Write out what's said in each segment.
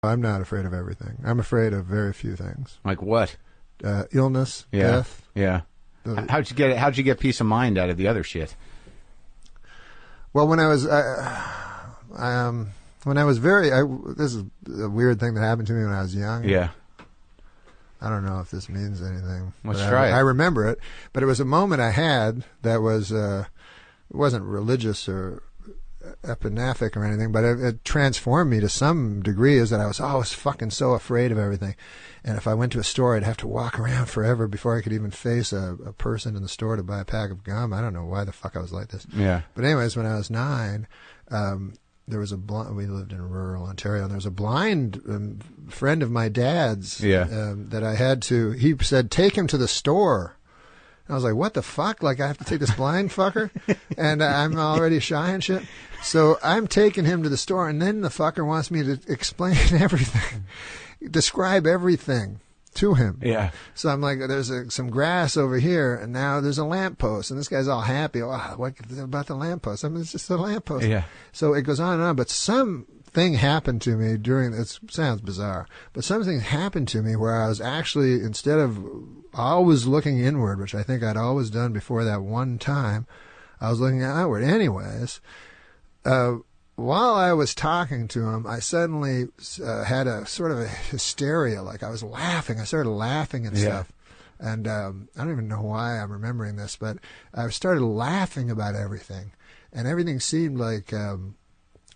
I'm not afraid of everything. I'm afraid of very few things. Like what? Illness, death. Yeah. How'd you get peace of mind out of the other shit? Well, when I was this is a weird thing that happened to me when I was young. Yeah. I don't know if this means anything. Let's try it. I remember it, but it was a moment I had that was it wasn't religious or epinaphic or anything, but it transformed me to some degree. Is that I was fucking so afraid of everything, and if I went to a store, I'd have to walk around forever before I could even face a person in the store to buy a pack of gum. I don't know why the fuck I was like this. Yeah. But anyways, when I was 9. There was we lived in rural Ontario, and there was a blind friend of my dad's that I had to, he said, take him to the store. And I was like, what the fuck? Like, I have to take this blind fucker? And I'm already shy and shit. So I'm taking him to the store, and then the fucker wants me to explain everything, describe everything to him. Yeah. So I'm like, there's some grass over here, and now there's a lamppost, and this guy's all happy. Oh, what about the lamppost? I mean, it's just a lamppost. Yeah. So it goes on and on, but something happened to me it sounds bizarre, but something happened to me where I was actually, instead of always looking inward, which I think I'd always done before that one time, I was looking outward. Anyways, while I was talking to him, I suddenly had a sort of a hysteria, like I was laughing. I started laughing and stuff. And I don't even know why I'm remembering this, but I started laughing about everything. And everything seemed like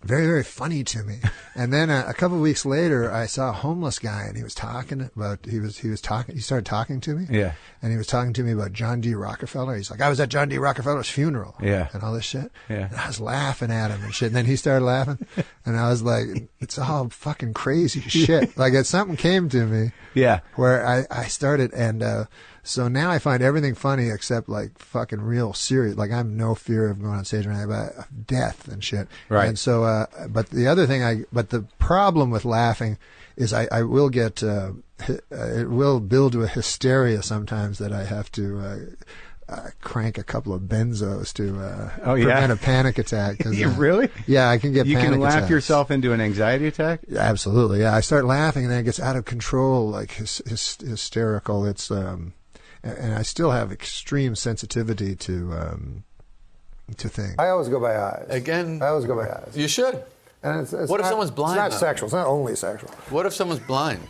very, very funny to me. And then a couple of weeks later, I saw a homeless guy, and he was talking about, he started talking to me. Yeah. And he was talking to me about John D. Rockefeller. He's like, I was at John D. Rockefeller's funeral. Yeah. And all this shit. Yeah. And I was laughing at him and shit. And then he started laughing. And I was like, it's all fucking crazy shit. Like, something came to me. Yeah. Where I started, and so now I find everything funny except like fucking real serious. Like, I'm no fear of going on stage or anything about death and shit. Right. And so, but the other thing but the problem with laughing is I will get, it will build to a hysteria sometimes that I have to crank a couple of benzos to prevent a panic attack. You really? Yeah, I can get panic attacks. You can laugh yourself into an anxiety attack? Yeah, absolutely, yeah. I start laughing and then it gets out of control, like hysterical. It's and I still have extreme sensitivity to things. I always go by eyes. Again? I always go by eyes. You should. And it's what if someone's blind? It's not sexual. It's not only sexual. What if someone's blind?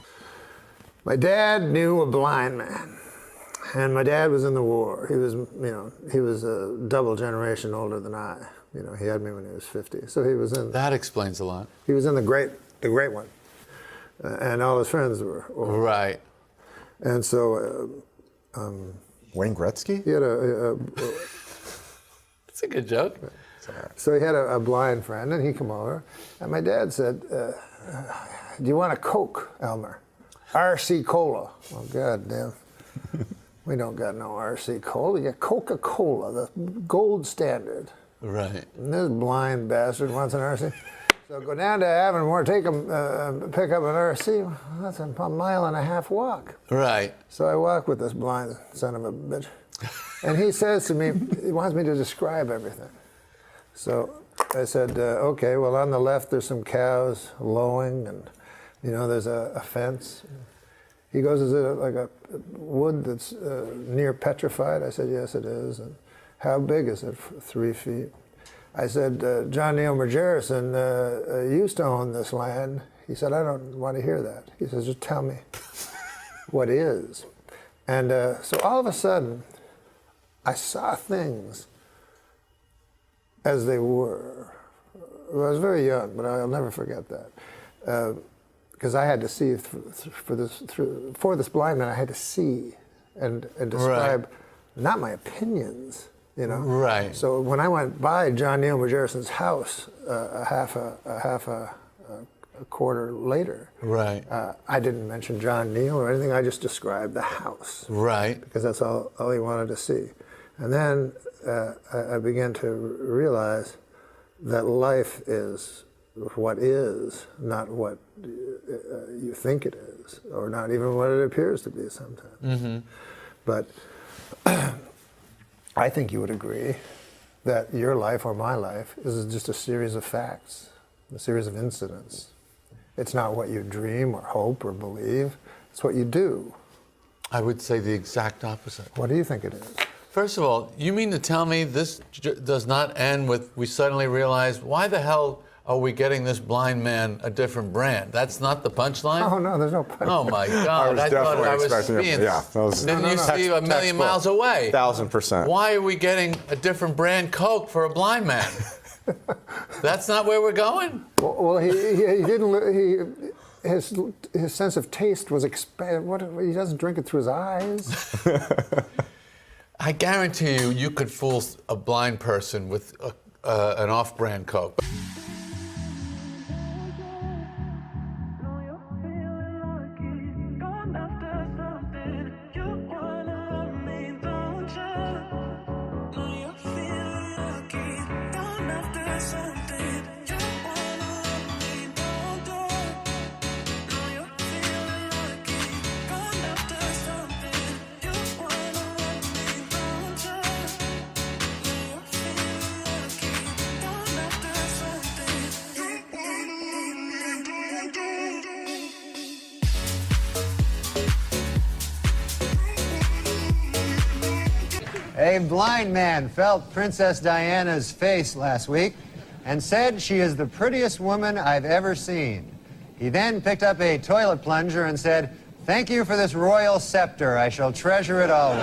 My dad knew a blind man. And my dad was in the war. He was a double generation older than I. He had me when he was 50. So he was in. That explains a lot. He was in the great one. And all his friends were old. Right. And so. Wayne Gretzky? He had a That's a good joke. So he had a blind friend, and he come over. And my dad said, do you want a Coke, Elmer? RC Cola. Oh, God damn. We don't got no RC Cola. We got Coca-Cola, the gold standard. Right. And this blind bastard wants an RC. So go down to Avonmore, pick up an RC. That's a 1.5 mile walk. Right. So I walk with this blind son of a bitch. And he says to me, he wants me to describe everything. So I said, okay, well, on the left there's some cows lowing, and, there's a fence. He goes, is it like a wood that's near petrified? I said, yes, it is. And how big is it? 3 feet. I said, John Neil Margerison used to own this land. He said, I don't want to hear that. He says, just tell me what is. And so all of a sudden, I saw things as they were. Well, I was very young, but I'll never forget that. Because I had to see for this blind man, I had to see and describe not my opinions, Right. So when I went by John Neil Margerison's house a half a quarter later, right, I didn't mention John Neil or anything. I just described the house, right, because that's all he wanted to see. And then I began to realize that life is what is, not what you think it is, or not even what it appears to be sometimes. Mm-hmm. But I think you would agree that your life or my life is just a series of facts, a series of incidents. It's not what you dream or hope or believe. It's what you do. I would say the exact opposite. What do you think it is? First of all, you mean to tell me this does not end with we suddenly realize, why the hell are we getting this blind man a different brand? That's not the punchline? Oh, no, there's no punchline. Oh, my God. I was definitely thought I was expecting it. being... Yeah, that was Didn't you see a million miles away? 1,000%. Why are we getting a different brand Coke for a blind man? That's not where we're going? Well, he didn't. His sense of taste was expanded. He doesn't drink it through his eyes. I guarantee you could fool a blind person with an off-brand Coke. A blind man felt Princess Diana's face last week and said she is the prettiest woman I've ever seen. He then picked up a toilet plunger and said, "Thank you for this royal scepter. I shall treasure it always."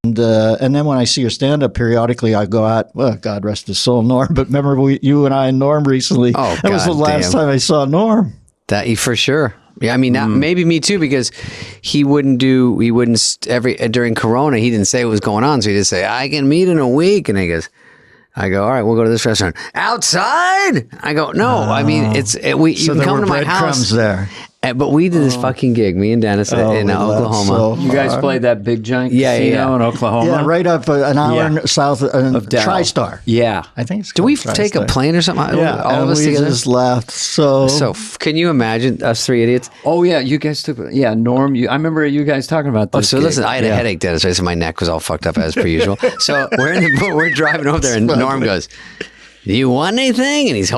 And then when I see your stand-up periodically, I go out, well, God rest his soul, Norm, but remember you and I and Norm recently. Oh, that was the last damn. time I saw Norm. That for sure. Yeah, I mean, maybe me too, because he wouldn't during Corona, he didn't say what was going on. So he just say, I can meet in a week. And I go, all right, we'll go to this restaurant. Outside? I go, no, I mean, you So can there come were to my house. breadcrumbs there. But we did this fucking gig, me and Dennis in Oklahoma. So You guys played that big giant Yeah, casino yeah. in Oklahoma? Yeah, right up an hour Yeah. south of Dallas. TriStar. Yeah. I think it's Do we called take a TriStar. plane or something? Yeah, all and of us we together? just left. So Can you imagine us three idiots? Oh, yeah. You guys took, Norm, I remember you guys talking about this. So gig. listen, I had a Yeah. headache, Dennis. So my neck was all fucked up as per usual. So we're driving over there, and Norm goes, "Do you want anything?" And he's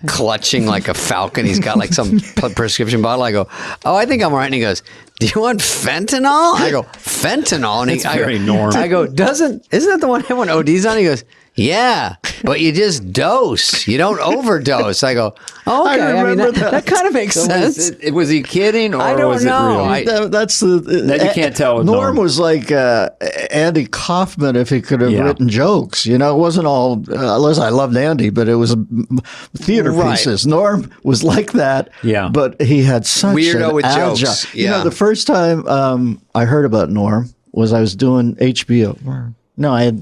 clutching like a falcon. He's got like some prescription bottle. I go, "Oh, I think I'm all right." And he goes, "Do you want fentanyl?" I go, "Fentanyl?" And That's very Norm. I go, isn't that the one everyone ODs on? He goes, "Yeah, but you just dose. You don't overdose." I go, "Oh, okay." I mean, that kind of makes sense. Was he kidding or I don't was know. it real? that's the That you can't tell with Norm Norm. was like Andy Kaufman if he could have Yeah. written jokes. You know, it wasn't all. Unless I loved Andy, but it was theater Right. pieces. Norm was like that. Yeah. but he had such Weirdo an with agile. jokes. You know, Yeah. the first time I heard about Norm was I was doing HBO. No, I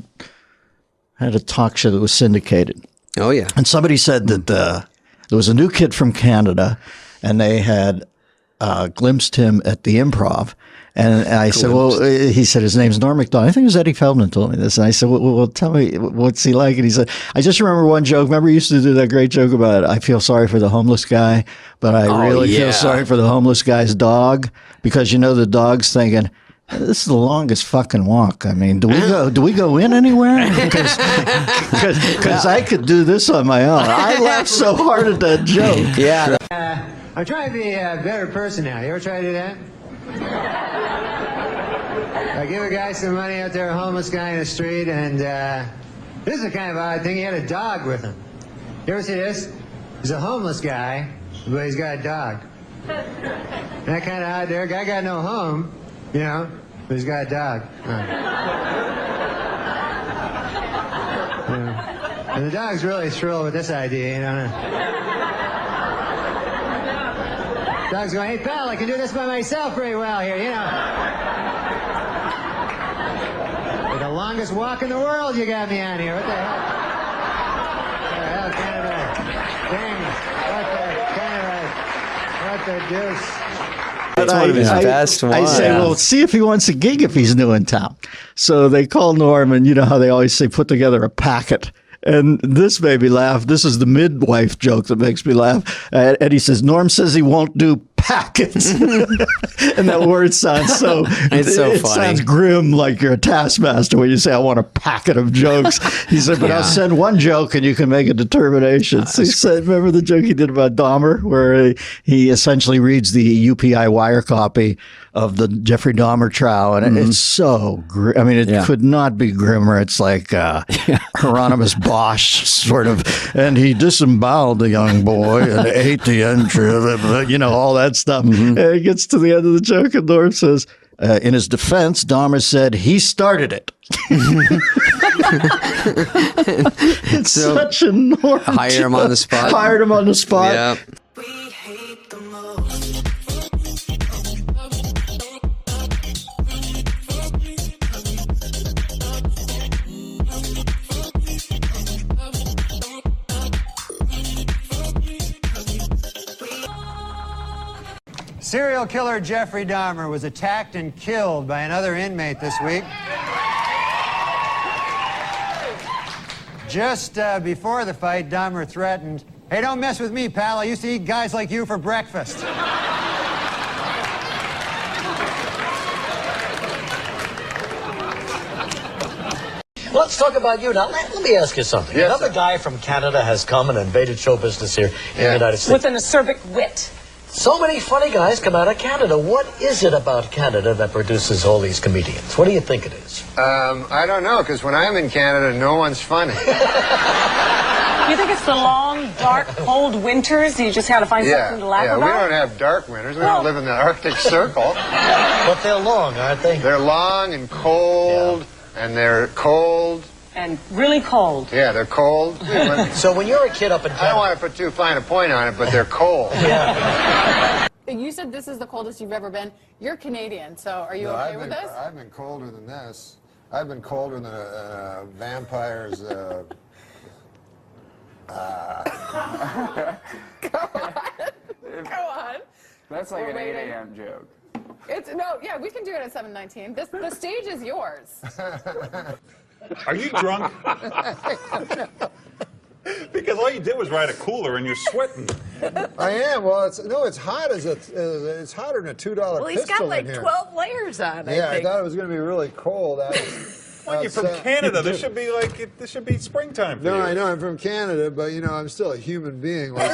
had a talk show that was syndicated. Oh yeah. And somebody said that there was a new kid from Canada, and they had glimpsed him at the Improv. And I said, well, he said, his name's Norm MacDonald. I think it was Eddie Feldman told me this. And I said, well, tell me, what's he like? And he said, I just remember one joke. Remember he used to do that great joke about, I feel sorry for the homeless guy, but I really yeah. feel sorry for the homeless guy's dog, because, you know, the dog's thinking, this is the longest fucking walk. I mean, do we go in anywhere? Because I could do this on my own. I laughed so hard at that joke. Yeah. I'm trying to be a better person now. You ever try to do that? I give a guy some money out there, a homeless guy in the street, and this is a kind of odd thing. He had a dog with him. You ever see this? He's a homeless guy, but he's got a dog. That kind of odd there. Guy got no home, you know, but he's got a dog. Yeah. And the dog's really thrilled with this idea, you know. Dog's going, hey, pal, I can do this by myself very well here, you know. For the longest walk in the world you got me on here. What the hell? What the hell kind of a thing? What the deuce? That's one of his best I ones. say, well, see if he wants a gig if he's new in town. So they call Norm, and you know how they always say, put together a packet. And this made me laugh. This is the midwife joke that makes me laugh. And he says, Norm says he won't do packet. packets. And that word sounds so, It's so it funny. sounds grim, like you're a taskmaster when you say, I want a packet of jokes. He said, but Yeah. I'll send one joke and you can make a determination. So he said, remember the joke he did about Dahmer, where he essentially reads the UPI wire copy of the Jeffrey Dahmer trial, and it's so grim. I mean, it could not be grimmer. It's like Hieronymus Bosch sort of, and he disemboweled the young boy and ate the entrails, you know, all that stuff. And it gets to the end of the joke, and Norm says, in his defense, Dahmer said he started it. It's So, such a Norm. hire him on the spot. Hired him on the spot. Yep. Serial killer Jeffrey Dahmer was attacked and killed by another inmate this week. Just before the fight, Dahmer threatened, "Hey, don't mess with me, pal. I used to eat guys like you for breakfast." Let's talk about you now. Let me ask you something. Yes, Another sir. guy from Canada has come and invaded show business here in the United States. With an acerbic wit. So many funny guys come out of Canada. What is it about Canada that produces all these comedians? What do you think it is? I don't know, because when I'm in Canada, no one's funny. You think it's the long, dark, cold winters? You just had to find something to laugh we about? don't have dark winters. We Well- don't live in the Arctic Circle. But they're long, aren't they? They're long and cold, and they're cold. And really cold. Yeah, they're cold. So when you're a kid up in I don't Canada, want to put too fine a point on it, but they're cold. You said this is the coldest you've ever been. You're Canadian, so are you okay with this? I've been colder than this. I've been colder than a vampire's. Go on. That's like We're an 8 waiting. a.m. joke. Yeah, we can do it at 7:19. The stage is yours. Are you drunk? Because all you did was ride a cooler and you're sweating. I am. Well, it's hot it's hotter than a $2 Well, he's pistol got like in here. 12 layers on. Yeah, I think. thought it was going to be really cold. Well, you're from Canada. This should be springtime for you. No, I know I'm from Canada, but I'm still a human being. Like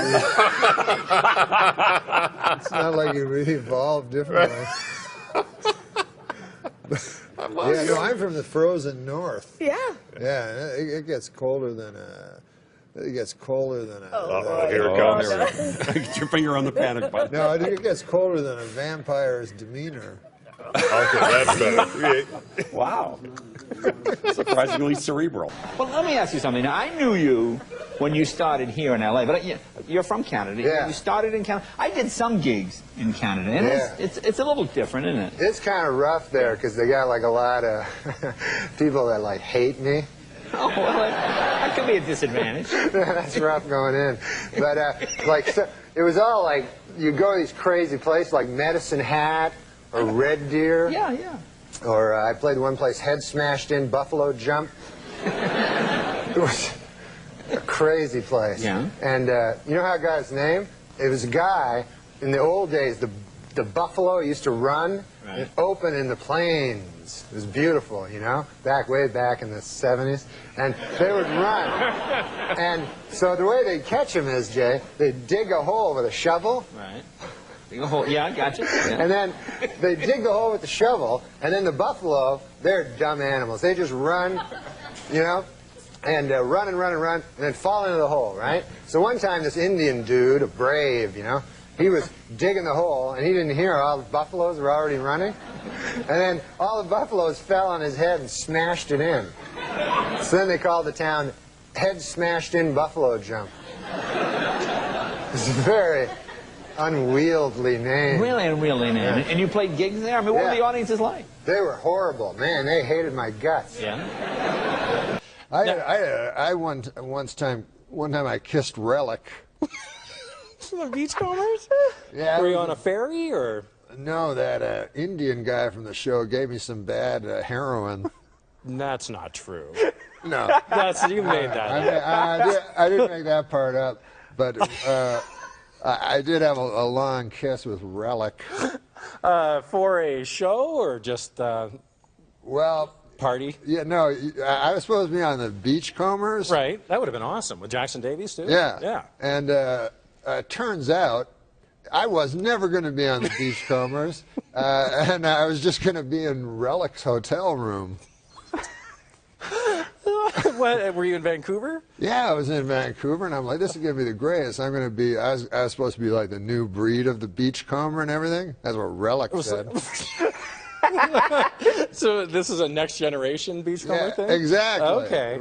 it's not like we evolved differently. Yeah, no, I'm from the frozen north. Yeah. Yeah, it gets colder than It gets colder than a. Oh, here it comes. Get your finger on the panic button. No, it gets colder than a vampire's demeanor. Okay, that's better. Wow. Surprisingly cerebral. Well, let me ask you something. Now, I knew you when you started here in L.A., but you're from Canada. Yeah. You started in Canada. I did some gigs in Canada, and it's a little different, isn't it? It's kind of rough there because they got like a lot of people that like hate me. Oh, well, that could be a disadvantage. That's rough going in. But it was all like, you go to these crazy places like Medicine Hat or Red Deer. Yeah, yeah. Or I played one place, Head Smashed In, Buffalo Jump. It was a crazy place. Yeah. And you know how I got his name? It was a guy, in the old days, the buffalo used to run and open in the plains. It was beautiful, way back in the 70s. And they would run. And so the way they'd catch them is, Jay, they'd dig a hole with a shovel. Right. Dig a hole. Yeah, I got you. Yeah. And then they dig the hole with the shovel, and then the buffalo, they're dumb animals. They just run, and run and run and run, and then fall into the hole, right? So one time this Indian dude, a brave, he was digging the hole, and he didn't hear all the buffaloes were already running. And then all the buffaloes fell on his head and smashed it in. So then they called the town Head Smashed In Buffalo Jump. It's a very unwieldy name. Really unwieldy name. Yeah. And you played gigs there? I mean, what were the audiences like? They were horrible. Man, they hated my guts. Yeah. One time I kissed Relic. The Beachcombers? Yeah. Were you on a ferry or? No, that Indian guy from the show gave me some bad heroin. That's not true. No. You made that up. I didn't make that part up, but I did have a long kiss with Relic. For a show or just well, party? Yeah, no, I was supposed to be on the Beachcombers. Right, that would have been awesome with Jackson Davies too. Yeah, yeah. And turns out I was never going to be on the Beachcombers, and I was just going to be in Relic's hotel room. What, were you in Vancouver? Yeah, I was in Vancouver, and I'm like, this is going to be the greatest. I'm going to be, I was supposed to be like the new breed of the beachcomber and everything. That's what Relic said. So this is a next generation beachcomber thing? Exactly. Okay.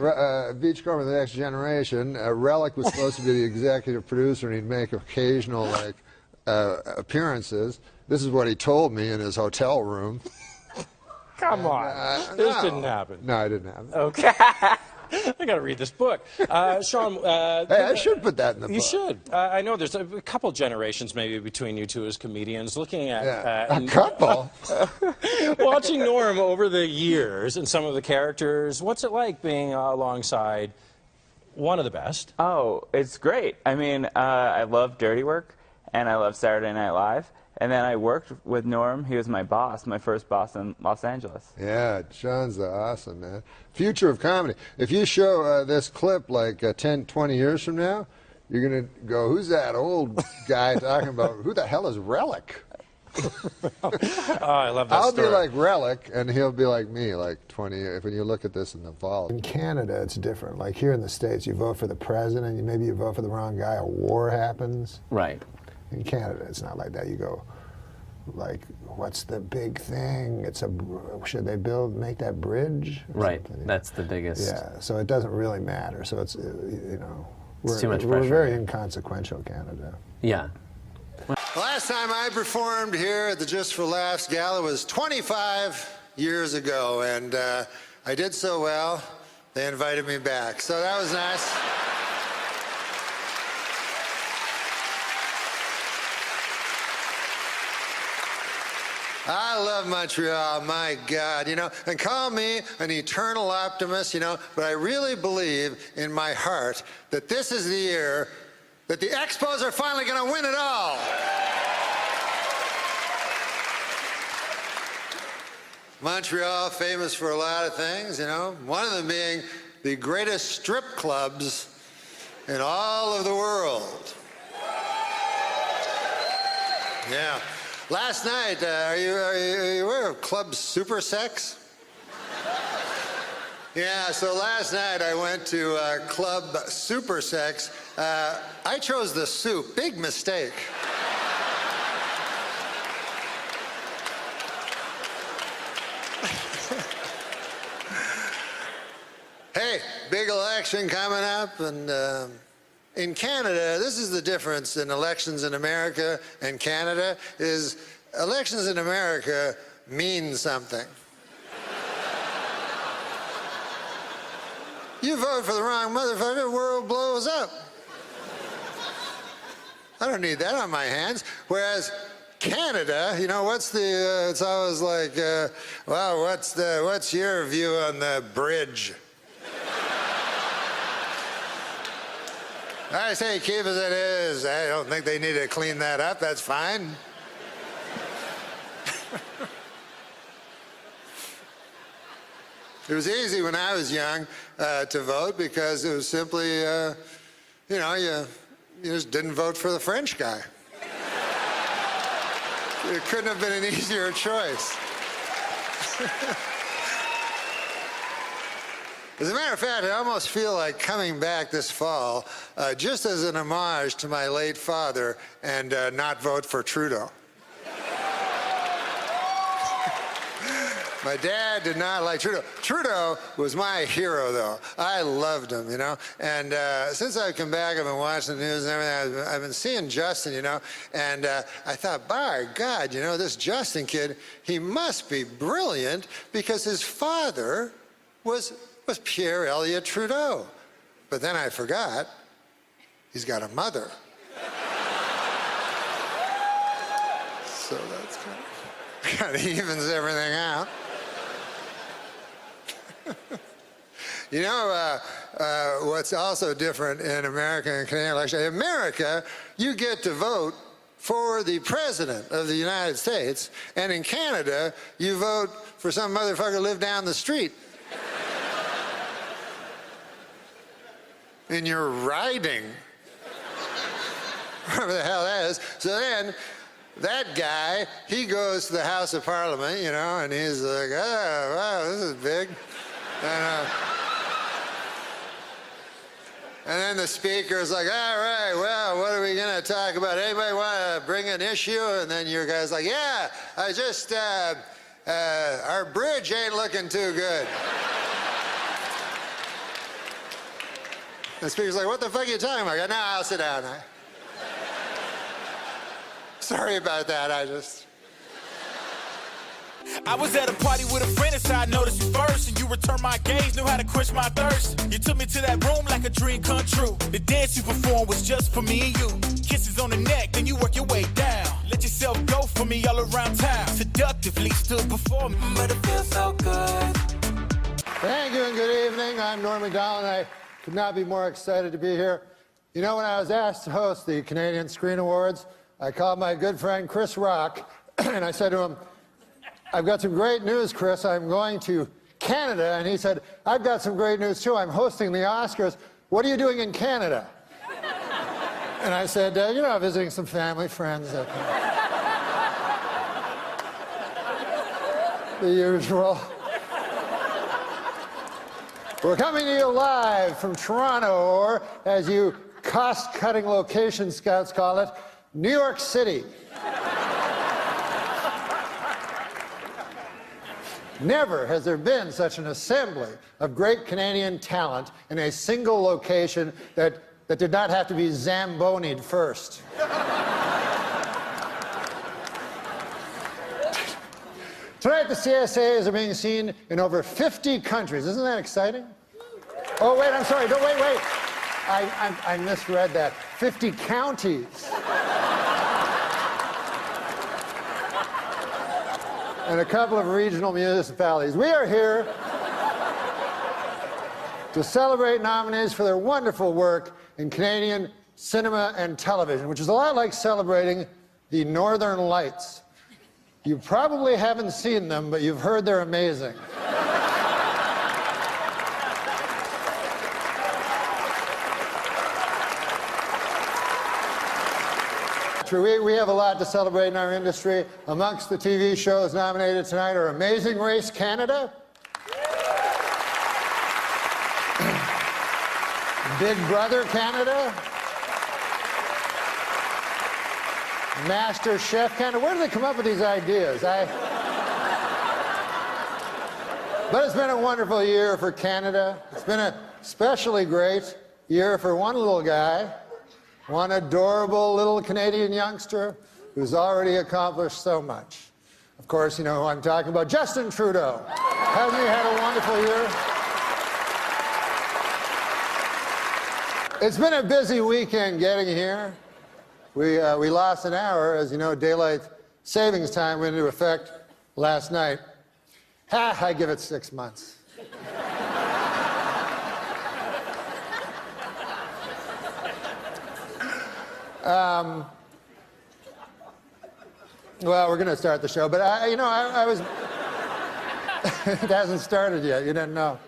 Beachcomber, the next generation. Relic was supposed to be the executive producer, and he'd make occasional like appearances. This is what he told me in his hotel room. Come on. This didn't happen. No, it didn't happen. Okay. I got to read this book. Sean. Hey, I should put that in the book. You should. I know there's a couple generations maybe between you two as comedians. Looking at a couple. Watching Norm over the years and some of the characters, what's it like being alongside one of the best? Oh, it's great. I mean, I love Dirty Work, and I love Saturday Night Live. And then I worked with Norm. He was my boss, my first boss in Los Angeles. Yeah, Sean's awesome, man. Future of comedy. If you show this clip like 10, 20 years from now, you're going to go, who's that old guy talking about, who the hell is Relic? Oh, I love that I'll story. be like Relic, and he'll be like me, like 20 years, when you look at this in the fall. In Canada, it's different. Like here in the States, you vote for the president, maybe you vote for the wrong guy, a war happens. Right. In Canada, it's not like that. You go, like, what's the big thing? Should they make that bridge? Right, that's the biggest. Yeah, so it doesn't really matter. So it's, It's too much we're pressure. very inconsequential, Canada. Yeah. Last time I performed here at the Just for Laughs Gala was 25 years ago, and I did so well, they invited me back. So that was nice. I love Montreal, my God, and call me an eternal optimist, but I really believe in my heart that this is the year that the Expos are finally going to win it all. Montreal, famous for a lot of things, one of them being the greatest strip clubs in all of the world. Yeah. Last night, are you aware of Club Super Sex? Yeah, so last night I went to Club Super Sex. I chose the soup. Big mistake. Hey, big election coming up, and in Canada, this is the difference in elections in America and Canada, is elections in America mean something. You vote for the wrong motherfucker, the world blows up. I don't need that on my hands. Whereas Canada, it's always like, well, what's your view on the bridge? I say keep as it is. I don't think they need to clean that up. That's fine. It was easy when I was young to vote because it was simply, you just didn't vote for the French guy. It couldn't have been an easier choice. As a matter of fact, I almost feel like coming back this fall just as an homage to my late father and not vote for Trudeau. My dad did not like Trudeau. Trudeau was my hero, though. I loved him, And since I've come back, I've been watching the news and everything. I've been seeing Justin, And I thought, by God, this Justin kid, he must be brilliant because his father was Pierre Elliott Trudeau. But then I forgot, he's got a mother. So that's kind of evens everything out. You know what's also different in American and Canadian election? In America, you get to vote for the President of the United States, and in Canada, you vote for some motherfucker who live down the street. In your riding. Whatever the hell that is. So then, that guy, he goes to the House of Parliament, you know, and he's like, oh, wow, this is big. And then the speaker's like, all right, well, what are we going to talk about? Anybody want to bring an issue? And then your guy's like, yeah, I just, our bridge ain't looking too good. The speaker's like, what the fuck are you talking about? I go, no, I'll sit down. Sorry about that, I was at a party with a friend and so I noticed you first. And you returned my gaze, knew how to quench my thirst. You took me to that room like a dream come true. The dance you performed was just for me and you. Kisses on the neck, then you work your way down. Let yourself go for me all around town. Seductively stood before me, but it feels so good. Thank you and good evening. I'm Norm MacDonald and I could not be more excited to be here. You know, when I was asked to host the Canadian Screen Awards, I called my good friend Chris Rock and I said to him, I've got some great news, Chris. I'm going to Canada. And he said, I've got some great news too. I'm hosting the Oscars. What are you doing in Canada? And I said, you know, visiting some family, friends. The usual. We're coming to you live from Toronto, or as you cost-cutting location scouts call it, New York City. Never has there been such an assembly of great Canadian talent in a single location that did not have to be Zamboni'd first. Tonight, the CSAs are being seen in over 50 countries. Isn't that exciting? Oh, wait, I'm sorry. Don't, wait. I misread that. 50 counties. And a couple of regional municipalities. We are here to celebrate nominees for their wonderful work in Canadian cinema and television, which is a lot like celebrating the Northern Lights. You probably haven't seen them, but you've heard they're amazing. We have a lot to celebrate in our industry. Amongst the TV shows nominated tonight are Amazing Race Canada, Big Brother Canada, Master Chef Canada. Where do they come up with these ideas? But it's been a wonderful year for Canada. It's been a especially great year for one little guy, one adorable little Canadian youngster who's already accomplished so much. Of course, you know who I'm talking about, Justin Trudeau. Hasn't he had a wonderful year? It's been a busy weekend getting here. We lost an hour. As you know, daylight savings time went into effect last night. I give it 6 months. Well, we're going to start the show, but I was... It hasn't started yet, you didn't know.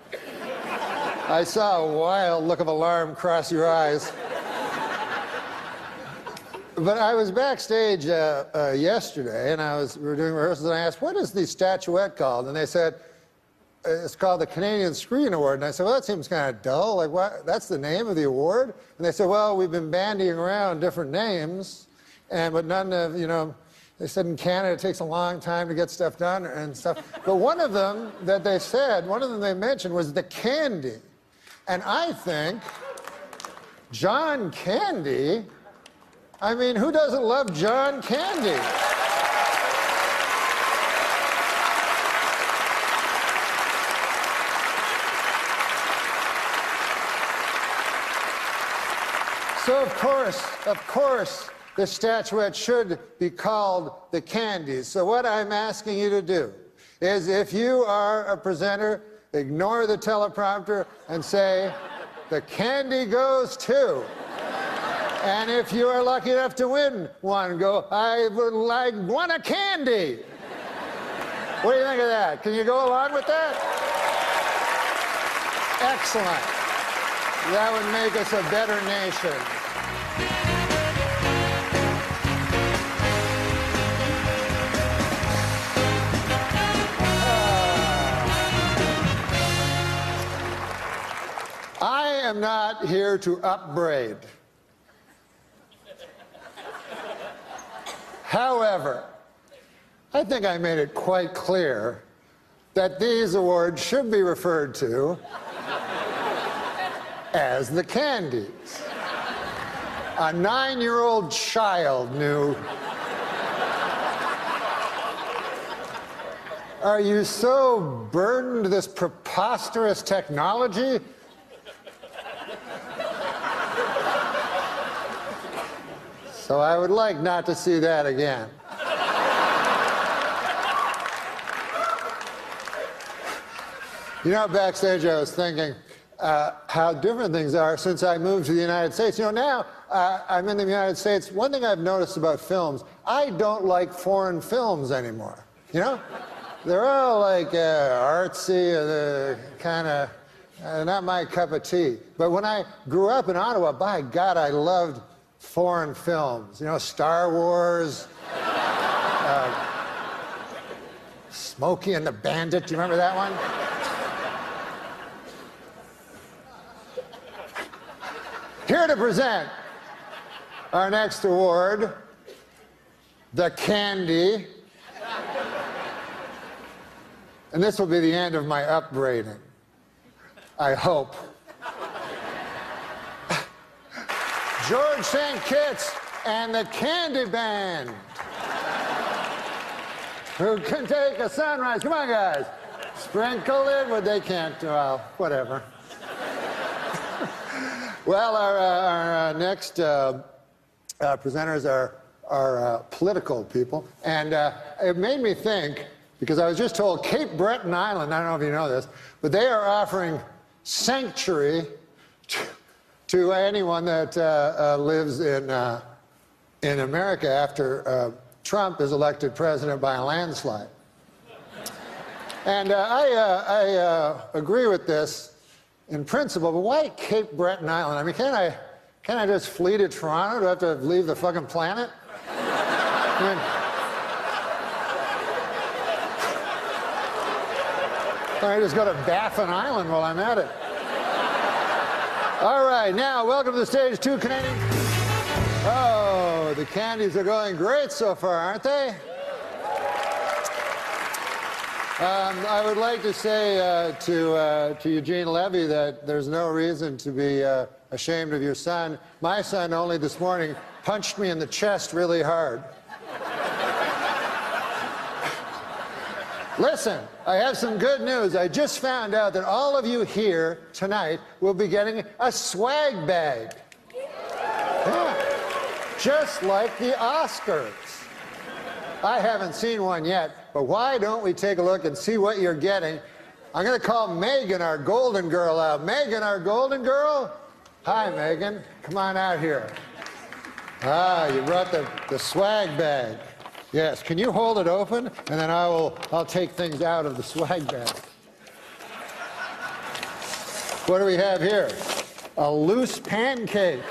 I saw a wild look of alarm cross your eyes. But I was backstage yesterday, and we were doing rehearsals, and I asked, what is the statuette called? And they said, it's called the Canadian Screen Award. And I said, well, that seems kind of dull. Like, what? That's the name of the award? And they said, well, we've been bandying around different names, but none of, they said in Canada it takes a long time to get stuff done and stuff. But one of them that they said, one of them they mentioned was the Candy. And I think John Candy, I mean, who doesn't love John Candy? So, of course, the statuette should be called the Candies. So what I'm asking you to do is, if you are a presenter ignore the teleprompter, and say, the candy goes to. And if you are lucky enough to win one, go, I would like one a candy. What do you think of that? Can you go along with that? Excellent. That would make us a better nation. I am not here to upbraid. However, I think I made it quite clear that these awards should be referred to as the candies. A 9-year-old child knew. Are you so burdened with this preposterous technology? So I would like not to see that again. You know, backstage I was thinking how different things are since I moved to the United States. You know, now I'm in the United States. One thing I've noticed about films, I don't like foreign films anymore. You know? They're all like artsy, kind of not my cup of tea. But when I grew up in Ottawa, by God, I loved foreign films. You know, Star Wars, Smokey and the Bandit. Do you remember that one? Here to present our next award, the Candy. And this will be the end of my upbraiding, I hope. George St. Kitts and the Candy Band. Who can take a sunrise? Come on, guys. Sprinkle it, but they can't. Well, whatever. Well, our next presenters are political people. And it made me think, because I was just told Cape Breton Island, I don't know if you know this, but they are offering sanctuary to anyone that lives in America after Trump is elected president by a landslide. And I agree with this in principle, but why Cape Breton Island? I mean, can't I just flee to Toronto? Do I have to leave the fucking planet? I mean, I just go to Baffin Island while I'm at it. All right, now, welcome to the stage, two Canadian. Oh, the candies are going great so far, aren't they? I would like to say to Eugene Levy that there's no reason to be ashamed of your son. My son only this morning punched me in the chest really hard. Listen, I have some good news. I just found out that all of you here tonight will be getting a swag bag. Yeah. Just like the Oscars. I haven't seen one yet, but why don't we take a look and see what you're getting? I'm going to call Megan, our golden girl, out. Megan, our golden girl? Hi, Megan. Come on out here. Ah, you brought the swag bag. Yes, can you hold it open? And then I'll take things out of the swag bag. What do we have here? A loose pancake.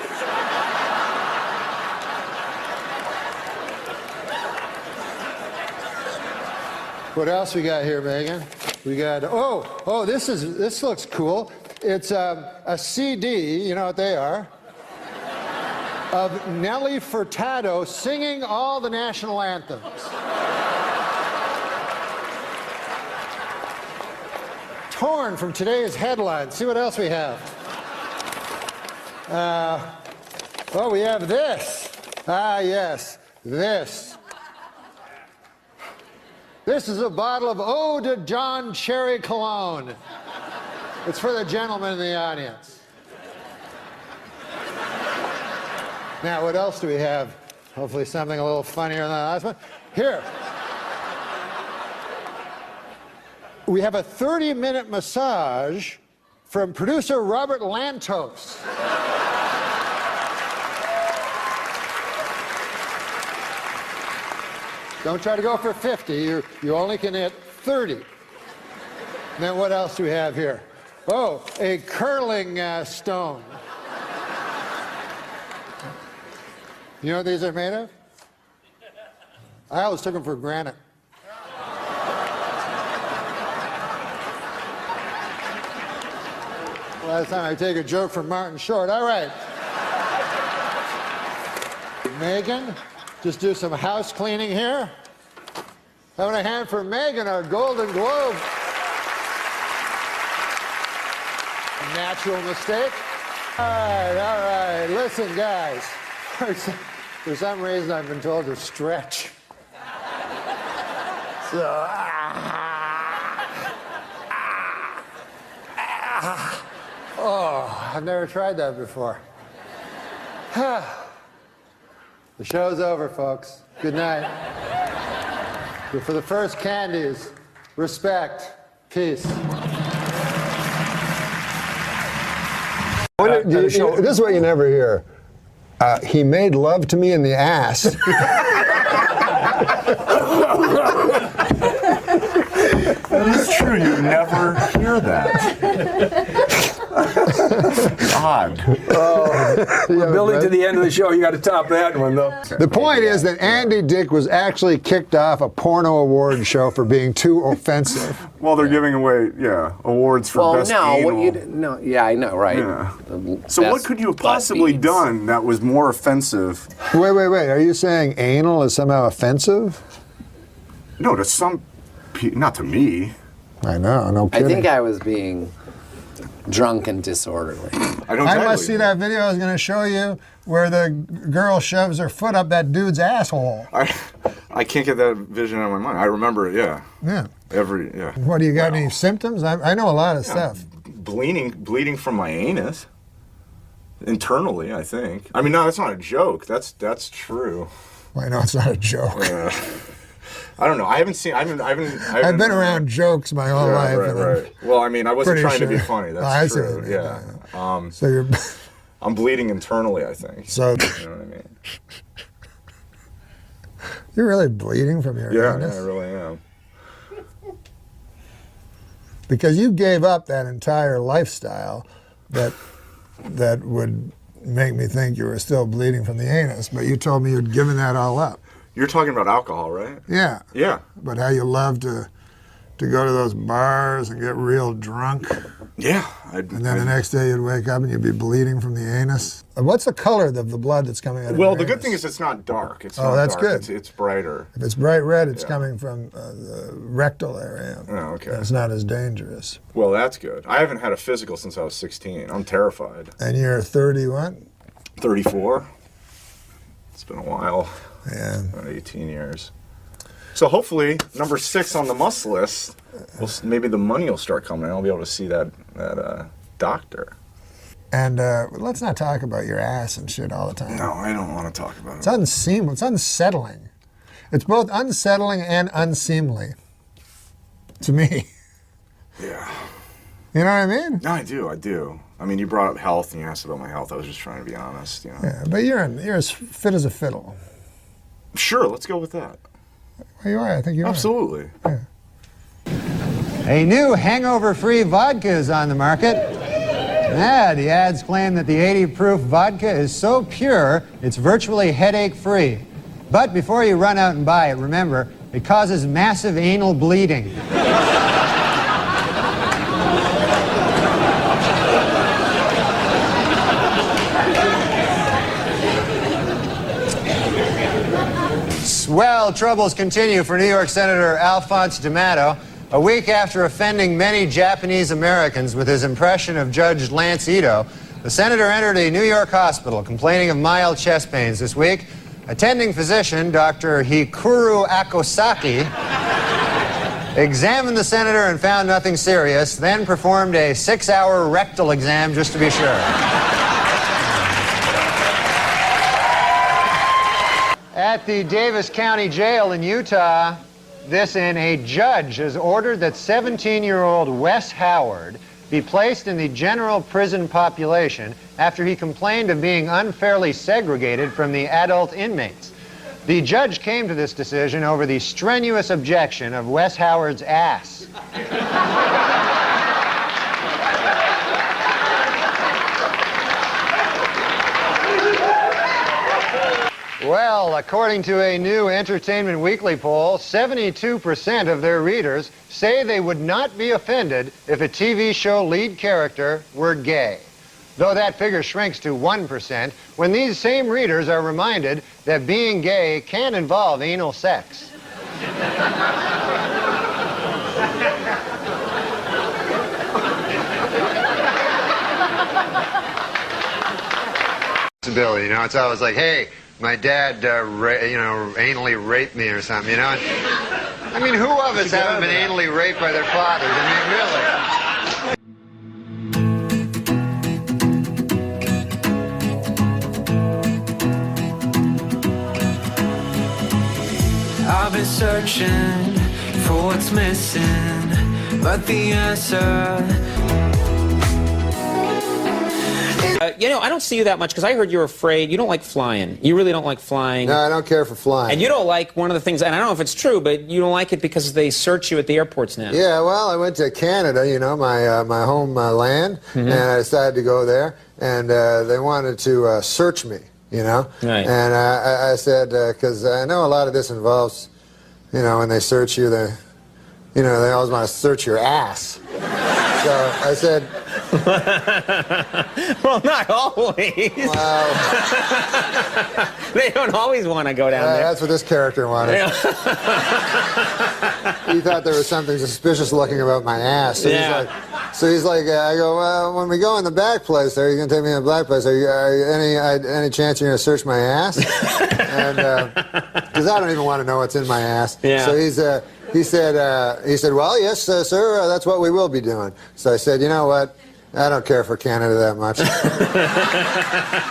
What else we got here, Megan? We got, oh, this looks cool. It's a CD, you know what they are, of Nelly Furtado singing all the national anthems. Torn from today's headlines. See what else we have. We have this. Ah, yes, this. This is a bottle of Eau de John Cherry Cologne. It's for the gentlemen in the audience. Now, what else do we have? Hopefully something a little funnier than the last one. Here. we have a 30-minute massage from producer Robert Lantos. Don't try to go for 50. You only can hit 30. And then what else do we have here? Oh, a curling stone. You know what these are made of? I always took them for granite. Last time I take a joke from Martin Short. All right. Megan, just do some house cleaning here. Having a hand for Megan, our Golden Globe. Natural mistake. All right. Listen, guys. For some reason, I've been told to stretch. So, oh, I've never tried that before. The show's over, folks. Good night. But for the first candies, respect, peace. This is what you never hear. He made love to me in the ass. That is true. You never hear that. Odd. We're building to the end of the show. You got to top that one, though. The point is that Andy Dick was actually kicked off a porno award show for being too offensive. Well, they're giving away, awards for best anal. Yeah, I know, right? Yeah. So what could you have possibly done that was more offensive? Wait. Are you saying anal is somehow offensive? No, to some not to me. I know, no kidding. I think I was being drunk and disorderly. I must see that video I was going to show you where the girl shoves her foot up that dude's asshole. I can't get that vision out of my mind. I remember it, yeah. Yeah. Yeah. What, do you got any symptoms? I know a lot of stuff. Bleeding from my anus. Internally, I think. I mean, no, that's not a joke. That's true. Well, I know it's not a joke. Yeah. I don't know. I've been around jokes my whole life. Right. Well, I mean, I wasn't trying to be funny. That's true. Yeah. So you're. I'm bleeding internally, I think. So. You know what I mean? You're really bleeding from your anus? Yeah, I really am. Because you gave up that entire lifestyle that would make me think you were still bleeding from the anus, but you told me you'd given that all up. You're talking about alcohol, right? Yeah. Yeah. But how you love to go to those bars and get real drunk. Yeah. And then the next day you'd wake up and you'd be bleeding from the anus. What's the color of the blood that's coming out of Well, your the anus? good thing is it's not dark. It's Oh, not that's dark. good. It's brighter. If it's bright red, it's coming from the rectal area. Oh, okay. It's not as dangerous. Well, that's good. I haven't had a physical since I was 16. I'm terrified. And you're 30 what? 34. It's been a while. Yeah. About 18 years. So hopefully, number 6 on the must list, maybe the money will start coming. I'll be able to see that doctor. And let's not talk about your ass and shit all the time. No, I don't want to talk about It's unseemly. It's unsettling. It's both unsettling and unseemly. To me. Yeah. You know what I mean? No, I do. I mean, you brought up health and you asked about my health. I was just trying to be honest, you know. Yeah, but you're as fit as a fiddle. Sure, let's go with that. Well, you are. I think you are. Absolutely. Yeah. A new hangover-free vodka is on the market. Yeah, the ads claim that the 80-proof vodka is so pure, it's virtually headache-free. But before you run out and buy it, remember, it causes massive anal bleeding. Well, troubles continue for New York Senator Alphonse D'Amato. A week after offending many Japanese Americans with his impression of Judge Lance Ito, the senator entered a New York hospital complaining of mild chest pains this week. Attending physician, Dr. Hikuru Akosaki, examined the senator and found nothing serious, then performed a 6-hour rectal exam just to be sure. At the Davis County Jail in Utah, this in, a judge has ordered that 17-year-old Wes Howard be placed in the general prison population after he complained of being unfairly segregated from the adult inmates. The judge came to this decision over the strenuous objection of Wes Howard's ass. Well, according to a new Entertainment Weekly poll, 72% of their readers say they would not be offended if a TV show lead character were gay. Though that figure shrinks to 1% when these same readers are reminded that being gay can involve anal sex. Billy, you know, it's always like, hey, my dad, anally raped me or something, you know? I mean, who of us haven't been anally raped by their fathers? I mean, really. I've been searching for what's missing, but the answer... I don't see you that much because I heard you're afraid. You don't like flying. You really don't like flying. No, I don't care for flying. And you don't like one of the things, and I don't know if it's true, but you don't like it because they search you at the airports now. Yeah, well, I went to Canada, you know, my home land, and I decided to go there, and they wanted to search me, you know. Right. And I said, because I know a lot of this involves, you know, when they search you, they always want to search your ass. So I said... Well, not always. Well, they don't always want to go down there. That's what this character wanted. Yeah. He thought there was something suspicious looking about my ass. So he's like, I go, well, when we go in the back place, are you going to take me in the black place? Are you any chance you're going to search my ass? And because I don't even want to know what's in my ass. Yeah. So he said, well, yes, sir, that's what we will be doing. So I said, you know what? I don't care for Canada that much.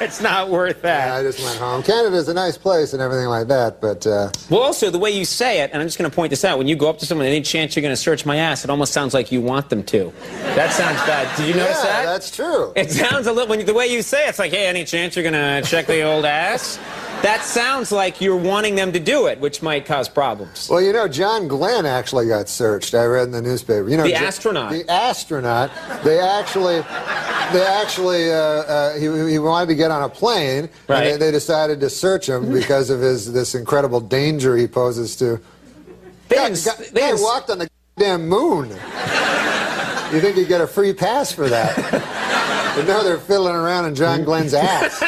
It's not worth that. Yeah, I just went home. Canada's a nice place and everything like that, but... Well, also, the way you say it, and I'm just going to point this out, when you go up to someone, any chance you're going to search my ass, it almost sounds like you want them to. That sounds bad. Did you notice that? Yeah, that's true. It sounds a little... the way you say it, it's like, hey, any chance you're going to check the old ass? That sounds like you're wanting them to do it, which might cause problems. Well, you know, John Glenn actually got searched. I read in the newspaper. You know, the astronaut. The astronaut. He wanted to get on a plane, right. And they decided to search him because of this incredible danger he poses to. They walked on the damn moon. You think he'd get a free pass for that? But no, they're fiddling around in John Glenn's ass.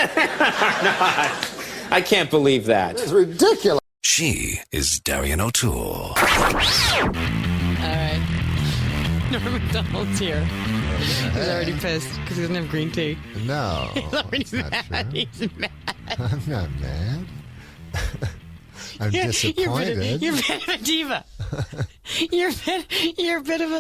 I can't believe that. It's ridiculous. She is Darian O'Toole. All right. Norm MacDonald's here. He's already pissed because he doesn't have green tea. No. He's already mad. He's mad. I'm not mad. I'm disappointed. You're a bit of a diva. You're a bit of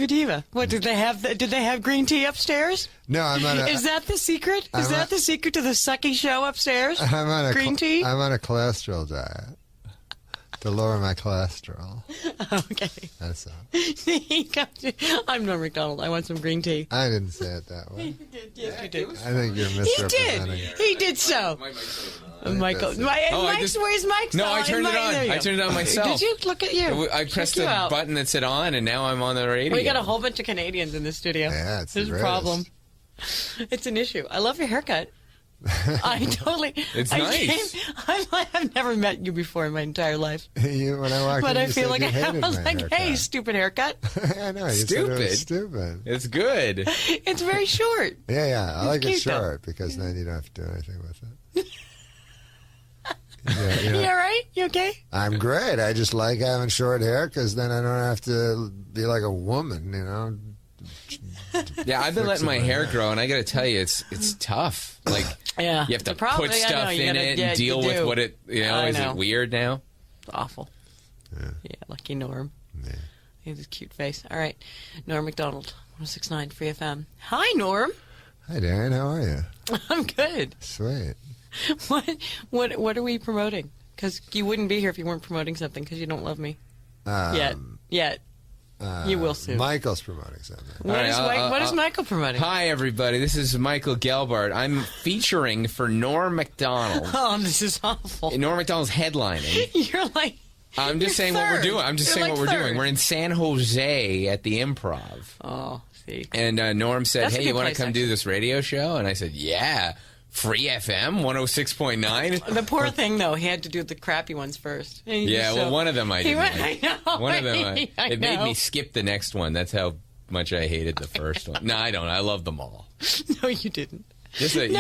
a diva. What did they have? Did they have green tea upstairs? No, I'm on a. Is that the secret? Is that the secret to the sucky show upstairs? I'm on a green tea. I'm on a cholesterol diet to lower my cholesterol. Okay. That's all. I'm Norm MacDonald. I want some green tea. I didn't say it that way. You did. Yes, you did. I think you're misrepresenting. He did so. Michael, where's Mike's? No, I turned it on. I turned it on myself. Did you? Look at you. I pressed the button that said on, and now I'm on the radio. We got a whole bunch of Canadians in the studio. Yeah, it's There's a problem. It's an issue. I love your haircut. I totally. It's nice. I've never met you before in my entire life. When I walked but in, I feel like I was like, haircut. hey, stupid haircut. I know. Stupid. It was stupid. It's good. It's very short. Yeah. I like it short though. because then you don't have to do anything with it. You all right? You okay? I'm great. I just like having short hair because then I don't have to be like a woman, you know. Yeah, I've been letting my hair grow, and I got to tell you, it's tough. Like, yeah, you have to put stuff in it and deal with what it. Is it weird now? It's awful. Yeah, lucky Norm. Yeah, he has a cute face. All right, Norm MacDonald, 106.9 Free FM. Hi, Norm. Hi, Darren. How are you? I'm good. Sweet. What are we promoting? Because you wouldn't be here if you weren't promoting something. Because you don't love me. Yet. You will soon. Michael's promoting something. What is Michael promoting? Hi, everybody. This is Michael Gelbart. I'm featuring for Norm MacDonald. Oh, this is awful. Norm MacDonald's headlining. You're like. I'm just saying what we're doing. I'm just saying what we're doing. We're in San Jose at the Improv. Oh, see. And Norm said, That's a hey, good you want to place, come do this radio show? And I said, yeah. Free FM 106.9. The poor thing, though, he had to do the crappy ones first. Yeah, well, one of them I didn't like. I know. One of them, it made know. me skip the next one. That's how much I hated the first one. No, I don't. I love them all. No, you didn't. You did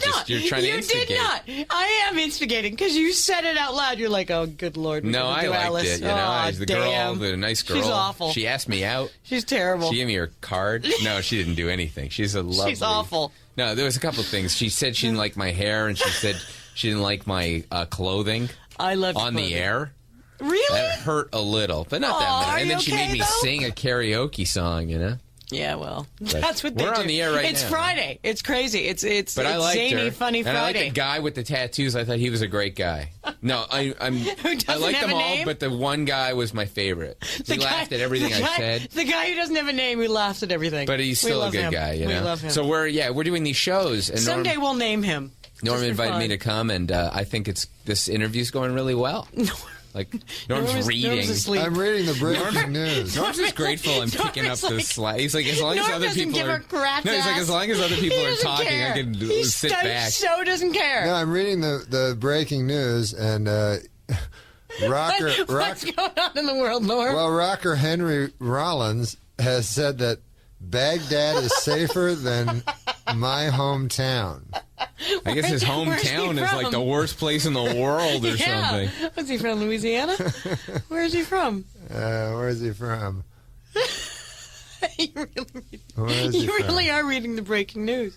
not. You're trying to instigate. You did not. I am instigating because you said it out loud. You're like, oh, good Lord. No, I liked Alice. it. You know, she's the girl, the nice girl. She's awful. She asked me out. She's terrible. She gave me her card. No, she didn't do anything. She's a lovely. She's awful. No, there was a couple of things. She said she didn't like my hair, and she said she didn't like my clothing. I love on the air. Really? That hurt a little, but not that much. And then she made me sing a karaoke song. You know. Yeah, well, that's what they do. We're on the air right now. It's Friday. It's crazy. It's but I liked zany, her. funny Friday. And I like the guy with the tattoos. I thought he was a great guy. No, I like them all, but the one guy was my favorite. He laughed at everything I said. The guy who doesn't have a name, who laughs at everything. But he's still a good guy, you know. We love him. So we're doing these shows, and someday we'll name him. Norm invited me to come, and I think this interview's going really well. Like Norm's reading. I'm reading the breaking news. Norm's just grateful I'm picking up the slack. He's like, as long as other people are. No, he's like, as long as other people are talking, I can sit back. He so doesn't care. No, I'm reading the breaking news, and What's going on in the world, Norm? Well, rocker Henry Rollins has said that Baghdad is safer than my hometown. I guess his hometown is like the worst place in the world or something. Was he from Louisiana? Where is he from? Where is he from? You really are reading the breaking news.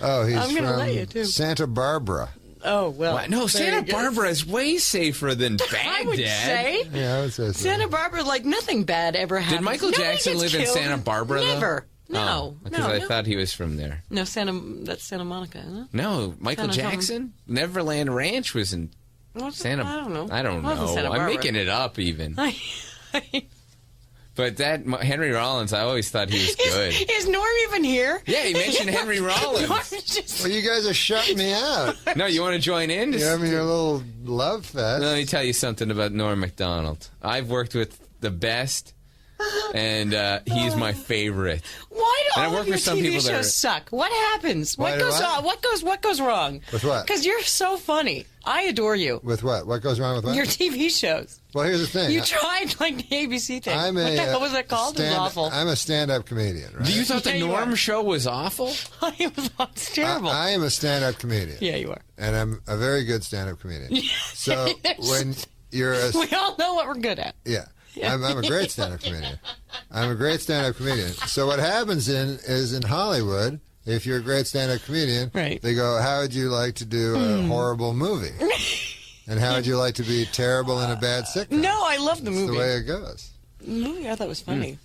Oh, he's I'm gonna from let you, too. Santa Barbara. Oh, well. What? No, Santa Barbara is way safer than Baghdad. I would say. Yeah, I would say so. Santa Barbara, like, nothing bad ever happened. Did Michael Jackson live in Santa Barbara, though? Never. No. Because I thought he was from there. No, that's Santa Monica, isn't it? No, Michael Jackson? Neverland Ranch was in Santa... I don't know. I don't know. I'm making it up, even. But that Henry Rollins, I always thought he was good. Is Norm even here? Yeah, he mentioned Henry Rollins. Well, you guys are shutting me out. No, you want to join in? You're having your little love fest. Let me tell you something about Norm MacDonald. I've worked with the best, and he's my favorite. Why do and all of your TV shows that suck? What happens? What goes wrong? With what? Because you're so funny. I adore you. With what? What goes wrong with what? Your TV shows. Well, here's the thing. You tried like the ABC thing. What the hell was that called? It was awful. I'm a stand-up comedian, right? You thought the Norm show was awful? It's terrible. I am a stand-up comedian. Yeah, you are. And I'm a very good stand-up comedian. So when you're we all know what we're good at. Yeah. I'm a great stand-up comedian. I'm a great stand-up comedian. So what happens is in Hollywood, if you're a great stand-up comedian, they go, how would you like to do a horrible movie? And how would you like to be terrible in a bad sitcom? No, I love the movie. That's the way it goes. The movie I thought was funny.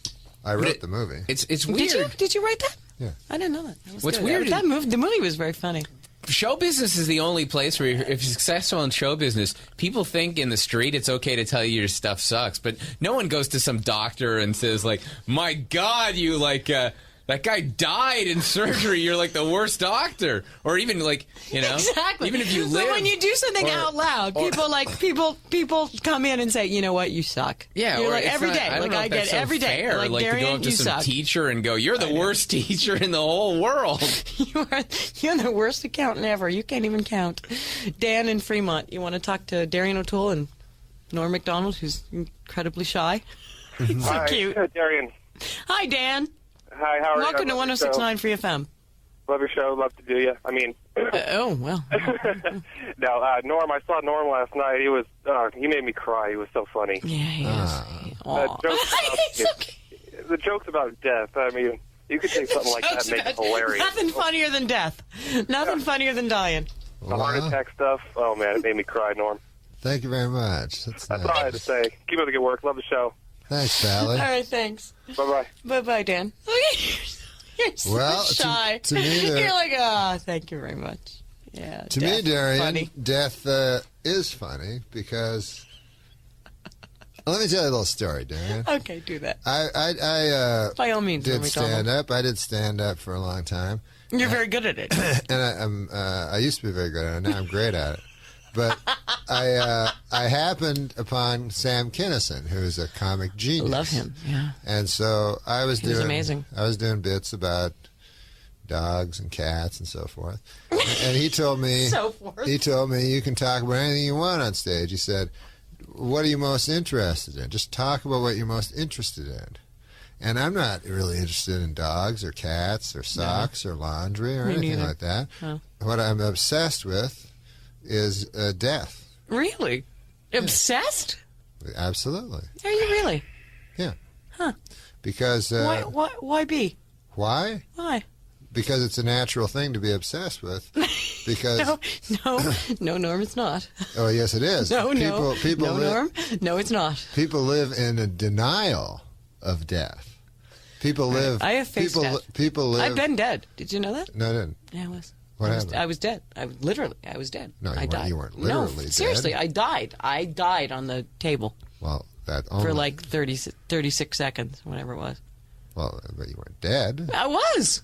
I wrote the movie. It's weird. Did you write that? Yeah. I didn't know that. What's weird? The movie was very funny. Show business is the only place where if you're successful in show business, people think in the street it's okay to tell you your stuff sucks, but no one goes to some doctor and says like, "My God, you that guy died in surgery. You're like the worst doctor," or even like exactly. Even if you live, but when you do something out loud, people come in and say, "You know what, you suck." Yeah, you're or like every day. I don't know I if get that's so every day. fair. Like to go up to some teacher and go, "You're the worst teacher in the whole world." You're the worst accountant ever. You can't even count. Dan in Fremont. You want to talk to Darian O'Toole and Norm MacDonald, who's incredibly shy. He's so cute. Darian. Hi, Dan. Hi, how are you? Welcome to 106.9 Free FM. Love your show. Love to do you. I mean... oh, well. No, Norm, I saw Norm last night. He was... he made me cry. He was so funny. Yeah, he is. The jokes about death, I mean, you could take something like that and make it hilarious. Nothing funnier than death. Nothing funnier than dying. The heart attack stuff, oh, man, it made me cry, Norm. Thank you very much. That's all I had to say. Keep up the good work. Love the show. Thanks, Sally. All right, thanks. Bye-bye. Bye-bye, Dan. You're so shy. To me, you're like, thank you very much. Yeah. To me, Darian, funny. death is funny because Let me tell you a little story, Dan. Okay, do that. I By all means, did Norm Macdonald. stand up. I did stand up for a long time. You're very good at it. And I used to be very good at it. Now I'm great at it. But I happened upon Sam Kinison, who's a comic genius. Love him. Yeah. And so I was He was amazing. I was doing bits about dogs and cats and so forth. And he told me you can talk about anything you want on stage. He said, "What are you most interested in? Just talk about what you're most interested in." And I'm not really interested in dogs or cats or socks or laundry or Me anything neither. like that. Oh. What I'm obsessed with is death. Really? Obsessed? Absolutely. Are you really? Yeah. Huh. Because Why be? why? Why? Because it's a natural thing to be obsessed with. Because No, Norm, it's not. oh yes, it is. No, people no, live, Norm. No, it's not. People live in a denial of death. People live. I have faced death. People live. I've been dead. Did you know that? No, I didn't. Yeah, I was. What happened? I was dead. I was dead. No, I died. you weren't literally no, dead. seriously, I died. I died on the table. Well, that for like 36 seconds, whatever it was. Well, but you weren't dead. I was.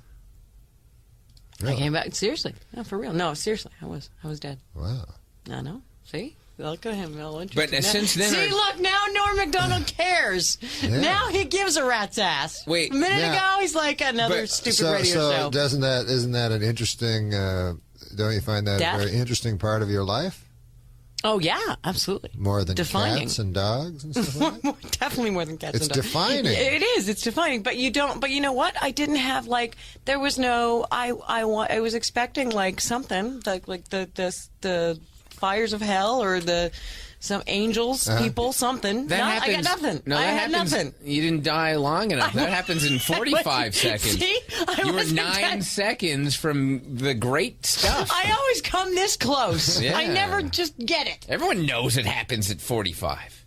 Really? I came back. Seriously. No, for real. No, seriously. I was dead. Wow. I know. See? Look at him. But since then, see, look, now Norm Macdonald cares. Yeah. Now he gives a rat's ass. Wait. A minute Yeah. ago, he's like another stupid radio show. isn't that an interesting? Don't you find that Death? a very interesting part of your life? Oh, yeah, absolutely. More than Defining. cats and dogs and stuff like that? Definitely more than cats It's and dogs. defining. It is. It's defining. But you don't. But you know what? I didn't have there was no. I was expecting something like the fires of hell or some angels, people, something. that happens. I got nothing. No, I that had happens. nothing. You didn't die long enough. That happens in 45 seconds. See? You were wasn't 9 dead. seconds from the great stuff. I always come this close. Yeah. I never just get it. Everyone knows it happens at 45.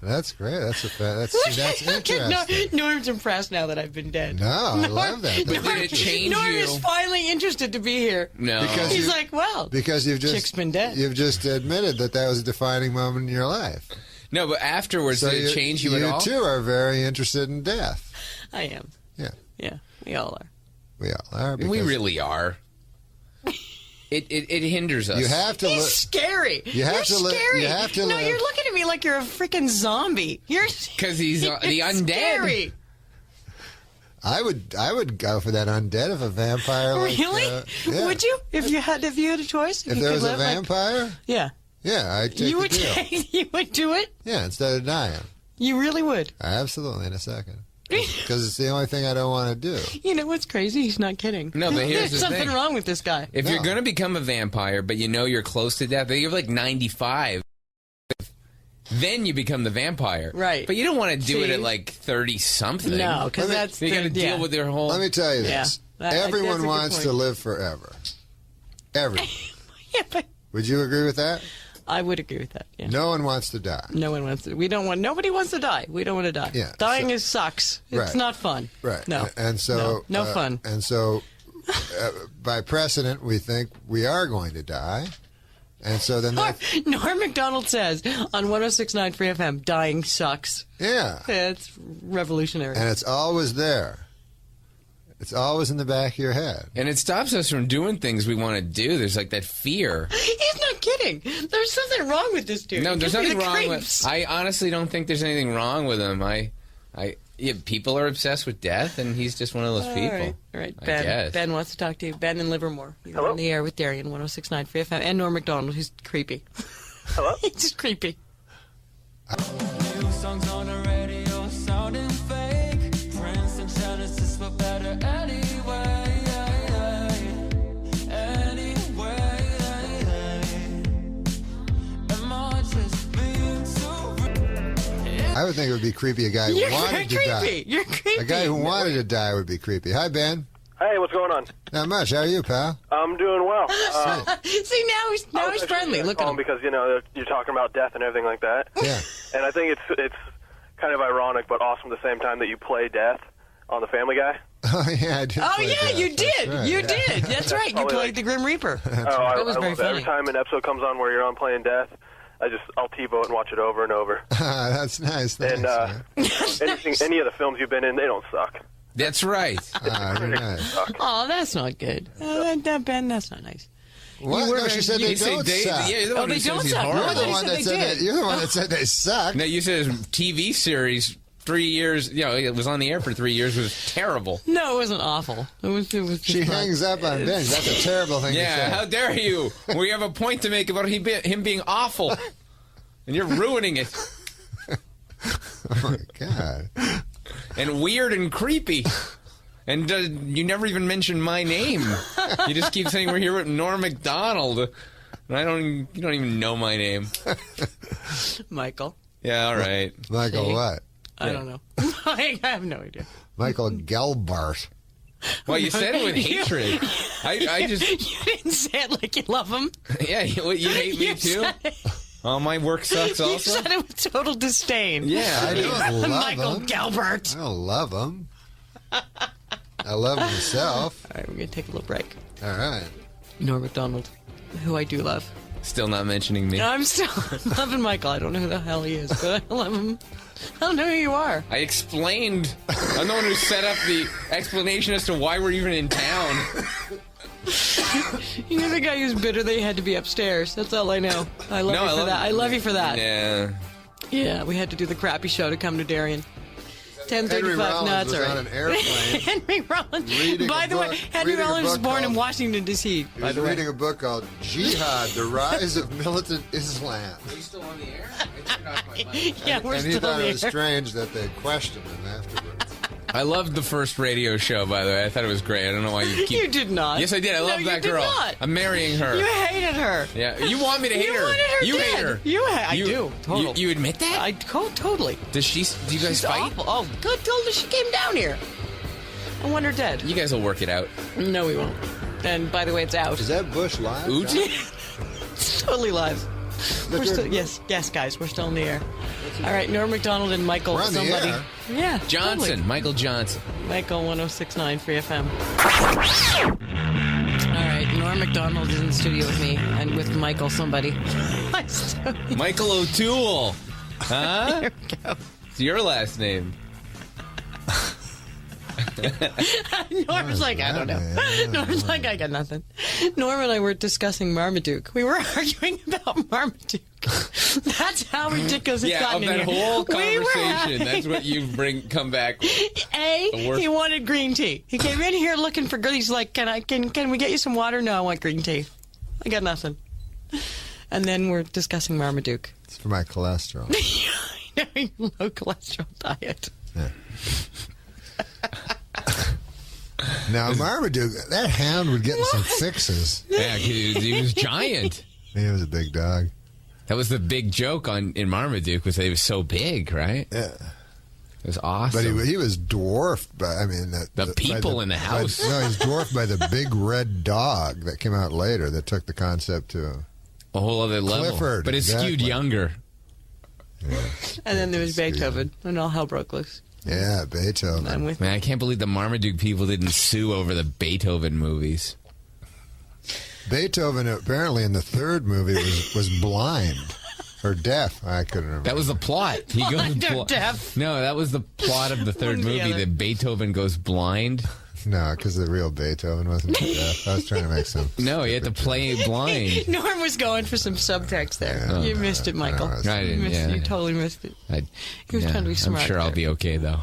That's great. That's interesting. Norm's impressed now that I've been dead. No, I love that. But did it change Norm you? is finally interested to be here. No. He's like, well, because you've chick's been dead. You've just admitted that was a defining moment in your life. No, but afterwards, So did it change you at all? You too are very interested in death. I am. Yeah. Yeah, we all are. We all are. We really are. It hinders us. You have to. He's scary. You have You're to live. scary. You have to no, live. you're looking at me like you're a freaking zombie. You're because he's the undead. Scary. I would go for that undead if a vampire. Really? Yeah. Would you? If you had a choice? If you there could was a live vampire? Yeah. Yeah, I'd take You the would deal. you would do it? Yeah, instead of dying. You really would. Absolutely, in a second. Because it's the only thing I don't want to do. You know what's crazy? He's not kidding. No, but here's There's the something thing. wrong with this guy. If you're going to become a vampire, but you know you're close to death, you're like 95, then you become the vampire. Right. But you don't want to do it See? at like 30-something. No, because that's you got to deal with their whole... Let me tell you Yeah. this. That's a Everyone good wants point. to live forever. Everyone. Yeah, but Would you agree with that? I would agree with that. Yeah. No one wants to die. No one wants to. We don't want. Nobody wants to die. We don't want to die. Yeah, Dying sucks. It's Right. not fun. Right. No. And so no fun. And so, by precedent, we think we are going to die, and so then that, Norm Macdonald says on 106.9 Free FM, dying sucks. yeah, It's revolutionary. and it's always there. It's always in the back of your head. And it stops us from doing things we want to do. There's like that fear. He's not kidding. There's something wrong with this dude. No, He there's gives me nothing the wrong creeps. with... I honestly don't think there's anything wrong with him. Yeah, people are obsessed with death, and he's just one of those people. All right. I Ben. guess. Ben wants to talk to you. Ben in Livermore. You're on the air with Darian, 106.9 Free FM, and Norm Macdonald, who's creepy. Hello? He's just creepy. New songs on the radio sounding fake. Prince and Genesis were better anyway. Am I just being too I would think it would be creepy. A guy who You're wanted to creepy. die. You're creepy. A guy who wanted to die would be creepy. Hi, Ben. Hey, what's going on? Not much. How are you, pal? I'm doing well. See, now he's friendly. Look at him. Because, you're talking about death and everything like that. Yeah. And I think it's kind of ironic but awesome at the same time that you play death on The Family Guy. Oh yeah, I did. Oh, play yeah, death. you That's did. right. You did. That's right. You Probably played the Grim Reaper. I That was very love it. Every funny. time an episode comes on where you're on playing death, I'll TiVo it and watch it over and over. That That's nice. Thanks, And man. any of the films you've been in, they don't suck. That's right. You're nice. Oh, that's not good. Ben, that's not nice. What? No, she said they don't suck. Yeah, you're the one who says he's horrible. You're the one that said that. You're the one that said they suck. No, you said his TV series 3 years. It was on the air for 3 years. Was terrible. No, it wasn't awful. It was. Just she fun. hangs up on Ben. That's a terrible thing to say. Yeah, how dare you? We have a point to make about him being awful, and you're ruining it. Oh my God. And weird and creepy. And you never even mention my name. You just keep saying we're here with Norm MacDonald. And you don't even know my name. Michael. Yeah, all right. Michael what? I don't know. I have no idea. Michael Gelbart. Well, you said it with hatred. I just... You didn't say it like you love him. Yeah, you hate me too? Oh, my work sucks also? You said it with total disdain. Yeah, I don't love Michael him. Gelbart. I don't love him. I love myself. All right, we're going to take a little break. All right. Norm MacDonald, who I do love. Still not mentioning me. I'm still loving Michael. I don't know who the hell he is, but I love him. I don't know who you are. I explained. I'm the one who set up the explanation as to why we're even in town. You're the guy who's bitter that you had to be upstairs. That's all I know. I love you for that. I love you for that. Yeah. Yeah, we had to do the crappy show to come to Darien. 10:35. Henry Rollins no, it's was all right. on an airplane. Henry Rollins. Reading By a the way, book- Henry reading a Rollins was book born in called- Washington, D.C. He By was the way. reading a book called Jihad, The Rise of Militant Islam. Are you still on the air? Yeah, we're And he still thought it was there. strange that they questioned him afterwards. I loved the first radio show, by the way. I thought it was great. I don't know why you keep... You did not. Yes, I did. I No, love you that did girl. not. I'm marrying her. You hated her. Yeah, you want me to hate You her. wanted her You dead. hate her. I do. Total. You admit that? Totally. Does she? Do you guys She's fight? awful. Oh, good. Told her she came down here. I want her dead. You guys will work it out. No, we won't. And by the way, it's out. Is that Bush live? Oot? It's totally live. We're still, yes, guys, we're still in the air. All right, Norm MacDonald and Michael. We're on the somebody. air. Yeah, Johnson. totally. Michael Johnson. Michael 106.9 Free FM. All right, Norm MacDonald is in the studio with me and with Michael somebody. Michael O'Toole. Huh? There we go. It's your last name. Norm's like, I don't know. Norm's like, I got nothing. Norm and I were discussing Marmaduke. We were arguing about Marmaduke. That's how ridiculous it's Yeah, gotten of that in here. whole We were conversation. having- That's what you come back. The worst. He wanted green tea. He came in here looking for green. He's like, can we get you some water? No, I want green tea. I got nothing. And then we're discussing Marmaduke. It's for my cholesterol. Low cholesterol diet. Yeah. Now, Marmaduke, that hound would get in some fixes. Yeah, he was giant. He was a big dog. That was the big joke in Marmaduke, was that he was so big, right? Yeah. It was awesome. But he was dwarfed by, the people in the house. No, he was dwarfed by the big red dog that came out later that took the concept to a whole other level. Clifford, but it skewed exactly. younger. Yeah. And then there was Beethoven, and all hell broke loose. Yeah, Beethoven. I'm with Man, I can't believe the Marmaduke people didn't sue over the Beethoven movies. Beethoven, apparently in the third movie, was blind or deaf. I couldn't remember. That was the plot. He Blind or deaf? No, that was the plot of the third One or the movie, other. that Beethoven goes blind. No, because the real Beethoven wasn't deaf. I was trying to make some. No, he had to play blind. Norm was going for some subtext there. Yeah. You missed it, Michael. I didn't, You missed yeah. You totally missed it. I, He was trying to be smart I'm sure I'll there. be okay, though.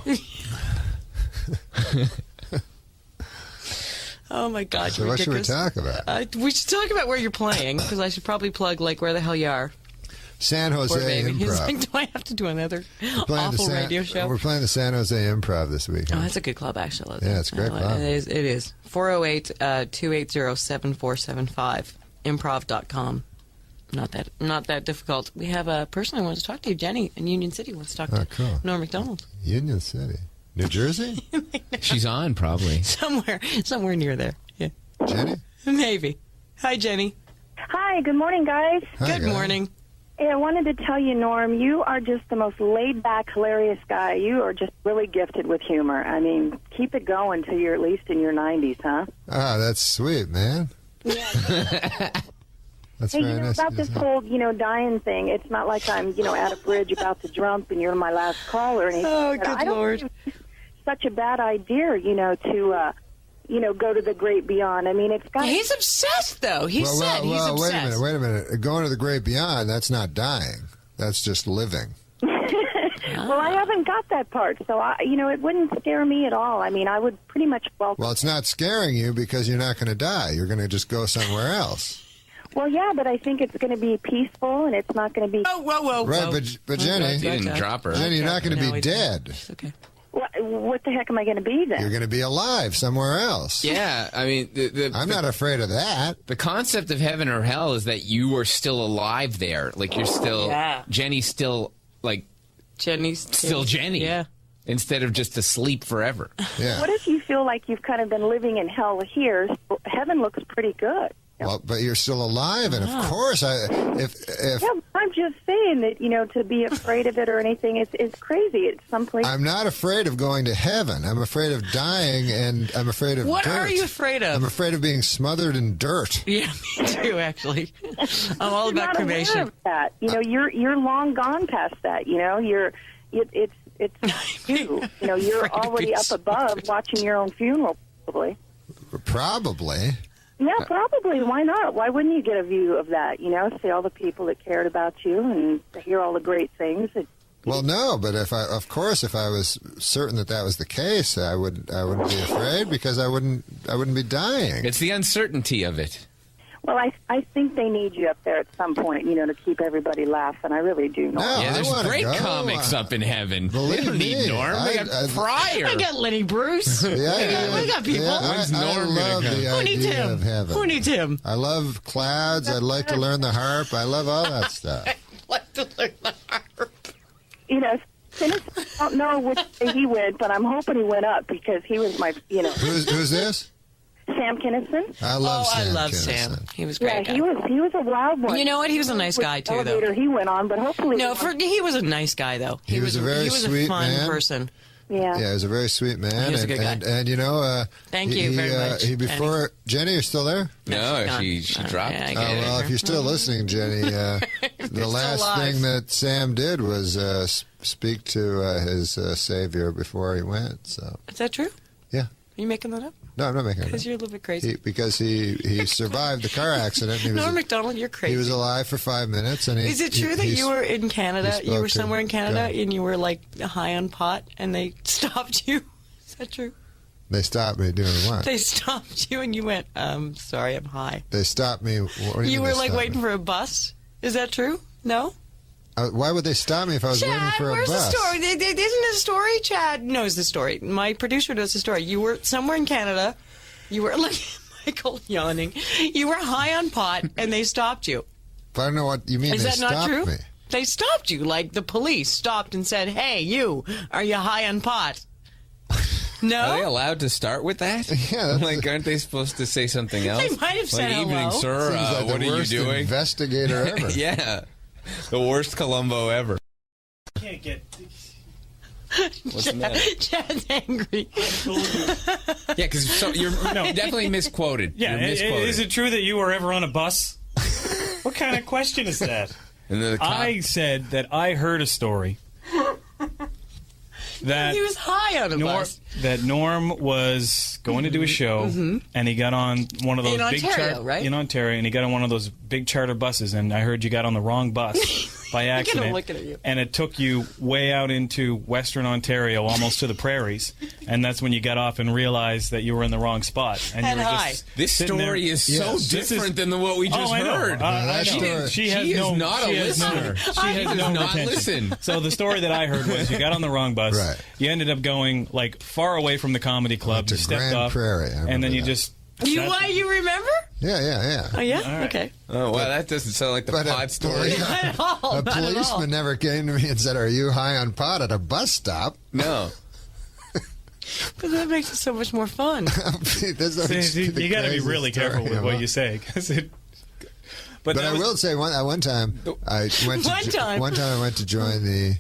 Oh my God! So you're what should we ridiculous. talk about? We should talk about where you're playing, because I should probably plug like where the hell you are. San Poor Jose baby. He's Improv. like, do I have to do another Playing the awful radio show? We're playing the San Jose Improv this weekend. Oh, that's a good club, actually. Yeah, it's a great club. It is. It is. 408-280-7475. Improv.com. Not that difficult. We have a person I want to talk to. Jenny in Union City wants to talk to cool. Norm MacDonald. Union City. New Jersey? She's on, probably. Somewhere near there. Yeah. Jenny? Maybe. Hi, Jenny. Hi, good morning, guys. Good morning. Hey, I wanted to tell you, Norm, you are just the most laid-back, hilarious guy. You are just really gifted with humor. I mean, keep it going till you're at least in your 90s, huh? Ah, that's sweet, man. That's Hey, very nice. about this whole, dying thing, it's not like I'm, at a bridge about to jump and you're my last call or anything. Oh, But good I don't Lord. think it's such a bad idea, to, go to the great beyond. I mean, it's got. He's obsessed, though. He said he's well, obsessed. wait a minute. Going to the great beyond, that's not dying. That's just living. Well, I haven't got that part, so it wouldn't scare me at all. I mean, I would pretty much welcome. Well, it's not scaring you because you're not going to die. You're going to just go somewhere else. Well, yeah, but I think it's going to be peaceful, and it's not going to be. Oh, whoa! Right, but Jenny, You didn't drop her. Jenny, you're not going to be dead. Okay. What the heck am I going to be then? You're going to be alive somewhere else. Yeah, I mean, I'm not afraid of that. The concept of heaven or hell is that you are still alive there. Like you're still, Jenny's still like. Jenny's still Jenny. Yeah. Instead of just asleep forever. Yeah. What if you feel like you've kind of been living in hell here? Heaven looks pretty good. Well, but you're still alive, and of course, if Yeah, I'm just saying that to be afraid of it or anything is crazy. It's someplace. I'm not afraid of going to heaven. I'm afraid of dying, and I'm afraid of What dirt. are you afraid of? I'm afraid of being smothered in dirt. Yeah, me too. Actually, I'm all about not cremation. Aware of that. You're long gone past that. It's you. You're already up above watching your own funeral, probably. Probably. Yeah, probably. Why not? Why wouldn't you get a view of that? See all the people that cared about you and hear all the great things. Well, no, but if I was certain that was the case, I wouldn't be afraid because I wouldn't be dying. It's the uncertainty of it. Well, I think they need you up there at some point, to keep everybody laughing. I really do. No, yeah, there's great go. comics up in heaven. Believe They don't need me, Norm. They got Pryor. I got Lenny Bruce. Yeah, we got people. When's I Norm love gonna the come? Who needs idea him? of heaven. Who needs him? I love clouds. I'd like to learn the harp. I love all that stuff. Like to learn the harp. I don't know which way he went, but I'm hoping he went up because he was my, Who's this? Sam Kinison. I love Sam. I love Kinison. Sam. He was great. Yeah, he was a wild one. You know what? He was a nice guy too, though. Elevator he went on, but hopefully he was a nice guy though. He was a very sweet a fun man. person. Yeah. Yeah, he was a very sweet man. He was a good guy. And Thank you very much. Jenny, you're still there? No, she dropped. Yeah, well, if you're still listening, Jenny, the last thing that Sam did was speak to his Savior before he went. So is that true? Yeah. Are you making that up? No, I'm not making it up. Because you're a little bit crazy. Because he survived the car accident. Norm MacDonald, you're crazy. He was alive for 5 minutes. And is it true that you were in Canada? You were somewhere in Canada God. and you were like high on pot and they stopped you? Is that true? They stopped me doing what? They stopped you and you went, sorry, I'm high. They stopped me. What do You mean were they like stopped waiting me? for a bus? Is that true? No? Why would they stop me if I was waiting for a where's bus? the story? Isn't the story? Chad knows the story. My producer knows the story. You were somewhere in Canada. You were, like, Michael yawning. You were high on pot, and they stopped you. But I don't know what you mean. Is They that not stopped true? me. They stopped you. Like, the police stopped and said, hey, you, are you high on pot? No? Are they allowed to start with that? Yeah. Like, aren't they supposed to say something else? They might have said like, hello. evening, sir. Seems like What the are you worst doing? investigator ever. Yeah. The worst Columbo ever. Can't get. What's the matter? Chad's angry. Yeah, because you're definitely misquoted. Yeah, You're misquoted. is it true that you were ever on a bus? What kind of question is that? And the cop- I said that I heard a story that He was high on a bus. that Norm was going to do a show, and he got on one of those In big Ontario, right? in Ontario, and he got on one of those big charter buses, and I heard you got on the wrong bus by accident, looking at you. and it took you way out into Western Ontario, almost to the prairies, and that's when you got off and realized that you were in the wrong spot. And you And were high. just This sitting story there. is so different than what we just I know. heard. I know. She is has not a listener. She She has does no not retention. listen. So the story that I heard was you got on the wrong bus. Right. You ended up going like far away from the comedy club. Went to You stepped Grand off, Prairie, I and remember then you that. just. You remember? Yeah. Oh, yeah? All right. Okay. Oh, well, that doesn't sound like the But pod story. Not at all. A Not at all. policeman never came to me and said, "Are you high on pot at a bus stop?" No. Because that makes it so much more fun. You got to be really careful with what you say, because it. But I will say, one time I went to One time. I went to join the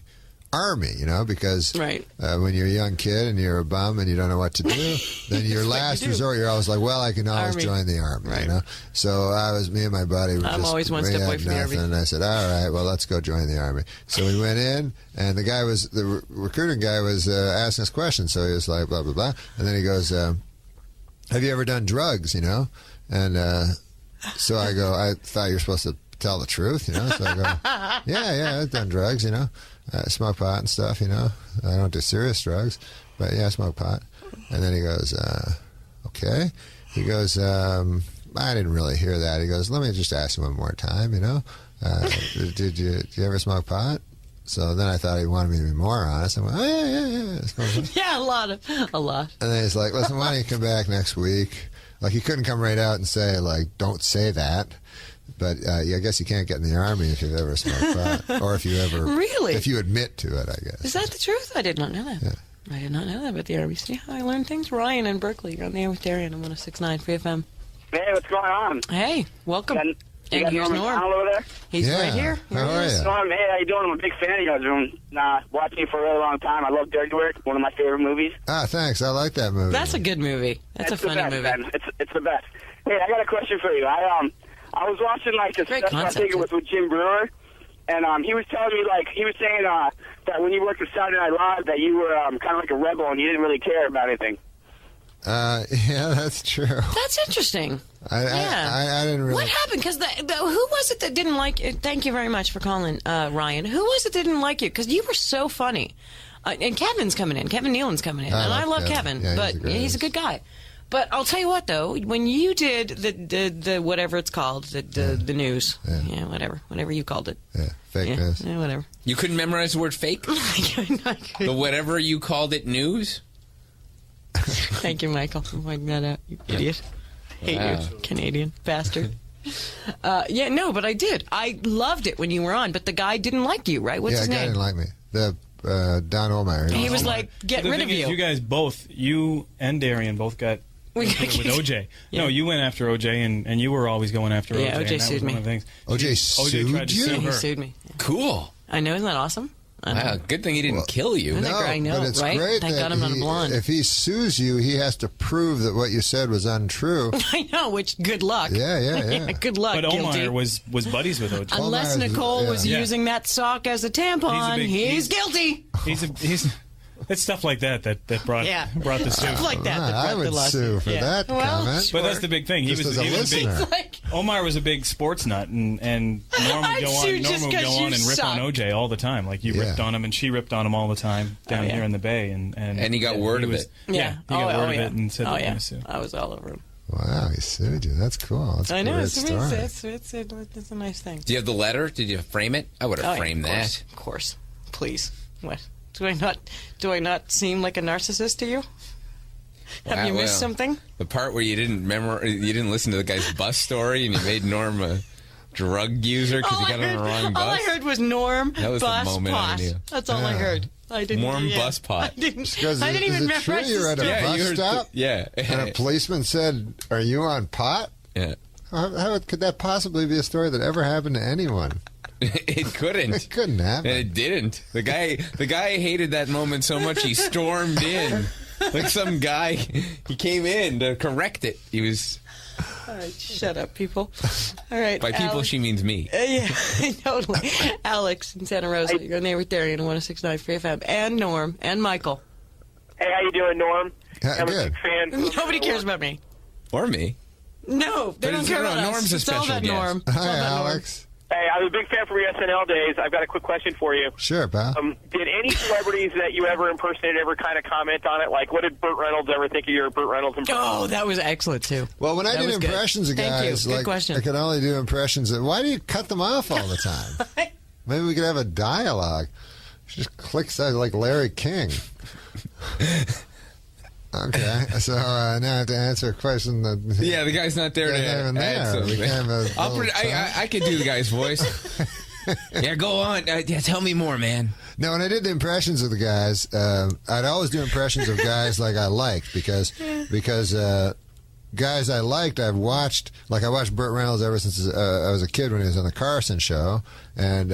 Army, because right. When you're a young kid and you're a bum and you don't know what to do, then your last resort, you're always like, well, I can always join the Army, right. So me and my buddy were I'm always one step away from the Army. And I said, all right, well, let's go join the Army. So we went in, and the recruiting guy was asking us questions. So he was like, blah, blah, blah. And then he goes, have you ever done drugs, And so I go, I thought you were supposed to tell the truth, So I go, yeah, I've done drugs, I smoke pot and stuff, I don't do serious drugs, but yeah, I smoke pot. And then he goes, okay. He goes, I didn't really hear that. He goes, let me just ask you one more time, did you ever smoke pot? So then I thought he wanted me to be more honest. I went, oh, yeah. Yeah, a lot. And then he's like, listen, why don't you come back next week? Like, he couldn't come right out and say, like, don't say that. But I guess you can't get in the Army if you've ever smoked pot. Or if you ever... Really? If you admit to it, I guess. Is that the truth? I did not know that. Yeah. I did not know that about the Army. See how I learned things? Ryan in Berkeley. You're on the air with Darian on 106.9 Free FM. Hey, what's going on? Hey, welcome. You and got here's Norm Norm. MacDonald over there? He's right here. How are you? Norm, hey, how you doing? I'm a big fan of yours. Watching you for a really long time. I love Dirty Work, one of my favorite movies. Ah, thanks. I like that movie. That's a good movie. That's a funny movie. Man. It's the best. Hey, I got a question for you. I was watching this stuff, I think it was with Jim Brewer, and he was telling me, he was saying that when you worked with Saturday Night Live that you were kind of like a rebel and you didn't really care about anything. Yeah, that's true. That's interesting. I didn't really... What happened? Because who was it that didn't like you? Thank you very much for calling, Ryan. Who was it that didn't like you? Because you were so funny. And Kevin's coming in. Kevin Nealon's coming in. And I love Kevin, yeah, but he's a good guy. But I'll tell you what, though, when you did the whatever it's called, the news, whatever you called it. Yeah, fake news. Yeah, whatever. You couldn't memorize the word fake? The whatever you called it news? Thank you, Michael, for pointing that out, you idiot. Hate you, Canadian bastard. But I did. I loved it when you were on, but the guy didn't like you, right? What's his the guy name? didn't like me. Don Olmeyer. He was like, get rid of you. You guys both, you and Darian both got with OJ. Yeah. No, you went after OJ, and you were always going after OJ. Yeah, OJ sued me. OJ tried to sue her. He sued me. Cool. I know, isn't that awesome? Wow, good thing he didn't kill you. I know, but it's right? great Thank that God I'm not a blonde. if he sues you, he has to prove that what you said was untrue. I know, which good luck. Yeah. Good luck, But Omar guilty. was buddies with OJ. Unless Nicole was using that sock as a tampon, he's guilty. He's it's stuff like that brought the suit. Stuff like that brought I would the lawsuit. sue for that comment. But that's the big thing. He was a big. Omar was a big sports nut, and Norm would go on and rip on OJ all the time. Like you ripped on him, and she ripped on him all the time down here in the Bay, and he got word of it. Yeah, he got word of it and said that he was sue. I was all over him. Wow, he sued you. That's cool. That's I know. Great It's story. a nice thing. Do you have the letter? Did you frame it? I would have framed that. Of course. Please. What? Do I not seem like a narcissist to you? Have you missed something? The part where you didn't listen to the guy's bus story, and you made Norm a drug user because he got on the wrong bus. All I heard was Norm that was bus the moment pot. I knew. That's all I heard. I didn't. Warm bus pot. I didn't even Is it memorize true you were at a bus stop? And a policeman said, "Are you on pot?" Yeah. How could that possibly be a story that ever happened to anyone? It couldn't. It couldn't happen. And it didn't. The guy hated that moment so much he stormed in. Like some guy, he came in to correct it. He was... All right, shut up, people. All right. By people, Alex. she means me. Yeah, totally. Alex in Santa Rosa. You're on there with Darian on 106.9 Free FM. And Norm. And Michael. Hey, how you doing, Norm? I'm a big fan. Nobody cares about me. Or me. No, they don't care about us. Norm's a It's all special about guest. Norm. Hi, Alex. Hey, I was a big fan from your SNL days. I've got a quick question for you. Sure, pal. Did any celebrities that you ever impersonated ever kind of comment on it? Like, what did Burt Reynolds ever think of your Burt Reynolds impression? Oh, that was excellent, too. Well, when I did impressions of guys, Good question. I could only do impressions of... Why do you cut them off all the time? Maybe we could have a dialogue. Just clicks out like Larry King. Okay, so now I have to answer a question that... Yeah, the guy's not there to add something. I could do the guy's voice. Yeah, go on. Tell me more, man. No, when I did the impressions of the guys, I'd always do impressions of guys like I liked because guys I liked, I've watched. Like, I watched Burt Reynolds ever since I was a kid when he was on the Carson show, and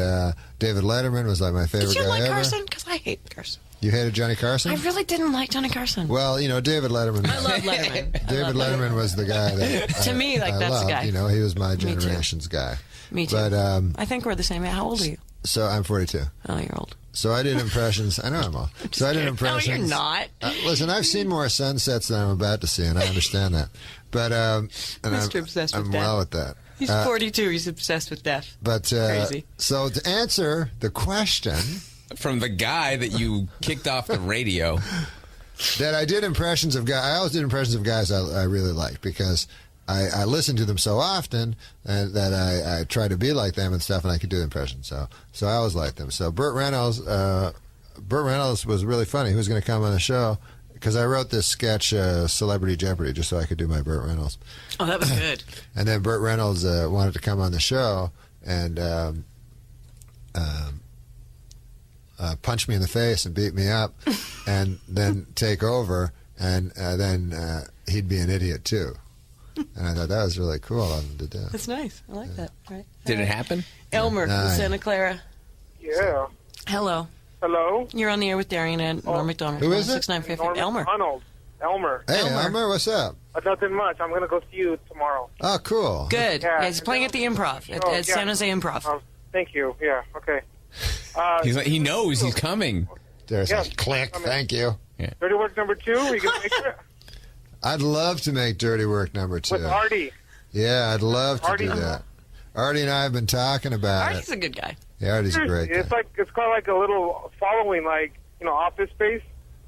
David Letterman was like my favorite Did you guy like ever. Carson? Because I hate Carson. You hated Johnny Carson? I really didn't like Johnny Carson. Well, David Letterman. I love Letterman. David Letterman was the guy that To me, like, I that's the loved. guy. He was my Me too. generation's guy. Me too. But I think we're the same age. How old are you? so I'm 42. Oh, you're old. So I did impressions. I know I'm old. So I did impressions. No, you're not. Listen, I've seen more sunsets than I'm about to see, and I understand that. But and Mr. Obsessed with I'm Death. well with that. He's 42. He's obsessed with death. But Crazy. So to answer the question from the guy that you kicked off the radio, that I did impressions of guys. I always did impressions of guys I really liked because I listened to them so often and that I try to be like them and stuff, and I could do impressions. So I always liked them. So Burt Reynolds was really funny. He was going to come on the show because I wrote this sketch, Celebrity Jeopardy, just so I could do my Burt Reynolds. Oh, that was good. And then Burt Reynolds wanted to come on the show and punch me in the face and beat me up and then take over, and then he'd be an idiot too. And I thought that was really cool of him to do. That's nice. I like that. Right. did it happen? Elmer in Nah. Santa Clara. Yeah. Hello. Hello? You're on the air with Darian and Norm MacDonald. Who is it? 6950. Norm Elmer. MacDonald. Elmer. Hey, Elmer, what's up? Nothing much. I'm going to go see you tomorrow. Oh, cool. Good. Yeah. Yeah, he's playing at the Improv, at Oh, yeah. San Jose Improv. Thank you. Yeah, okay. He's like, he knows he's coming. There's Yes. a click. Thank you. Dirty Work number 2? Are you going to make it? I'd love to make Dirty Work number 2. With Artie. Yeah, I'd love to Artie. do that. Artie and I have been talking about Artie's it. a good guy. Yeah, Artie's a great guy. It's kind of like a little following, like, Office Space.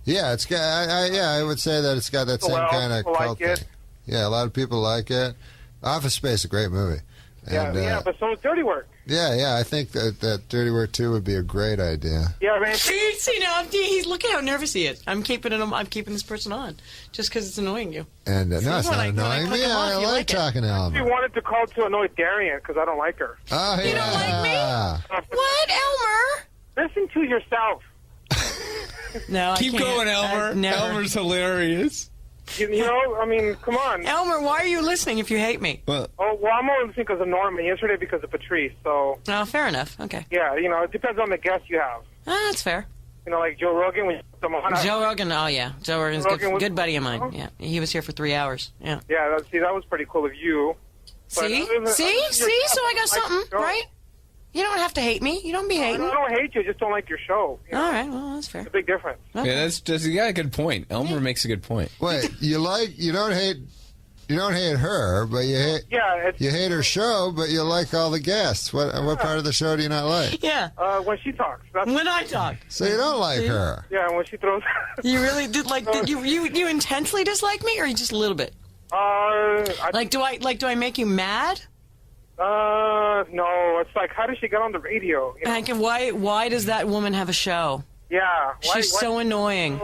Yeah, it's got. I would say that it's got that same Well, kind of people cult like it. thing. Yeah, a lot of people like it. Office Space is a great movie. And, Yeah, but so is Dirty Work. yeah. I think that Dirty Work 2 would be a great idea. Yeah, man. See now, he's look at how nervous he is. I'm keeping this person on just because it's annoying you. And no, it's when not I annoying click me. him off, I you like like it. talking to She Elmer. wanted to call to annoy Darian because I don't like her. Oh, You don't like me? What, Elmer? Listen to yourself. No, Keep I can't. going, Elmer. Never. Elmer's hilarious. I mean, come on. Elmer, why are you listening if you hate me? Well, I'm only listening because of Norman. Yesterday because of Patrice. So, Oh, fair enough. Okay. yeah, it depends on the guest you have. That's fair. Like Joe Rogan, when you put them on. Joe Rogan, oh yeah. Joe Rogan's Rogan was- good buddy of mine. Yeah. He was here for 3 hours. Yeah. Yeah, that was pretty cool of you. But See? other than- See? other than See? your- So I got something, right? You don't have to hate me. You don't be hating. I don't hate you. I just don't like your show. All right. Well, that's fair. It's a big difference. yeah, that's just you got a good point. Elmer makes a good point. Wait, you don't hate her, but you hate her show, but you like all the guests. What part of the show do you not like? Yeah. When she talks. When I talk. So you don't like her? Yeah, when she throws. You really did did you intensely dislike me, or just a little bit? Do I make you mad? No. It's like, how did she get on the radio? Why does that woman have a show? Yeah. She's so annoying.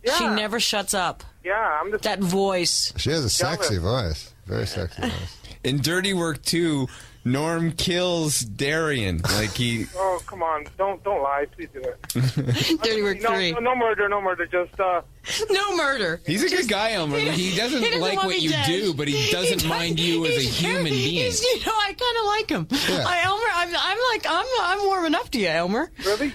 Yeah. She never shuts up. Yeah, I'm that voice. She has a sexy voice. Very sexy voice. In Dirty Work 2, Norm kills Darian. Like he. Oh, come on! Don't lie. Please do it. Dirty Work 3. No murder. No murder. Just no murder. He's a good guy, Elmer. He doesn't like want what me you dead. do, but he doesn't mind you as a human being. I kind of like him. Yeah. Elmer, I'm warming up to you, Elmer. Really?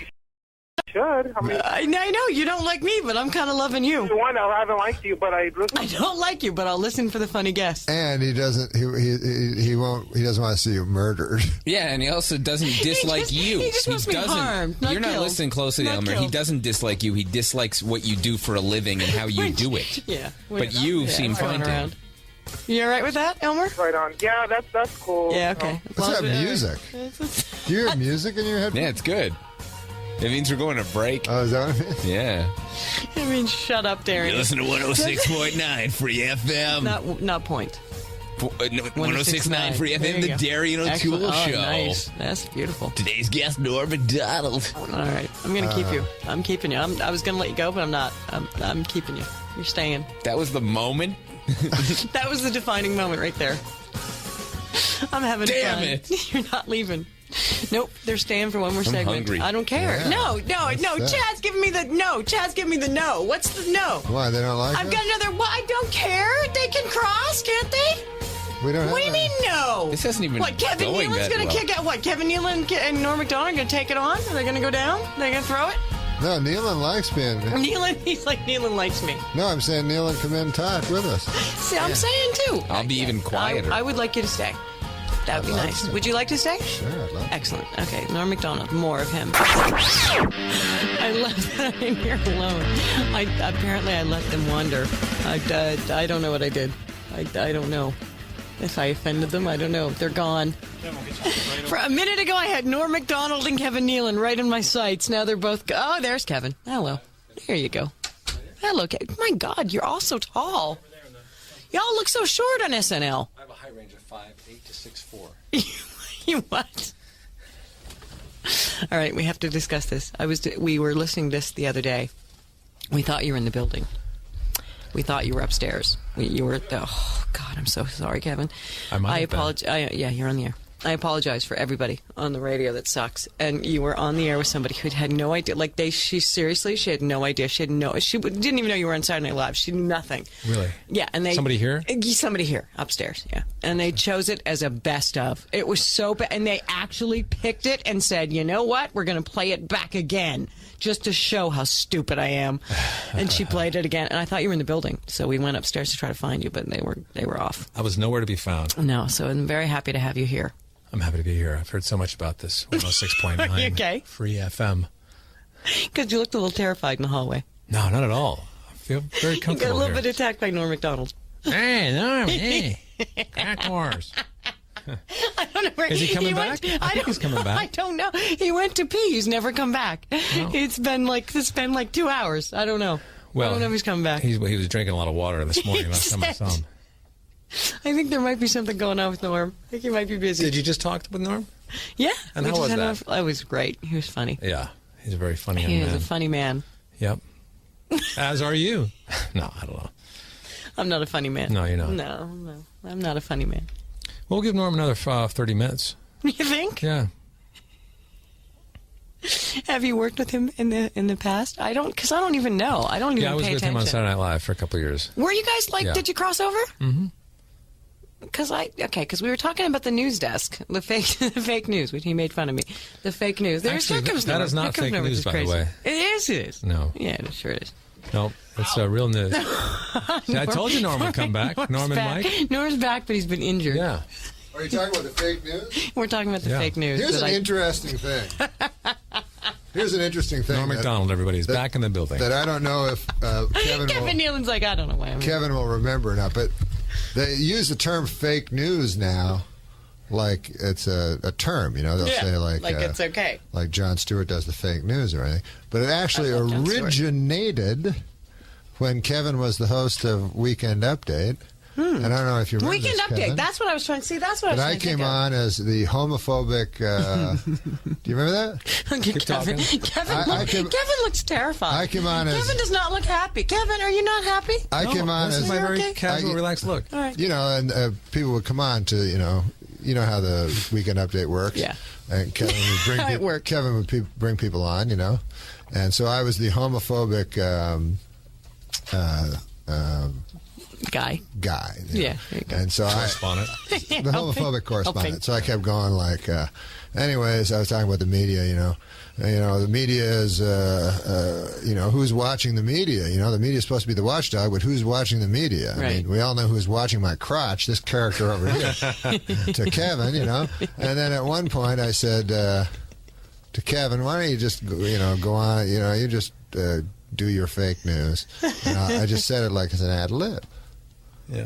Should. I know you don't like me, but I'm kind of loving you. One, I haven't liked you, but I don't like you, but I'll listen for the funny guests. And he doesn't. He won't. He doesn't want to see you murdered. Yeah, and he also doesn't dislike you. he just wants me harmed, not You're not killed. listening closely, Not Elmer. He killed. doesn't dislike you. He dislikes what you do for a living and how you do it. Yeah. But you seem fine to him. You all right with that, Elmer? Right on. Yeah, that's cool. Yeah. Okay. What's that music? Do you hear music in your head? Yeah, it's good. It means we're going to break. Oh, is that what it means? Yeah. I mean, shut up, Darren. You listen to 106.9 Free FM. Not point. 106.9 Free There FM, you the go. Darian Excellent. O'Toole Oh, Show. Nice. That's beautiful. Today's guest, Norm MacDonald. All right. I'm going to keep you. I'm keeping you. I was going to let you go, but I'm not. I'm keeping you. You're staying. That was the moment? That was the defining moment right there. I'm having Damn fun. it. You're not leaving. Nope, they're staying for one more segment. Hungry. I don't care. Yeah. No. What's that? Chad's giving me the no. Chad's giving me the no. What's the no? Why, they don't like I've it? got another. Well, I don't care. They can cross, can't they? We don't have What do you mean no? This hasn't even What, Kevin going Nealon's that going to well. kick out? What, Kevin Nealon and Norm MacDonald are going to take it on? Are they going to go down? They're going to throw it? No, Nealon likes being... Nealon, he's like, Nealon likes me. No, I'm saying Nealon come in and talk with us. See, I'm saying too. I'll be even quieter. I would like you to stay. That would be I'd love nice. to. Would you like to stay? Sure, I'd love to. Excellent. Okay, Norm MacDonald, more of him. I left them in here alone. Apparently I let them wander. I don't know what I did. I don't know. If I offended them, I don't know. They're gone. For a minute ago, I had Norm MacDonald and Kevin Nealon right in my sights. Now they're both... Oh, there's Kevin. Hello. There you go. Hello, Kevin. My God, you're all so tall. Y'all look so short on SNL. I have a height range of 5'8" to 6'4". You what? All right, we have to discuss this. We were listening to this the other day. We thought you were in the building. We thought you were upstairs. You were. Oh God, I'm so sorry, Kevin. I apologize. Yeah, you're on the air. I apologize for everybody on the radio that sucks. And you were on the air with somebody who had no idea. Like she had no idea. She didn't even know you were on Saturday Night Live. She knew nothing. Really? Yeah, and Somebody here? Somebody here upstairs. Yeah, and they chose it as a best of. It was so bad, and they actually picked it and said, "You know what? We're going to play it back again." Just to show how stupid I am. And she played it again. And I thought you were in the building. So we went upstairs to try to find you, but they were off. I was nowhere to be found. No, so I'm very happy to have you here. I'm happy to be here. I've heard so much about this 106.9 Are you okay? Free FM. Because you looked a little terrified in the hallway. No, not at all. I feel very You got comfortable a little here. bit attacked by Norm MacDonald. Hey, Norm, hey. Crack wars. I don't know where Is he coming back? I think he's coming back. I don't know. He went to pee. He's never come back. No. It's been like 2 hours. I don't know. Well, I don't know if he's coming back. He was drinking a lot of water this morning last time I saw him. I think there might be something going on with Norm. I think he might be busy. Did you just talk with Norm? Yeah. And we how just was had that? It was great. He was funny. Yeah, he's a very funny young He man. was a funny man. Yep. As are you. No, I don't know. I'm not a funny man. No, you're not. No, I'm not a funny man. We'll give Norm another 30 minutes. You think? Yeah. Have you worked with him in the past? I don't, because I don't even know. I don't even I was pay with attention. him on Saturday Night Live for a couple of years. Were you guys Yeah. Did you cross over? Mm-hmm. Because we were talking about the news desk, the fake news, which he made fun of me. The fake news. There's Actually, that is not fake news, by the way. It is. It is. No. Yeah, it sure is. No, it's real news. See, I told you Norm would come back. Norm and back. Mike. Norm's back, but he's been injured. Yeah. Are you talking about the fake news? We're talking about the Yeah. fake news. Here's that an I- interesting thing. Here's an interesting thing. Norm MacDonald, everybody's back in the building. That I don't know if Kevin Nealon's like, I don't know why I'm here. Kevin will remember or not, but they use the term fake news now like it's a term, They'll say like it's okay. like Jon Stewart does the fake news or anything. But it actually I love Jon Stewart. originated when Kevin was the host of Weekend Update. And I don't know if you remember Weekend this, Update. Kevin. That's what I was trying to see. That's what But I was I trying to came think on as the homophobic. Do you remember that? Kevin looks terrified. I came on as- Kevin does not look happy. Kevin, are you not happy? I came on this as is my very okay? casual, relaxed look. All right. and people would come on to you know how the Weekend Update works. Yeah. And Kevin would How it worked. Kevin would bring people on, and so I was the homophobic Guy. Yeah. There you go. And so Correspondent. the homophobic correspondent. Helping. So I kept going like, anyways, I was talking about the media, the media is, who's watching the media? The media is supposed to be the watchdog, but who's watching the media? I Right. mean, we all know who's watching my crotch, this character over here, to Kevin, And then at one point I said to Kevin, why don't you just, go on, you just do your fake news. And I just said it like it's an ad lib. Yeah.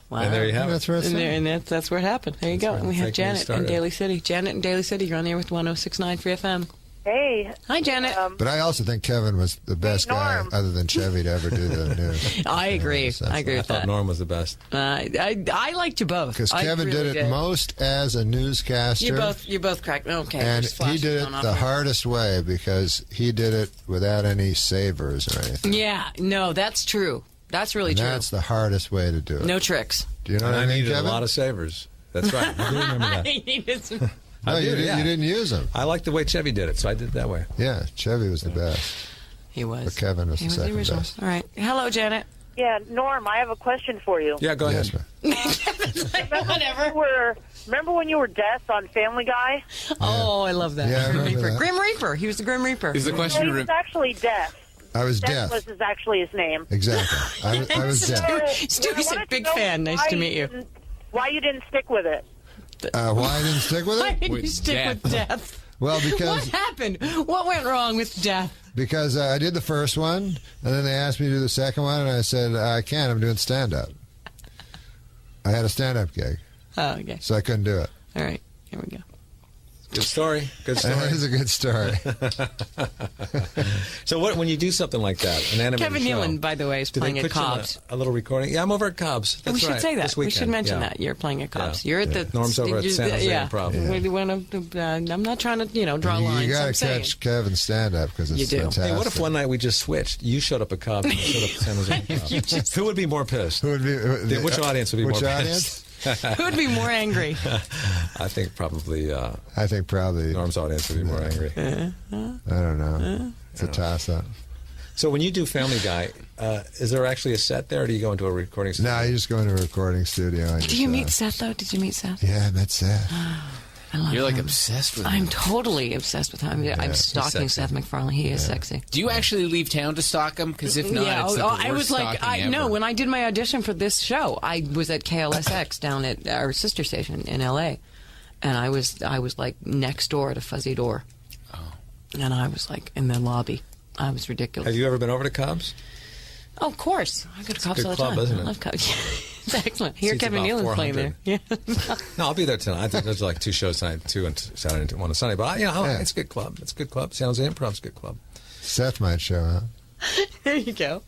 Wow. And there you have it. That's where it's And that's where it happened. There you go. where And the we have fake news Janet in started. Daly City. Janet in Daly City. You're on the air with 106.9 Free FM. Hey. Hi, Janet. But I also think Kevin was the best guy, Norm. other than Chevy, to ever do the news. I agree. So I agree I with thought that. Norm was the best. I liked you both. Because I Kevin really did it most as a newscaster. You both cracked. Okay. And just he flashed did phone it off the me. hardest way because he did it without any savers or anything. Yeah. No, that's true. That's really And true. that's the hardest way to do it. No tricks. Do you know And what I I mean, needed Kevin? a lot of savers. That's right. I do remember that. No, you didn't use them. I like the way Chevy did it, so I did it that way. Yeah, Chevy was the best. He was. But Kevin was the second original. best. All right. Hello, Janet. Yeah, Norm, I have a question for you. Yeah, go ahead. Remember when you were Death on Family Guy? Oh, I love that. Yeah, I Grim remember Reaper. that. Grim Reaper. He was the Grim Reaper. Is the question? He was actually Death. I was Death deaf. was actually his name. Exactly. I was deaf. Stu's a big fan. Nice to meet you. Why you didn't stick with it? Why I didn't stick with Why it? didn't you stick with Death? Well, What because happened? What went wrong with Death? I did the first one, and then they asked me to do the second one, and I said, I can't. I'm doing stand-up. I had a stand-up gig. Oh, okay. So I couldn't do it. All right. Here we go. Good story. Good story. That is a good story. So when you do something like that, an animated Kevin show, Nealon, by the way, is do they playing at put you in Cobb's. a little recording? Yeah, I'm over at Cobb's. That's We should right. say that. This We weekend. should mention Yeah. that. You're playing at Cobb's. Yeah. You're at the... Norm's over at San Jose Improv. I'm not trying to, draw lines. You got I'm to saying. catch Kevin's stand-up because it's You do. fantastic. Hey, what if one night we just switched? You showed up at Cobb's and I showed up at San Jose Improv. Who would be more pissed? Who would be? Which audience would be Which more audience? pissed? Who would be more angry? I think probably Norm's audience would be more angry. I don't know. It's a toss-up. So when you do Family Guy, is there actually a set there, or do you go into a recording studio? No, you just go into a recording studio. And Did you meet Seth, though? Did you meet Seth? Yeah, I met Seth. I love You're like him. obsessed with I'm him. totally obsessed with him. I'm stalking sexy. Seth MacFarlane. He is sexy. Do you actually leave town to stalk him? Because if not, Yeah, it's like the I worst was like, stalking ever. no, when I did my audition for this show, I was at KLSX down at our sister station in LA, and I was like next door to Fuzzy Door, and I was like in the lobby. I was ridiculous. Have you ever been over to Cobb's? Oh, of course, I go to Cobb's a good all the club, time. isn't I it? love Cobb's. It's excellent. Here, Seats Kevin about Nealon's playing there. 400. Yeah. No, I'll be there tonight. I think there's like 2 shows tonight, 2 on Saturday and 1 on Sunday. But it's a good club. It's a good club. San Jose Improv's a good club. Seth might show up. There you go.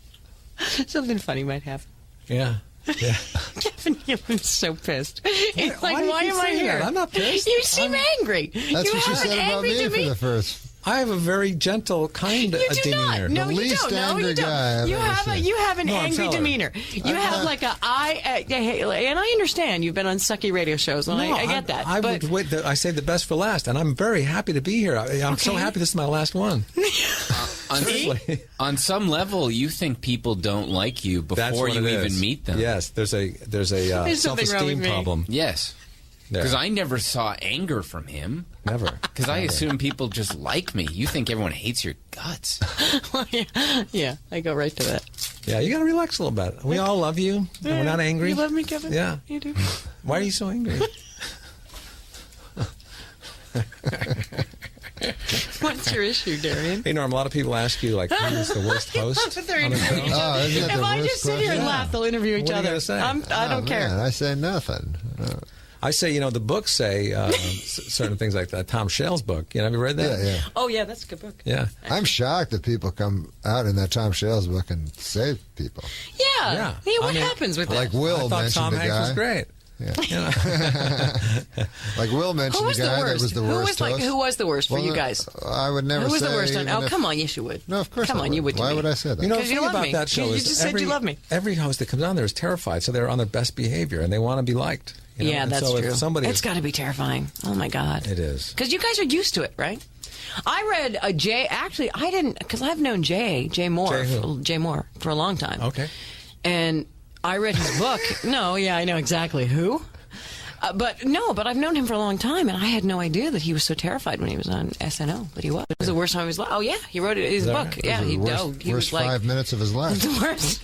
Something funny might happen. Yeah. Yeah. Kevin Nealon's so pissed. He's Why like, do you why keep am I saying here? that? I'm not pissed. You seem angry. That's you what you have said an about angry me for demeanor. the first. I have a very gentle, kind You do demeanor. not. No, The you least don't. No, you angry don't. guy I've You ever have seen. you have an No, angry tell her. demeanor. You have like a and I understand you've been on sucky radio shows, and I get that. But I saved the best for last, and I'm very happy to be here. I'm so happy this is my last one. On some level, you think people don't like you That's before what you it even is. meet them. Yes, there's a There's something wrong self-esteem with me. problem. Yes. Yeah. Because I never saw anger from him. Never. Because I assume people just like me. You think everyone hates your guts. yeah, I go right to that. Yeah, you got to relax a little bit. We all love you, and we're not angry. You love me, Kevin? Yeah. You do. Why are you so angry? What's your issue, Darian? Hey, Norm, a lot of people ask you, like, who's the worst host If they're on the show? interviewing each other. isn't that If the I worst just sit here and question? laugh, they'll interview each What are you other. gonna say? I don't care. Man, I say nothing. I say, the books say certain things like that. Tom Shell's book. Have you read that? Yeah. Oh, yeah, that's a good book. Yeah. I'm shocked that people come out in that Tom Shell's book and save people. Yeah. What happens with that? Like Will I thought mentioned Tom the Hanks guy. was great. Yeah. Like Will mentioned Who was the guy the worst? that was the worst host. Who was the worst for you guys? I would never Who was say the worst? even Oh, if- come on, yes you would. No, of course Come I on, you would. to Why me. would I say that? The Because thing you love about me. that show You is just said you love me. Every host that comes on there is terrified, so they're on their best behavior, and they want to be liked. Yeah, And that's so true. If somebody It's got to be terrifying. Oh, my God. It is. Because you guys are used to it, right? I read a Jay. Actually, I didn't, because I've known Jay Moore for a long time. Okay. And I read his book. No, yeah, I know exactly who. But I've known him for a long time, and I had no idea that he was so terrified when he was on SNL. But he was. It was the worst time of his life. Oh, yeah, he wrote his book. right? Yeah, he worst was like 5 minutes of his life. the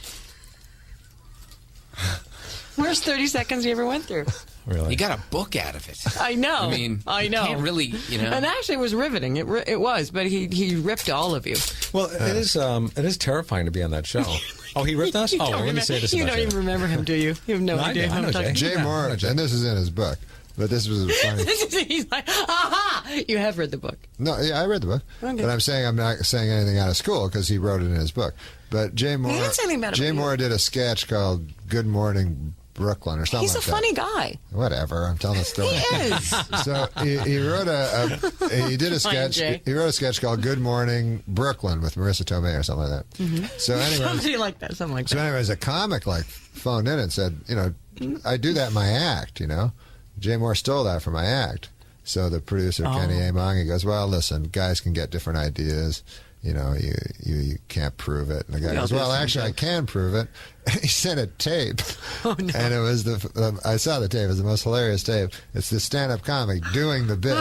worst 30 seconds he ever went through. Really? You got a book out of it. I know. I mean, I know. You can't really, And actually, it was riveting. It was, but he ripped all of you. Well, it is terrifying to be on that show. Oh, he ripped us? You Oh, don't let me say this You about don't even remember him, do you? You have no No, I idea know, who I I'm know talking Jay. Jay Moore, and this is in his book, but this was funny. He's like, aha! You have read the book. No, yeah, I read the book, Okay. but I'm saying I'm not saying anything out of school because he wrote it in his book. But Jay Moore, didn't say anything about it, Jay but Moore did a sketch called "Good Morning Brooklyn" or something. He's a like that. funny guy. Whatever, I'm telling the story. He is. So he wrote he did a Fine, sketch. Jay. He wrote a sketch called "Good Morning Brooklyn" with Marissa Tomei or something like that. Mm-hmm. So anyway, Somebody like that. Something like so that. anyways, a comic phoned in and said, I do that in my act, Jay Moore stole that from my act. So the producer, Kenny Among, he goes, well, listen, guys can get different ideas. You know, you can't prove it. And the guy goes, well, actually, I can prove it. He sent a tape. Oh, no. And it was I saw the tape. It was the most hilarious tape. It's the stand-up comic doing the bit.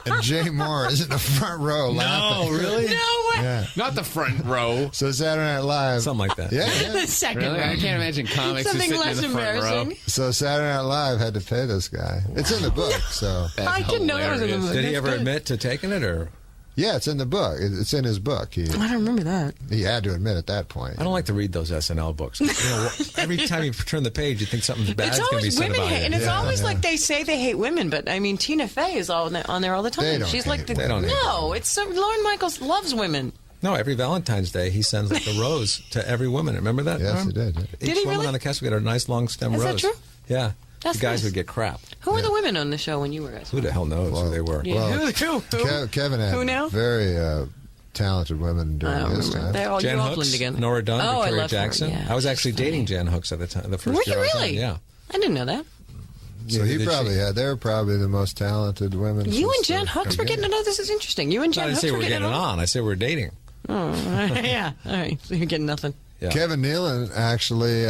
And Jay Moore is in the front row laughing. No, really? No way. Yeah. Not the front row. So Saturday Night Live. Something like that. Yeah. The second Really? row. I can't imagine comics just Something sitting less in the front row. embarrassing. So Saturday Night Live had to pay this guy. Wow. It's in the book, so. I didn't know that was in the book. Did he That's ever good. admit to taking it, or? Yeah, it's in the book. It's in his book. I don't remember that. He had to admit at that point. I don't like to read those SNL books. You know, every time you turn the page, you think something bad's It's going to be always said women about hate, you. and it's always like they say they hate women, but I mean Tina Fey is on there all the time. They don't She's like hate the women. They don't hate no. It's Lauren Michaels loves women. No, every Valentine's Day, he sends like a rose to every woman. Remember that? Yes, Norm? he did. Each Did he woman really? on the cast would get a nice long stem Is that rose. true? Yeah. That's the guys nice. would get crap. Who were the women on the show when you were guys? Who the hell knows who they were? Yeah. Well, Who? Kevin had Who now? very talented women during his time. They're all Jan you all Hooks, blend together. Nora Dunn, Oh, I Victoria love her, Jackson. yeah. I was actually dating Jan Hooks at the time. The first Were year you I was on. really? Yeah. I didn't know that. So he Did probably she? had. They were probably the most talented women. You and since Jan the Hooks were getting to know. This is interesting. You and I Jan didn't Hooks say were we're getting on. I said we're dating. Oh, yeah. All right. So you're getting nothing. Yeah. Kevin Nealon actually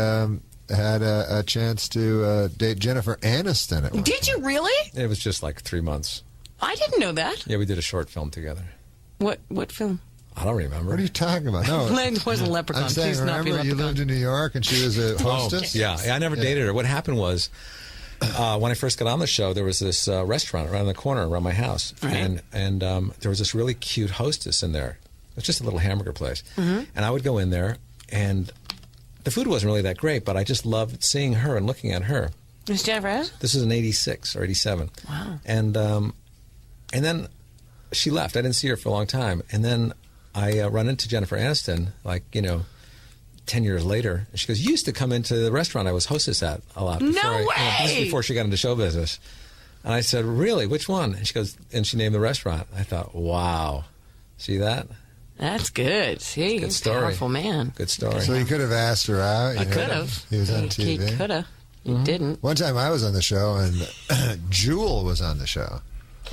had a chance to date Jennifer Aniston at one Did you really? It was just like 3 months. I didn't know that. Yeah, we did a short film together. What film? I don't remember. What are you talking about? No, It wasn't Leprechaun. I'm saying, Please not be remember you Leprechaun. lived in New York and she was a hostess? Oh, yeah. I never dated her. What happened was, when I first got on the show, there was this restaurant around the corner around my house, Right. and there was this really cute hostess in there. It was just a little hamburger place, and I would go in there, and the food wasn't really that great, but I just loved seeing her and looking at her. Miss Jennifer Aniston? This is in '86 or '87. Wow. And then she left. I didn't see her for a long time, and then I run into Jennifer Aniston, 10 years later. And she goes, "You used to come into the restaurant I was hostess at a lot." No This is way! before she got into show business. And I said, "Really? Which one?" And she goes, and she named the restaurant. I thought, wow. See that? That's good. See, Good story. powerful man. Good story. So you could have asked her out. I you know? could have. He was on He TV. could have. He didn't. One time I was on the show and Jewel was on the show.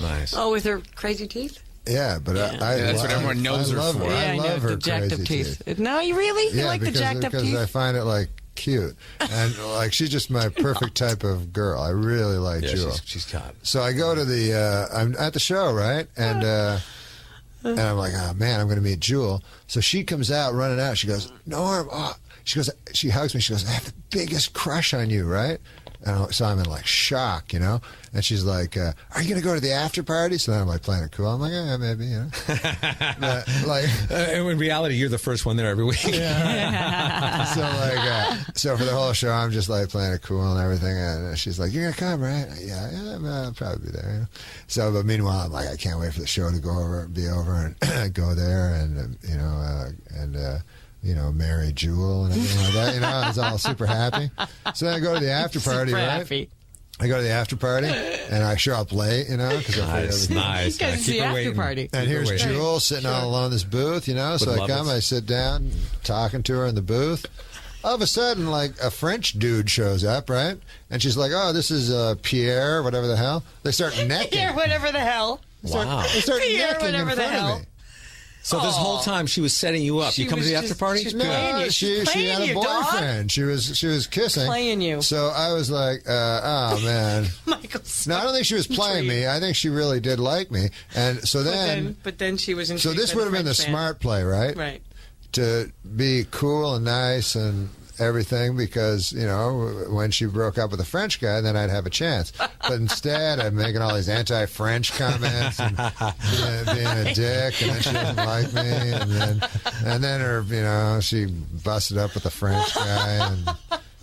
Nice. Oh, with her crazy teeth? Yeah, but Yeah. I That's what everyone knows her love for. Her. Yeah, I I love know, her the jacked crazy up teeth. No, you really? You Yeah, like the because, jacked up because teeth? I find it cute and she's just my perfect type of girl. I really like Yeah, Jewel. she's hot. So I go to the I'm at the show, right? And I'm like, oh man, I'm going to meet Jewel. So she comes out, running out. She goes, Norm. Oh. She goes, she hugs me. She goes, I have the biggest crush on you, right? And so I'm in shock, you know. And she's like, are you going to go to the after party? So then I'm playing it cool. I'm like, yeah, maybe, you know. But, in reality, you're the first one there every week. So for the whole show, I'm just playing it cool and everything. And she's like, "You're gonna come, right?" Yeah, I'll probably be there. You know? So, but meanwhile, I'm like, I can't wait for the show to be over, and go there, and marry Jewel and everything like that. You know, I was all super happy. So then I go to the after party, Super right? happy. I go to the after party, and I show up late, you know, because Nice. Because it's the after party. And here's Jewel sitting all alone in this booth, you know. So I come, I sit down, talking to her in the booth. All of a sudden, a French dude shows up, right? And she's like, "Oh, this is Pierre, whatever the hell." They start necking. Pierre, whatever the hell. Wow. They start Pierre, necking whatever in the front hell. of me. So this whole time she was setting you up. She You come to was the after just- party? she's playing you. She Playing had a you, dog. boyfriend. She was kissing. Playing you. So I was like, oh man. Michael's. No, I don't think she was playing me. I think she really did like me. And so then, But then she was in. so this would have been the smart play, right? Right. To be cool and nice and everything, because when she broke up with the French guy, then I'd have a chance. But instead, I'm making all these anti-French comments and being a dick, and then she doesn't like me, and then her, she busted up with a French guy and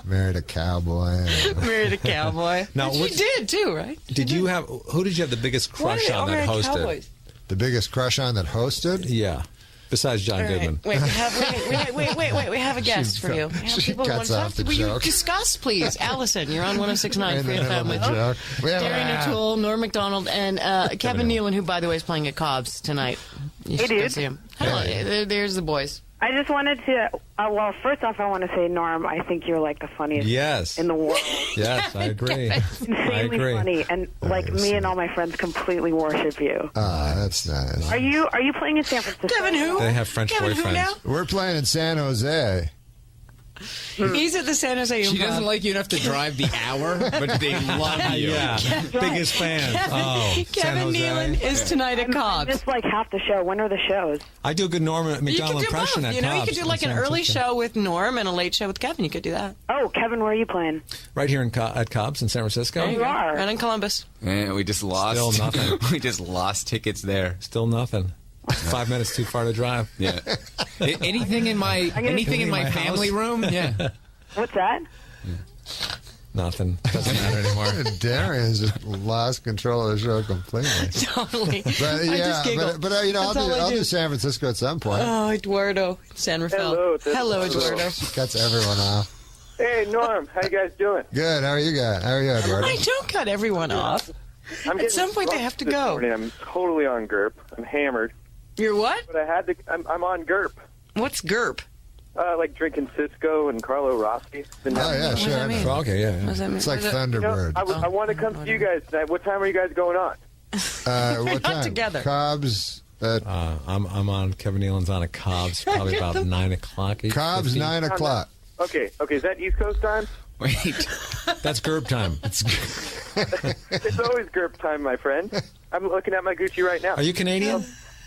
married a cowboy. Married a cowboy. Now, She did too, right? Who did you have the biggest Why crush did they all on that marry hosted? cowboys? The biggest crush on that hosted? Yeah. Besides John All right. Goodman. Wait, we have a guest for you. We have she people who cuts want to off talk to the Will you joke. discuss, please? Allison, you're on 106.9 In for the your middle of family. the joke. We have Darren a- O'Toole, Norm MacDonald, and Kevin Nealon, who, by the way, is playing at Cobb's tonight. You should go dude. see him. Hello, there's the boys. I just wanted to. Well, first off, I want to say, Norm, I think you're like the funniest in the world. Yes, I agree. Insanely funny, and like me and all my friends completely worship you. Ah, that's nice. Are you playing in San Francisco? Kevin, who? They have French Kevin, who boyfriends. now? We're playing in San Jose. He's at the San Jose Improv. She doesn't like you enough to drive the hour, but they love you. Yeah, biggest fan. Kevin Nealon is tonight at Cobb's. Just like half the show. When are the shows? I do a good Norm You could MacDonald do impression both. at You know, Cobb's you could do in like an San early Francisco. show with Norm and a late show with Kevin. You could do that. Oh, Kevin, where are you playing? Right here at Cobb's in San Francisco. There you are. Right in Columbus. Yeah, we just lost. Still nothing. We just lost tickets there. Still nothing. 5 minutes too far to drive. Yeah. Anything in my house? family room? Yeah. What's that? Nothing. Doesn't matter anymore. Darian's just lost control of the show completely. Totally. But I yeah, just giggle. but you know, That's all I I'll do. do San Francisco at some point. Oh, Eduardo, San Rafael. Hello, Eduardo. Cuts everyone off. Hey, Norm, how you guys doing? Good. How are you guys? How are you, Eduardo? I don't cut everyone off. At some point, they have to go. I'm totally on GURP. I'm hammered. You're what? But I had to. I'm on GURP. What's GURP? Like drinking Cisco and Carlo Rossi. Oh yeah, sure. I know. Okay, yeah. What does that mean? It's like What is it? Thunderbird. I want to come to you guys tonight. What time are you guys going on? What time? together. Cobb's. I'm on. Kevin Nealon's on at Cobb's probably about 9 o'clock. Cobb's 9 o'clock. Okay. Is that East Coast time? Wait. That's GURP time. It's always GURP time, my friend. I'm looking at my Gucci right now. Are you Canadian?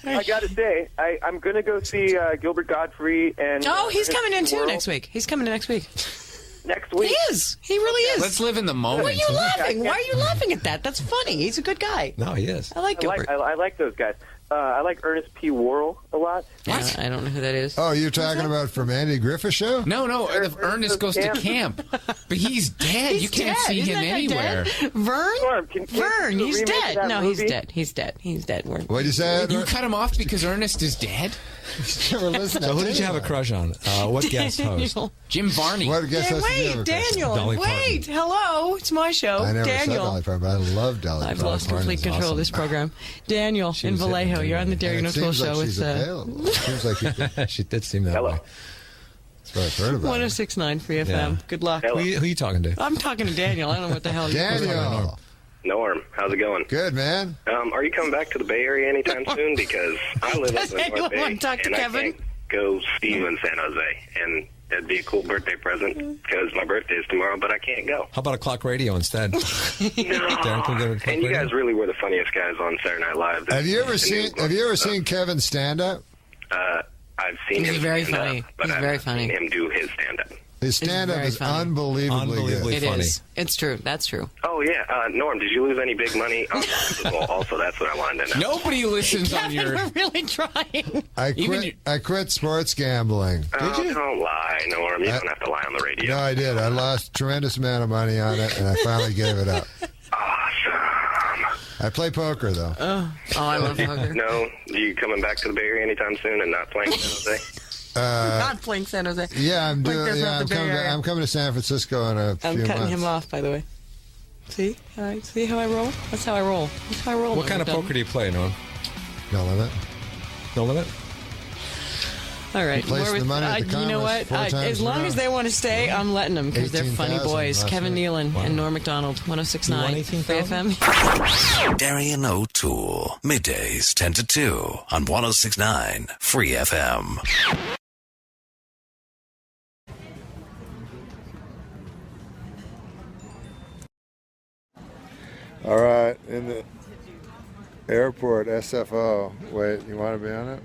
I gotta say, I'm gonna go see Gilbert Godfrey and. Oh, he's coming in too World next week. He's coming in next week. Next week. He is. He really is. Let's live in the moment. Why are you laughing? Why are you laughing at that? That's funny. He's a good guy. No, he is. I like Gilbert. I like those guys. I like Ernest P. Worrell a lot. What? I don't know who that is. Oh, you're talking about from Andy Griffith show? No. Ernest goes to camp, but he's dead. You can't see him anywhere. Vern? Vern, he's remake dead. that No, movie? He's dead. He's dead. What'd you say? You cut him off because Ernest is dead? So who did you have a crush on? What guest host? Daniel. Jim Varney. What guest host did you have a Wait, crush on? Daniel. Dolly Wait, hello. It's my show. I never said Daniel. Dolly Parton, but I love Dolly I've Parton. lost complete Parton's control of this awesome. program. Daniel She in was hitting Vallejo. me. You're on the Dairy And No it Tool seems show like with she's available. It seems like you She did seem that Hello. way. That's what I've heard about. 106.9 Free FM. Yeah. Good luck. Who you talking to? I'm talking to Daniel. I don't know what the hell you're talking about. Daniel. Norm, how's it going? Good, man. Are you coming back to the Bay Area anytime soon? Because I live up in Hey, North you Bay, wanna talk to and Kevin? I can't go see you in San Jose. And it'd be a cool birthday present because my birthday is tomorrow, but I can't go. How about a clock radio instead? Darren, can we go to clock And you radio? guys really were the funniest guys on Saturday Night Live. Have you ever seen Kevin stand up? I've seen He's him very stand funny. up, but He's I've very not funny. seen him do his stand up. His stand up very is funny. unbelievably good. It funny. is. It's true. That's true. Oh yeah, Norm, did you lose any big money on basketball? Also, that's what I wanted to know. Nobody listens on your. We're really trying. I quit sports gambling. Did you? Don't lie, Norm. You don't have to lie on the radio. No, I did. I lost a tremendous amount of money on it, and I finally gave it up. I play poker, though. Oh, I love poker. No, you coming back to the Bay Area anytime soon and not playing San Jose? Not playing San Jose. Yeah, I'm Like doing. that's Yeah, not I'm the Bay coming. Area. I'm coming to San Francisco in a few I'm cutting months. him off, by the way. See? All right. See how I roll? That's how I roll. That's how I roll. What kind of poker do you play, Norm? No limit. No limit? All right. Replace More the money at the you know Commerce what? 4 times As long around. as they want to stay, I'm letting them because they're funny 18,000 boys. last Kevin night. Nealon and Norm MacDonald, 106.9 You Free won FM. Darian O'Toole, middays 10 to 2 on 106.9 Free FM. All right, in the airport, SFO. Wait, you want to be on it?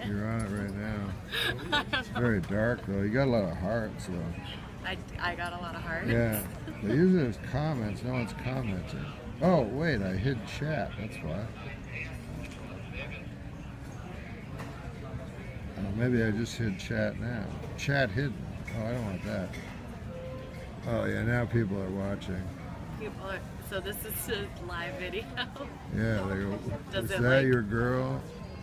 You're on it right now. It's very dark though. You got a lot of hearts though. I got a lot of hearts. Yeah, they use it as comments. No one's commenting. Oh wait, I hid chat. That's why. Oh, maybe I just hid chat now. Chat hidden. Oh, I don't want that. Oh yeah, now people are watching. People are, so this is a live video. Yeah, they go. Does Is it, that like- your girl?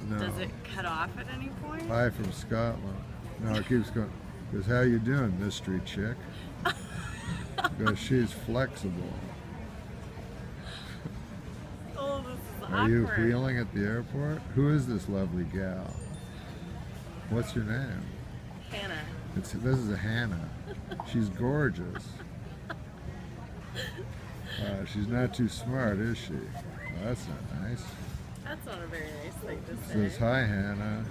No. Does it cut off at any point? Hi from Scotland. No, it keeps going. Goes, how you doing, mystery chick? Because she's flexible. Oh, this is Are you awkward. feeling at the airport? Who is this lovely gal? What's your name? Hannah. This is a Hannah. She's gorgeous. She's not too smart, is she? Well, that's not nice. That's not a very nice thing to say. Says, hi, Hannah.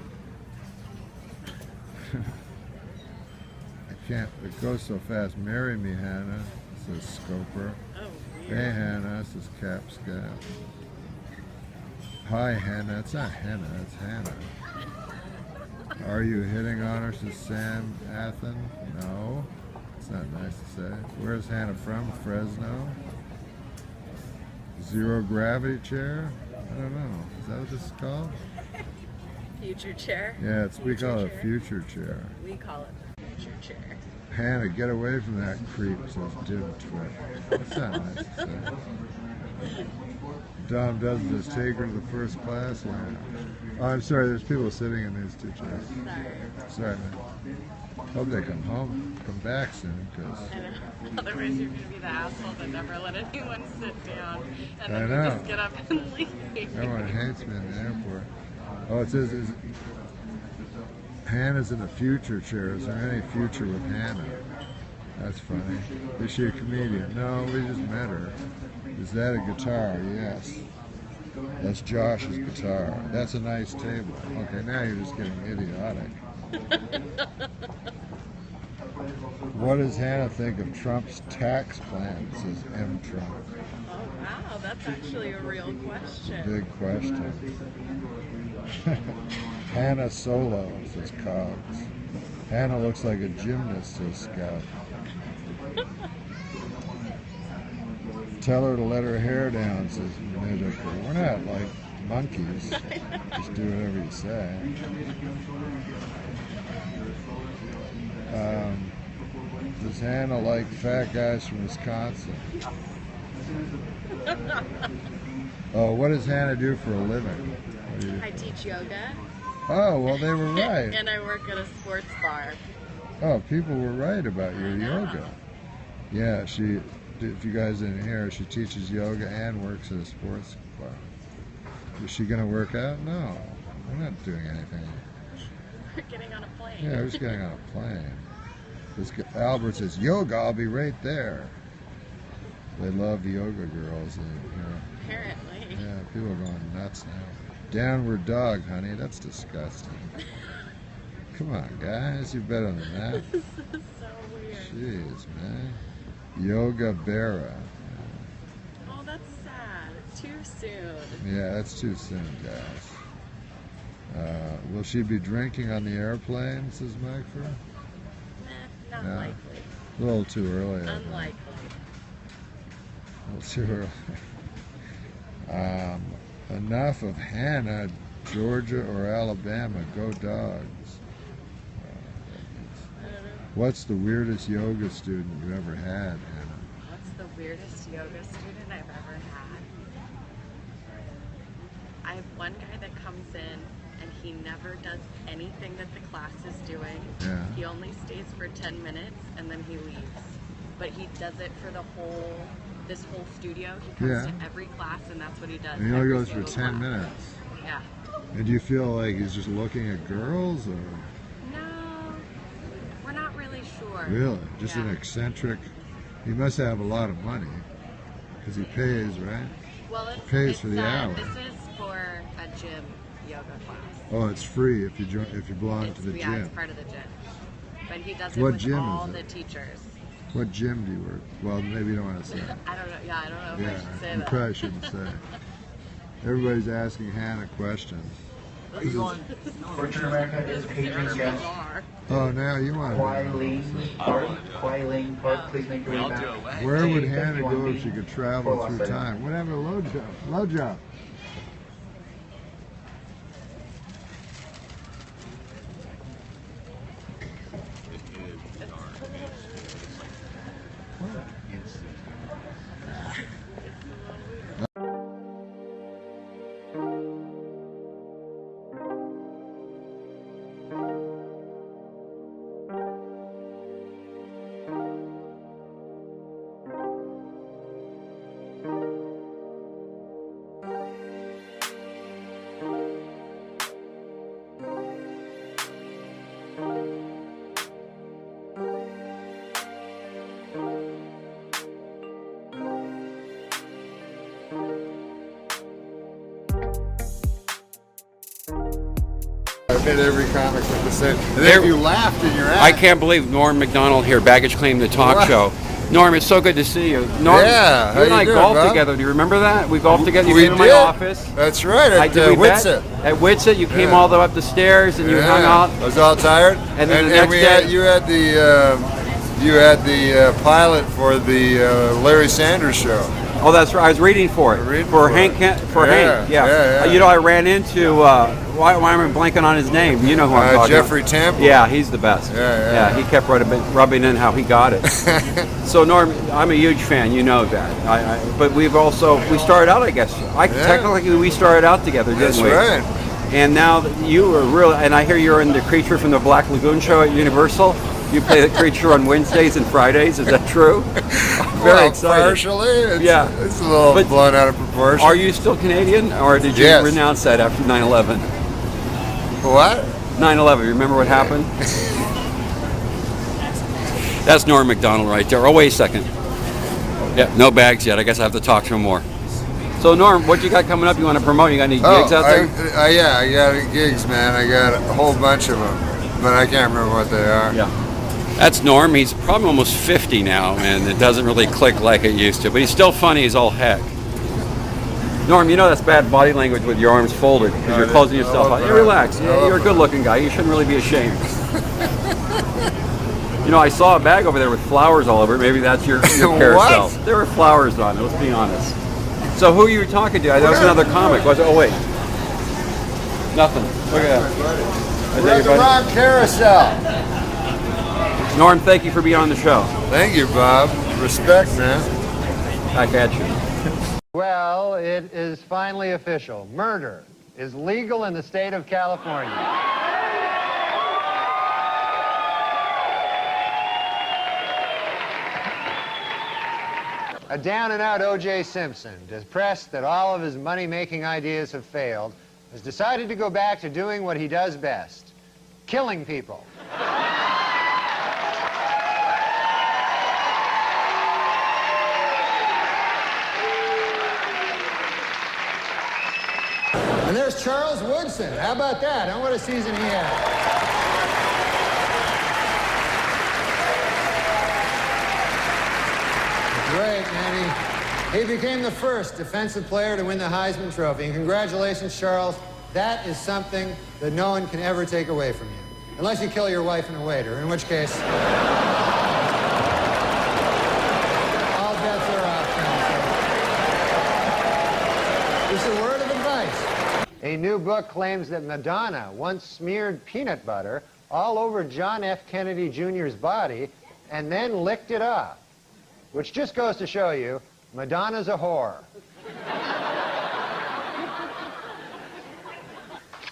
I can't, it goes so fast. Marry me, Hannah, says Scoper. Oh, weird. Hey, Hannah, says Capscat. Hi, Hannah. It's not Hannah, it's Hannah. Are you hitting on her, says Sam Athen? No. It's not nice to say. Where's Hannah from? Fresno? Zero gravity chair? I don't know. Is that what this is called? Future chair? Yeah, we call it a future chair. We call it the future chair. Hannah, get away from that creep, says Dim Twit. That's not nice to say. Dom does this. Take her to the first class. Yeah. Oh, I'm sorry, there's people sitting in these two chairs. Sorry, man. Hope they come back soon, because... I know. Otherwise you're going to be the asshole that never let anyone sit down. And then I you know. just get up and leave. Everyone hates me in the airport. Oh, it says, Hannah's in the future chair. Is there any future with Hannah? That's funny. Is she a comedian? No, we just met her. Is that a guitar? Yes. That's Josh's guitar. That's a nice table. Okay, now you're just getting idiotic. What does Hannah think of Trump's tax plan? Says M. Trump. Oh, wow. That's actually a real question. Big question. Hannah Solo, says Cobbs. Hannah looks like a gymnast, says Scout. Tell her to let her hair down, says Nidiker. We're not like monkeys. Just do whatever you say. Does Hannah like fat guys from Wisconsin? Oh, what does Hannah do for a living? I teach yoga. Oh, well, they were right. And I work at a sports bar. Oh, people were right about your yoga. Yeah, if you guys didn't hear, she teaches yoga and works at a sports bar. Is she going to work out? No, we're not doing anything. We're getting on a plane. Yeah, we're just getting on a plane. Albert says, yoga, I'll be right there. They love the yoga girls. Apparently. Yeah, people are going nuts now. Downward dog, honey. That's disgusting. Come on, guys. You're better than that. This is so weird. Jeez, man. Yoga Berra. Oh, that's sad. Too soon. Yeah, that's too soon, guys. Will she be drinking on the airplane, says Mike? Not likely. A little too early. Unlikely. A little too early. Enough of Hannah, Georgia or Alabama. Go Dogs. What's the weirdest yoga student you ever had, Hannah? What's the weirdest yoga student I've ever had? I have one guy that comes in and he never does anything that the class is doing. Yeah. He only stays for 10 minutes and then he leaves. But he does it for this whole studio. He comes to every class and that's what he does. And he only every goes for 10 single class. minutes. Yeah. And do you feel like he's just looking at girls, or? No, we're not really sure. Really? Just an eccentric. He must have a lot of money because he pays, right? Well, he pays for the hour. This is for a gym yoga class. Oh, it's free if you belong to the Yeah, gym. it's part of the gym. But he does it What with gym all is the it? teachers. What gym do you work? Well, maybe you don't want to say. I don't know. Yeah, I don't know if I should say you that. probably shouldn't say. Everybody's asking Hannah questions. Are you going? Fortune America is Patriots, yes. Oh, now you want to. Kwai Ling Park, please make your way back. Where would Hannah go if she could travel through time? Whatever, low jump. Low jump. hit every comic with the same. And then you laughed in your act. I can't believe Norm MacDonald here, Baggage Claim, the talk show. Norm, it's so good to see you. Norm, yeah, you and I golfed together. Do you remember that? We golfed together. You came to my office. That's right, at Whitsett. At Whitsett, you came all the way up the stairs and you hung out. I was all tired. And then the next day, you had the pilot for the Larry Sanders show. Oh, that's right. I was reading for it. Hank. Yeah. You know, I ran into. Why am I blanking on his name? You know who I'm talking Jeffrey about. Temple. Yeah, he's the best. Yeah. He kept rubbing in how he got it. So Norm, I'm a huge fan. You know that. But we started out. I guess. Technically, we started out together, didn't we? That's right. And now you were really. And I hear you're in the Creature from the Black Lagoon show at Universal. You play the creature on Wednesdays and Fridays. Is that true? Very excited. Partially. It's a little blown out of proportion. Are you still Canadian, or did you renounce that after 9/11? What? 9/11. Remember what happened? That's Norm MacDonald right there. Oh, wait a second. Yeah, no bags yet. I guess I have to talk to him more. So Norm, what you got coming up? You want to promote? You got any gigs out there? Yeah, I got gigs, man. I got a whole bunch of them, but I can't remember what they are. Yeah. That's Norm. He's probably almost 50 now, and it doesn't really click like it used to. But he's still funny as all heck. Norm, you know that's bad body language with your arms folded because you're closing yourself out. Hey, relax. You're a good-looking guy. You shouldn't really be ashamed. You know, I saw a bag over there with flowers all over it. Maybe that's your carousel. There were flowers on it. Let's be honest. So who you were talking to? That was another comic. Was it? Oh wait, nothing. Look at that. We're at the wrong carousel. Norm, thank you for being on the show. Thank you, Bob. Respect, man. Back at you. Well, it is finally official. Murder is legal in the state of California. A down-and-out O.J. Simpson, depressed that all of his money-making ideas have failed, has decided to go back to doing what he does best, killing people. And there's Charles Woodson. How about that? Huh? What a season he had. Great, man. He became the first defensive player to win the Heisman Trophy. And congratulations, Charles. That is something that no one can ever take away from you. Unless you kill your wife and a waiter, in which case... all bets are off. Just a word of advice. A new book claims that Madonna once smeared peanut butter all over John F. Kennedy Jr.'s body and then licked it off. Which just goes to show you, Madonna's a whore.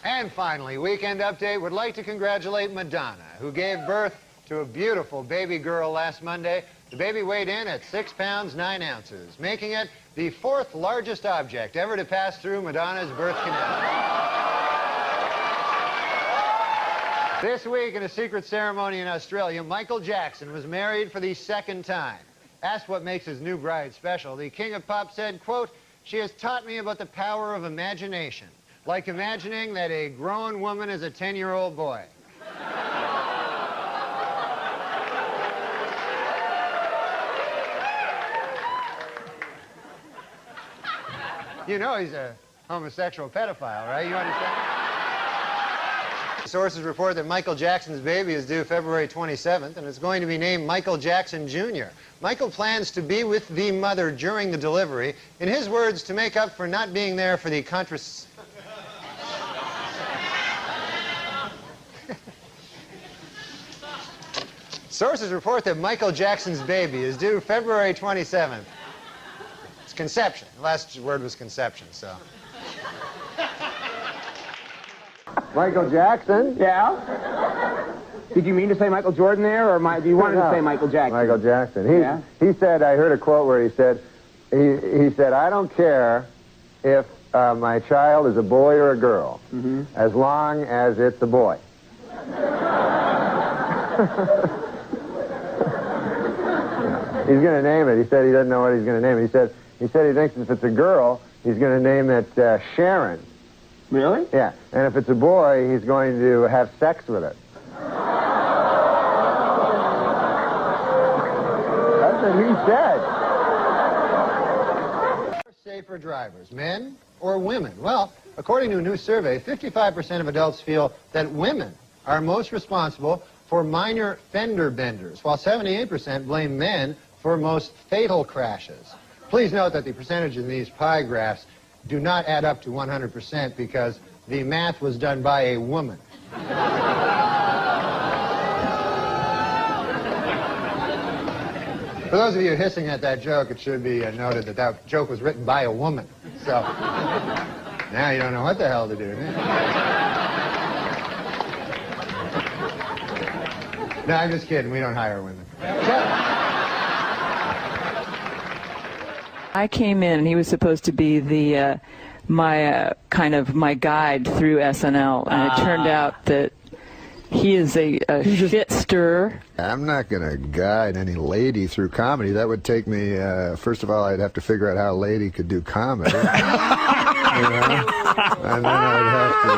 And finally, Weekend Update would like to congratulate Madonna, who gave birth to a beautiful baby girl last Monday. The baby weighed in at 6 pounds, 9 ounces, making it the 4th largest object ever to pass through Madonna's birth canal. This week, in a secret ceremony in Australia, Michael Jackson was married for the 2nd time. Asked what makes his new bride special, the King of Pop said, quote, "She has taught me about the power of imagination, like imagining that a grown woman is a 10-year-old boy." You know he's a homosexual pedophile, right? You understand? Sources report that Michael Jackson's baby is due February 27th, and it's going to be named Michael Jackson Jr. Michael plans to be with the mother during the delivery, in his words, to make up for not being there for the Sources report that Michael Jackson's baby is due February 27th. It's conception. The last word was conception, so... Michael Jackson? Yeah? Did you mean to say Michael Jordan there, or do you want to say Michael Jackson? Michael Jackson. He said, I heard a quote where he said, I don't care if my child is a boy or a girl, as long as it's a boy. He's going to name it. He said he doesn't know what he's going to name it. He said he thinks if it's a girl, he's going to name it Sharon. Really? Yeah. And if it's a boy, he's going to have sex with it. That's what he said. Safer drivers, men or women? Well, according to a new survey, 55% of adults feel that women are most responsible for minor fender benders, while 78% blame men for most fatal crashes. Please note that the percentage in these pie graphs do not add up to 100% because the math was done by a woman. For those of you hissing at that joke, it should be noted that that joke was written by a woman. So now you don't know what the hell to do. No, I'm just kidding. We don't hire women. I came in, and he was supposed to be the my guide through SNL, and it turned out that he is a shit stirrer. I'm not going to guide any lady through comedy. That would take me, first of all, I'd have to figure out how a lady could do comedy. You know? And then I'd have to...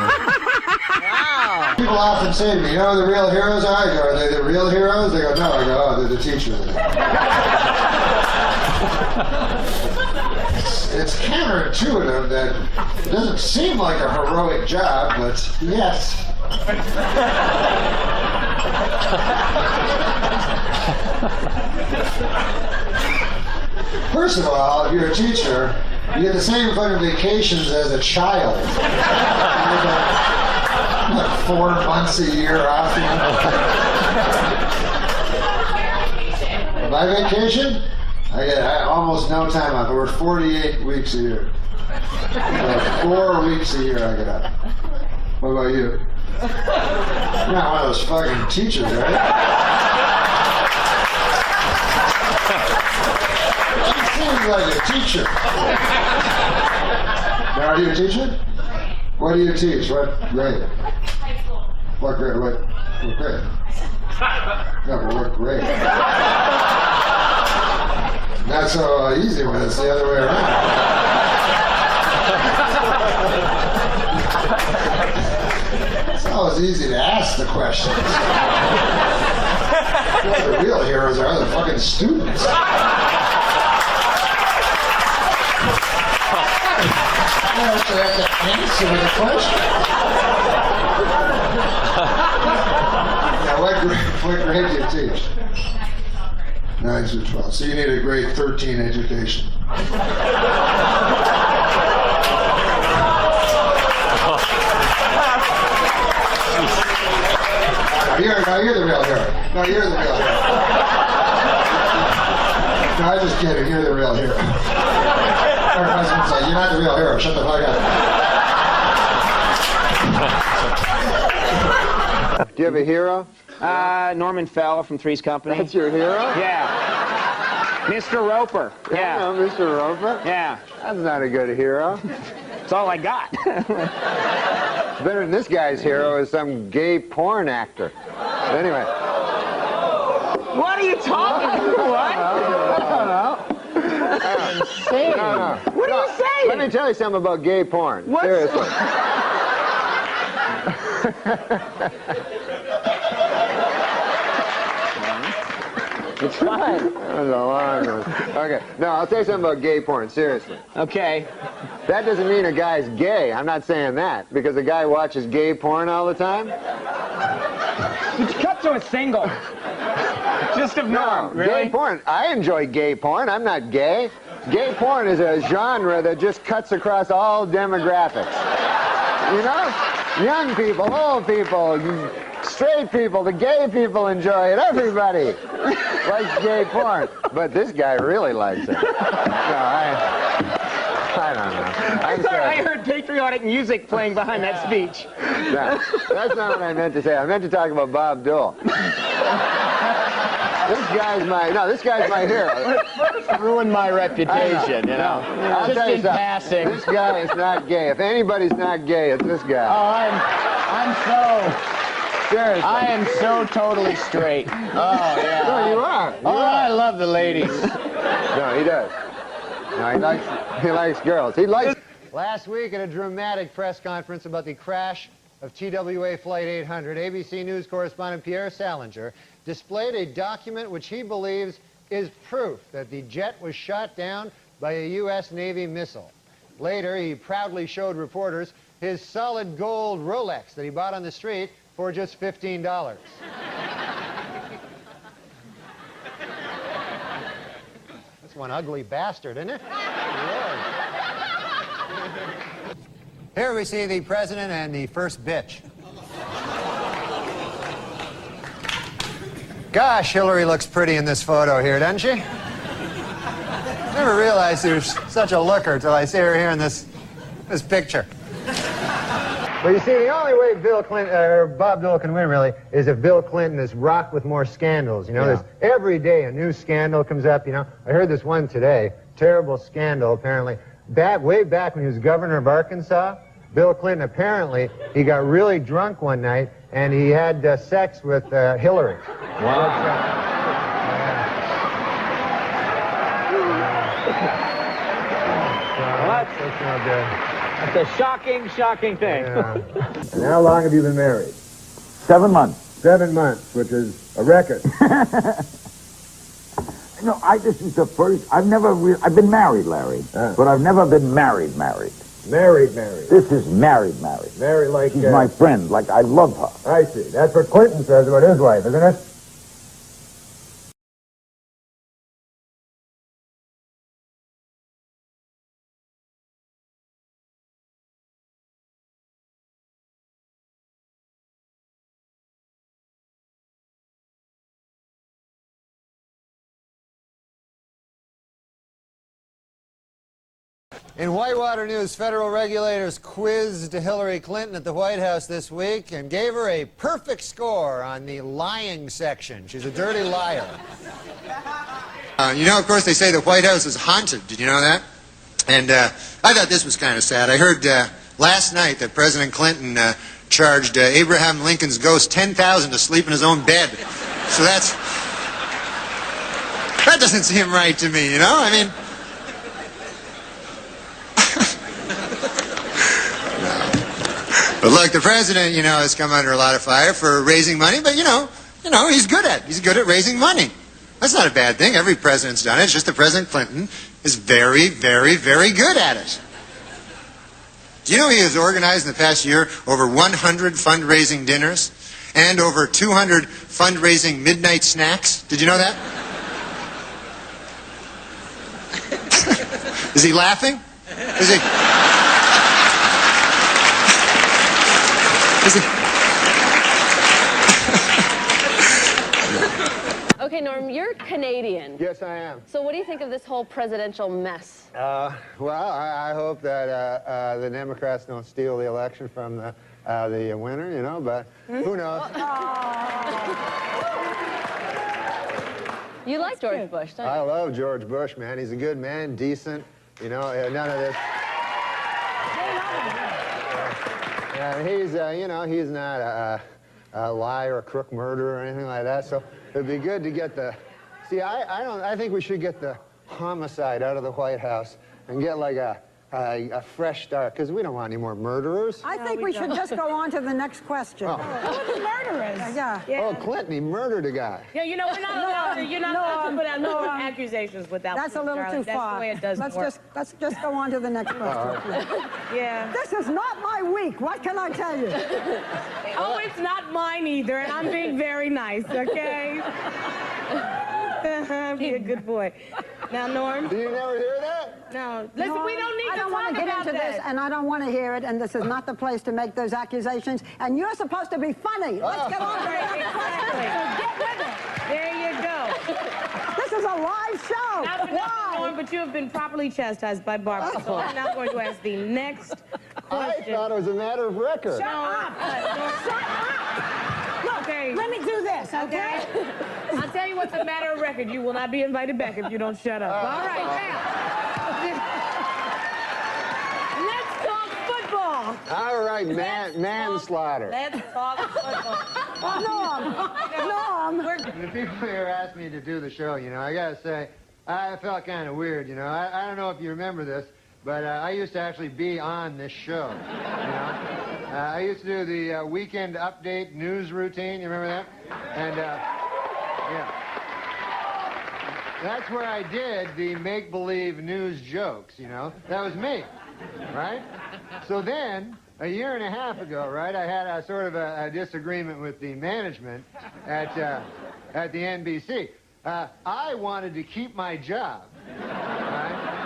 Wow. People often say to me, you know who the real heroes are? I go, are they the real heroes? They go, no. I go, oh, they're the teachers. It's counterintuitive that it doesn't seem like a heroic job, but yes. First of all, if you're a teacher, you get the same fun vacations as a child. Like 4 months a year off. My vacation? I get almost no time off. Over 48 weeks a year. Like 4 weeks a year I get off. What about you? You're not one of those fucking teachers, right? You seem like a teacher. Now, are you a teacher? What do you teach? What grade? High school. What grade? What grade? No, but what grade? Not so easy when it's the other way around. It's always easy to ask the questions. The real heroes are the fucking students. You have to answer the question. Now, what grade do you teach? 9 through 12. So you need a grade 13 education. You're the real hero. No, you're the real hero. No, I'm just kidding. You're the real hero. Our husband's like, you're not the real hero. Shut the fuck up. Do you have a hero? Norman Fell from Three's Company. That's your hero? Yeah. Mr. Roper. Yeah. No, Mr. Roper? Yeah. That's not a good hero. That's all I got. Better than this guy's hero is some gay porn actor. Anyway. What are you talking about? What? I don't know. Insane. No. What are you saying? Let me tell you something about gay porn. What's... Seriously. It's fine. That was a long one. Okay. No, I'll tell you something about gay porn. Seriously. Okay. That doesn't mean a guy's gay. I'm not saying that. Because a guy watches gay porn all the time. Cut to a single. Just of Norm. No, really? Gay porn. I enjoy gay porn. I'm not gay. Gay porn is a genre that just cuts across all demographics. You know? Young people, old people, straight people, the gay people enjoy it. Everybody likes gay porn. But this guy really likes it. No, I don't know. I heard patriotic music playing behind that speech. No, that's not what I meant to say. I meant to talk about Bob Dole. This guy's my hero. First ruined my reputation, you know. I'll just tell you in something. passing. This guy is not gay. If anybody's not gay, it's this guy. Oh, I'm so... Seriously. I am so totally straight. Oh, yeah. No, you are. I love the ladies. No, he does. No, he likes girls. Last week at a dramatic press conference about the crash of TWA Flight 800, ABC News correspondent Pierre Salinger displayed a document which he believes is proof that the jet was shot down by a U.S. Navy missile. Later, he proudly showed reporters his solid gold Rolex that he bought on the street for just $15. That's one ugly bastard, isn't it? Here we see the president and the first bitch. Gosh, Hillary looks pretty in this photo here, doesn't she? Never realized she was such a looker till I see her here in this picture. But you see, the only way Bill Clinton, or Bob Dole can win, really, is if Bill Clinton is rocked with more scandals. You know, there's every day a new scandal comes up, you know. I heard this one today, terrible scandal, apparently. Way back when he was governor of Arkansas, Bill Clinton, apparently, he got really drunk one night, and he had sex with Hillary. Wow. That's not good. That's a shocking thing. Yeah. And how long have you been married? 7 months. 7 months, which is a record. No, this is the first. I've been married, Larry, but I've never been married. Married. This is married. Married like... She's my friend, like I love her. I see. That's what Clinton says about his wife, isn't it? In Whitewater News, federal regulators quizzed Hillary Clinton at the White House this week and gave her a perfect score on the lying section. She's a dirty liar. You know, of course, they say the White House is haunted. Did you know that? And I thought this was kind of sad. I heard last night that President Clinton charged Abraham Lincoln's ghost $10,000 to sleep in his own bed. So that doesn't seem right to me, you know? I mean... But look, the president, you know, has come under a lot of fire for raising money, but you know, he's good at raising money. That's not a bad thing. Every president's done it. It's just that President Clinton is very, very, very good at it. Do you know he has organized in the past year over 100 fundraising dinners and over 200 fundraising midnight snacks? Did you know that? Is he laughing? Is he... Okay, Norm, you're Canadian. Yes, I am. So what do you think of this whole presidential mess? Well, I hope that the Democrats don't steal the election from the winner, you know, but who knows? You like George Bush, don't you? I love George Bush, man. He's a good man, decent, you know, none of this. He's, you know, he's not a liar, a crook, murderer, or anything like that. So it'd be good to get the. See, I think we should get the homicide out of the White House and get like a fresh start, because we don't want any more murderers. I think we should just go on to the next question. Who are the murderers? Yeah. Oh, Clinton, he murdered a guy. Yeah, you know, we're not allowed to, you're not allowed to put out no accusations without. That's a little too far. That's the way it doesn't work. Let's just go on to the next question. Yeah. This is not my week. What can I tell you? Oh, it's not mine either, and I'm being very nice, okay? Be a good boy. Now, Norm. Do you never hear that? No. Listen, No, we don't need I to don't want talk to get about into this. this, and I don't want to hear it, and this is not the place to make those accusations, and you're supposed to be funny. Let's get on to the next question. So get with it. There you go. This is a live show. Not for nothing, Norm, but you have been properly chastised by Barbara, so I'm now going to ask the next question. I thought it was a matter of record. Shut up. Shut up. Look, Okay. let me do this, okay? I'll tell you what's a matter of record. You will not be invited back if you don't shut up. All right, now. Let's talk football. All right, manslaughter. Let's talk football. Norm. The people here asked me to do the show, you know, I gotta say, I felt kind of weird, you know. I don't know if you remember this, but I used to actually be on this show, you know. I used to do the weekend update news routine, you remember that? And, yeah. That's where I did the make-believe news jokes, you know. That was me, right? So then, a year and a half ago, right, I had a sort of a disagreement with the management at the NBC. I wanted to keep my job, right?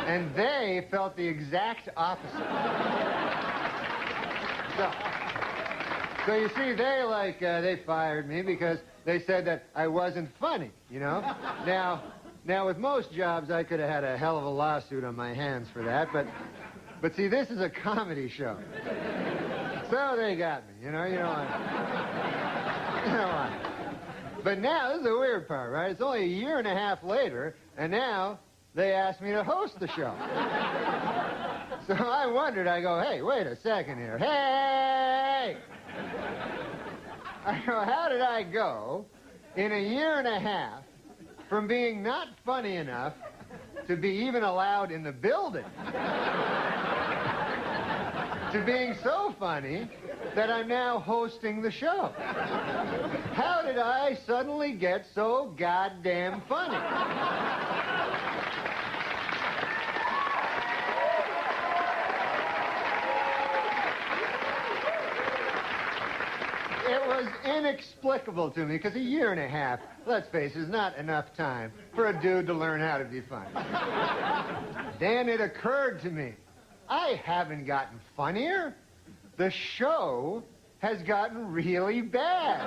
And they felt the exact opposite. So you see, they fired me because they said that I wasn't funny, you know? Now, with most jobs, I could have had a hell of a lawsuit on my hands for that, but see, this is a comedy show. So they got me, you know what? But now, this is the weird part, right? It's only a year and a half later, and now they asked me to host the show. So I wondered, I go, hey, wait a second here. Hey! I go, how did I go in a year and a half from being not funny enough to be even allowed in the building to being so funny that I'm now hosting the show? How did I suddenly get so goddamn funny? It was inexplicable to me, because a year and a half, let's face it, is not enough time for a dude to learn how to be funny. Then it occurred to me, I haven't gotten funnier. The show has gotten really bad.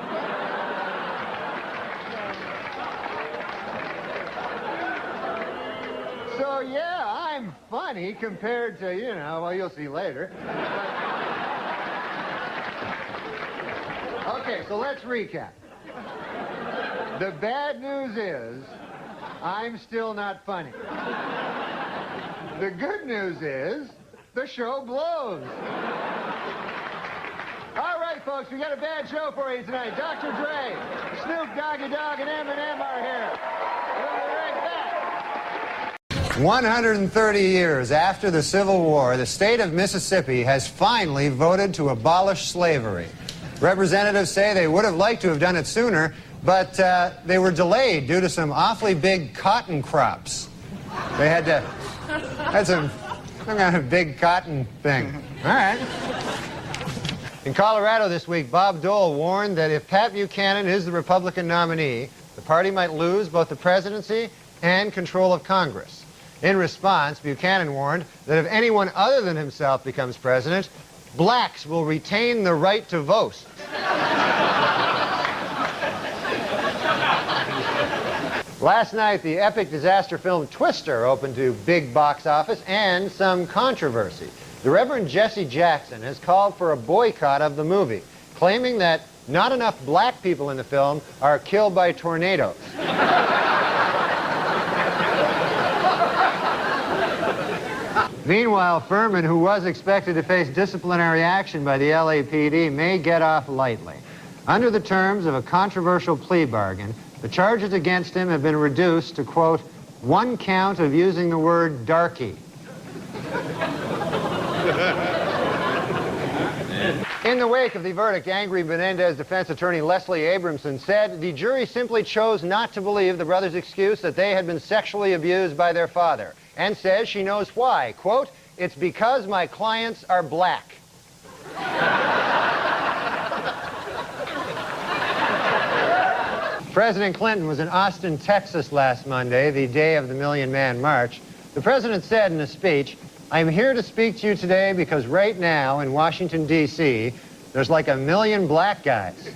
So, yeah, I'm funny compared to, you know, well, you'll see later. Okay, so let's recap. The bad news is, I'm still not funny. The good news is, the show blows. All right, folks, we got a bad show for you tonight. Dr. Dre, Snoop Doggy Dogg, and Eminem are here. We'll be right back. 130 years after the Civil War, the state of Mississippi has finally voted to abolish slavery. Representatives say they would have liked to have done it sooner, but they were delayed due to some awfully big cotton crops. They had some kind of big cotton thing. All right. In Colorado this week, Bob Dole warned that if Pat Buchanan is the Republican nominee, the party might lose both the presidency and control of Congress. In response, Buchanan warned that if anyone other than himself becomes president, blacks will retain the right to vote. Last night, the epic disaster film Twister opened to big box office and some controversy. The Reverend Jesse Jackson has called for a boycott of the movie, claiming that not enough black people in the film are killed by tornadoes. Meanwhile, Furman, who was expected to face disciplinary action by the LAPD, may get off lightly. Under the terms of a controversial plea bargain, the charges against him have been reduced to, quote, 1 count of using the word darky. In the wake of the verdict, angry Menendez defense attorney Leslie Abramson said the jury simply chose not to believe the brothers' excuse that they had been sexually abused by their father, and says she knows why. Quote, it's because my clients are black. President Clinton was in Austin, Texas last Monday, the day of the Million Man March. The president said in a speech, I'm here to speak to you today because right now in Washington, D.C., there's like 1 million black guys.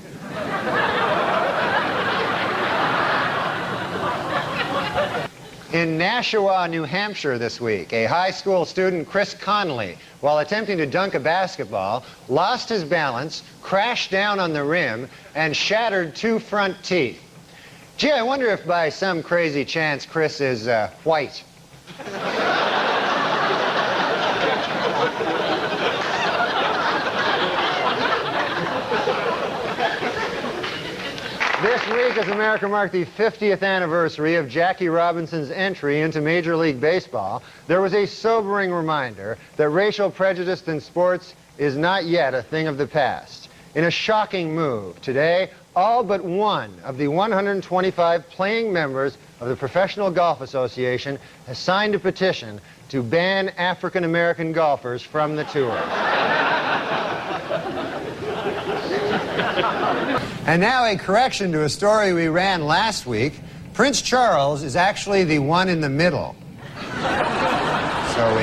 In Nashua, New Hampshire this week, a high school student, Chris Connolly, while attempting to dunk a basketball, lost his balance, crashed down on the rim, and shattered 2 front teeth. Gee, I wonder if by some crazy chance Chris is white. This week, as America marked the 50th anniversary of Jackie Robinson's entry into Major League Baseball, there was a sobering reminder that racial prejudice in sports is not yet a thing of the past. In a shocking move, today, all but one of the 125 playing members of the Professional Golf Association has signed a petition to ban African-American golfers from the tour. And now a correction to a story we ran last week. Prince Charles is actually the one in the middle. So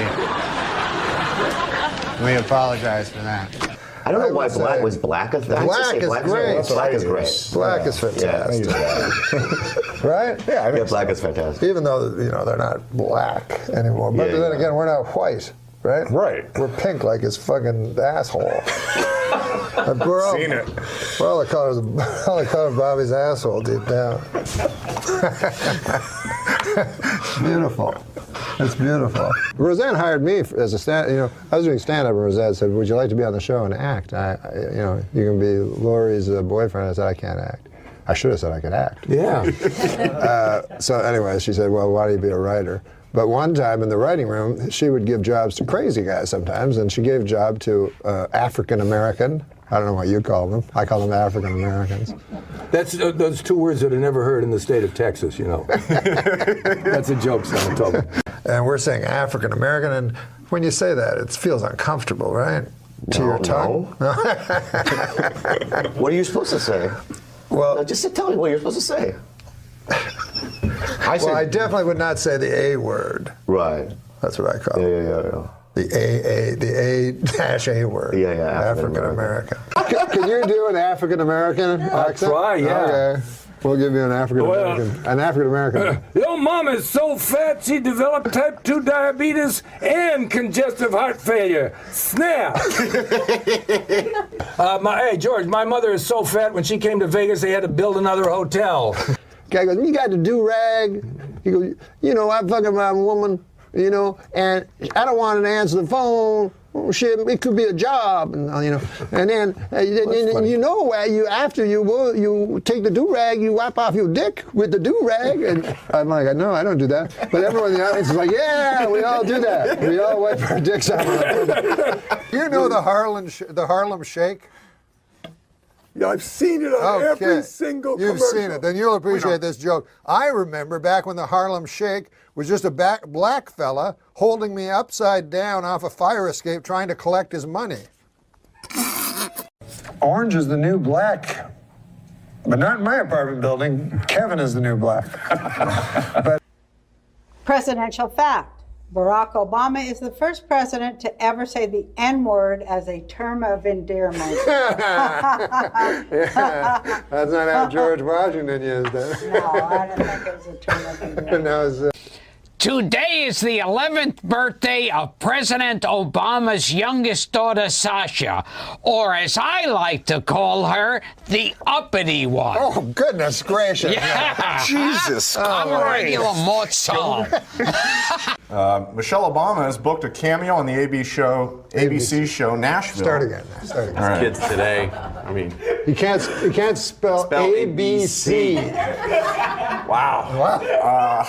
we apologize for that. I don't know why black was black. Black is great. Black is great. Black is fantastic. Right? Yeah, I mean, black is fantastic. Even though, you know, they're not black anymore. But then again, we're not white, right? Right. We're pink like his fucking asshole. Seen it. We're all the colors of Bobby's asshole deep down. Beautiful. It's beautiful. Roseanne hired me as a stand. You know, I was doing stand-up, and Roseanne said, "Would you like to be on the show and act? You know, you can be Lori's boyfriend." I said, "I can't act." I should have said I could act. Yeah. So anyway, she said, "Well, why don't you be a writer?" But one time in the writing room, she would give jobs to crazy guys sometimes, and she gave a job to African American. I don't know what you call them. I call them African Americans. That's those two words that are never heard in the state of Texas, you know. That's a joke, son. Told me. And we're saying African American, and when you say that, it feels uncomfortable, right? To your tongue. No. What are you supposed to say? Well, no, just tell me what you're supposed to say. I definitely would not say the A word. Right. That's what I call it. Yeah. The A-A word. Yeah, African American. Can you do an African American accent? I'll try, yeah. Okay. We'll give you an African American. Your mom is so fat she developed type 2 diabetes and congestive heart failure. Snap! Hey, George, my mother is so fat when she came to Vegas they had to build another hotel. Guy goes, "You got the do-rag?" He goes, "You know, I'm fucking my woman, you know, and I don't want to answer the phone. Oh, shit, it could be a job, and you know." And then, you know, after you take the do-rag, you wipe off your dick with the do-rag. And I'm like, "No, I don't do that." But everyone in the audience is like, "Yeah, we all do that. We all wipe our dicks off." You know the Harlem Shake? Yeah, I've seen it on every single commercial. You've seen it. Then you'll appreciate this joke. I remember back when the Harlem Shake was just a black fella holding me upside down off a fire escape trying to collect his money. Orange is the new black, but not in my apartment building. Kevin is the new black. But presidential fact. Barack Obama is the first president to ever say the N-word as a term of endearment. Yeah, that's not how George Washington used it. No, I don't think it was a term of endearment. Today is the 11th birthday of President Obama's youngest daughter, Sasha, or as I like to call her, the uppity one. Oh, goodness gracious. Yeah. Jesus I'm a regular Mozart. Michelle Obama has booked a cameo on the ABC show Nashville. Start again. All right. Kids today, I mean. You can't spell ABC. Wow.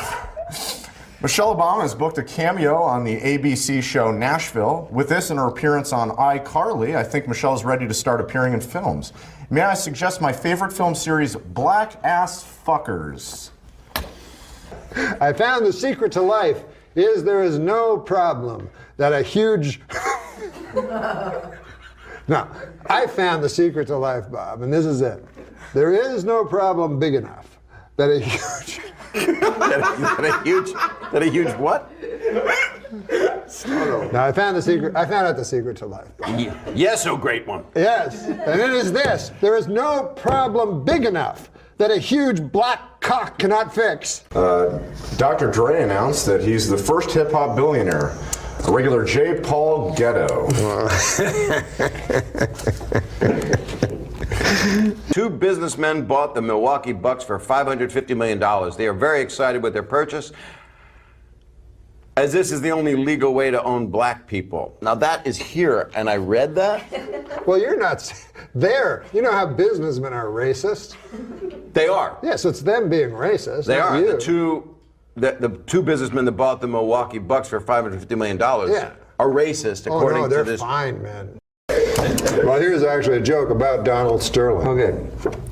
Michelle Obama has booked a cameo on the ABC show Nashville. With this and her appearance on iCarly, I think Michelle is ready to start appearing in films. May I suggest my favorite film series, Black Ass Fuckers? I found the secret to life is there is no problem that a huge... No, I found the secret to life, Bob, and this is it. There is no problem big enough that a huge... that a huge what? No, I found out the secret to life. Yes, oh great one. Yes, and it is this. There is no problem big enough that a huge black cock cannot fix. Dr. Dre announced that he's the first hip-hop billionaire, a regular J. Paul Ghetto. Two businessmen bought the Milwaukee Bucks for $550 million. They are very excited with their purchase. as this is the only legal way to own black people. Now that is here, and I read that. Well, you're not there. You know how businessmen are racist? They are. Yes, it's them being racist. They not are. you. The two businessmen that bought the Milwaukee Bucks for $550 million Yeah. are racist, according they're to this. fine, man. Well, here's actually a joke about Donald Sterling. Okay.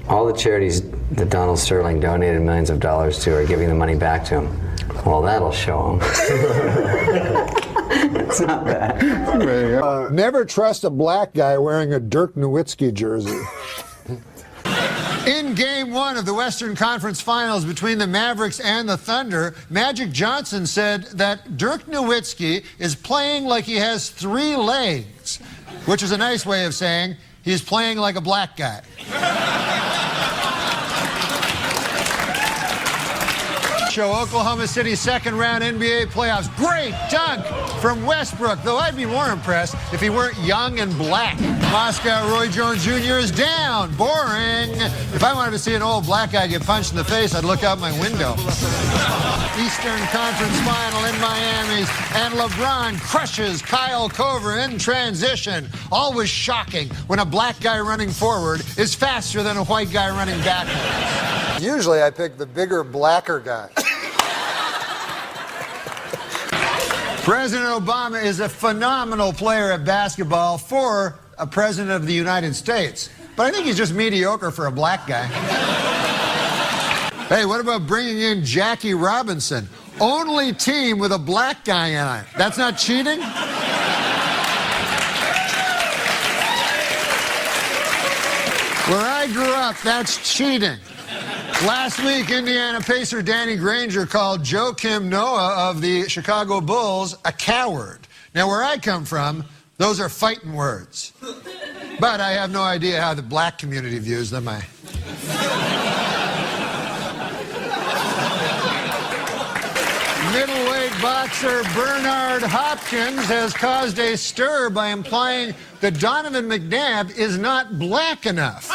All the charities that Donald Sterling donated millions of dollars to are giving the money back to him. Well, that'll show him. It's not bad. Never trust a black guy wearing a Dirk Nowitzki jersey. In Game 1 of the Western Conference Finals between the Mavericks and the Thunder, Magic Johnson said that Dirk Nowitzki is playing like he has 3 legs, which is a nice way of saying he's playing like a black guy. Show Oklahoma City's second-round NBA playoffs. Great dunk from Westbrook, though I'd be more impressed if he weren't young and black. Moscow Roy Jones Jr. is down. Boring. If I wanted to see an old black guy get punched in the face, I'd look out my window. Eastern Conference Final in Miami, and LeBron crushes Kyle Korver in transition. Always shocking when a black guy running forward is faster than a white guy running backwards. Usually I pick the bigger, blacker guy. President Obama is a phenomenal player at basketball for a president of the United States. But I think he's just mediocre for a black guy. Hey, what about bringing in Jackie Robinson? Only team with a black guy on it. That's not cheating? Where I grew up, that's cheating. Last week, Indiana Pacer Danny Granger called Joakim Noah of the Chicago Bulls a coward. Now, where I come from, those are fighting words. But I have no idea how the black community views them. Middleweight boxer Bernard Hopkins has caused a stir by implying that Donovan McNabb is not black enough.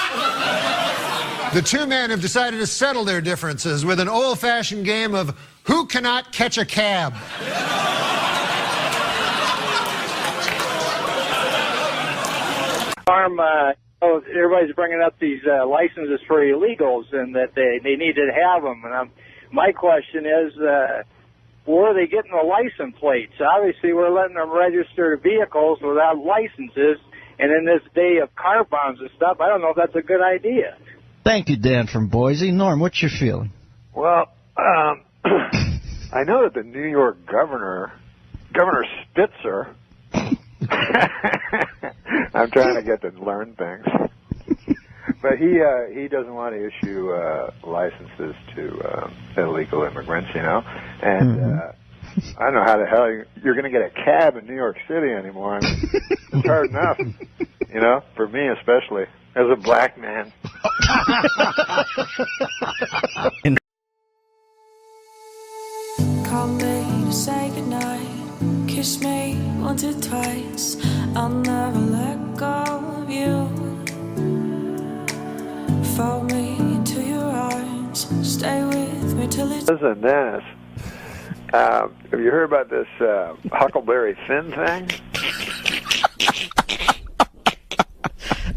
The two men have decided to settle their differences with an old-fashioned game of who cannot catch a cab. Everybody's bringing up these licenses for illegals and that they need to have them. And my question is, where are they getting the license plates? Obviously, we're letting them register vehicles without licenses. And in this day of car bombs and stuff, I don't know if that's a good idea. Thank you, Dan from Boise. Norm, what's your feeling? Well, I know that the New York Governor Spitzer, I'm trying to get to learn things, but he doesn't want to issue licenses to illegal immigrants, you know, and I don't know how the hell you're going to get a cab in New York City anymore. I mean, it's hard enough, you know, for me especially. As a black man. Call me to say goodnight. Kiss me once or twice. I'll never let go of you. Fold me into your arms. Stay with me till it's... Listen, Dennis. Have you heard about this Huckleberry Finn thing?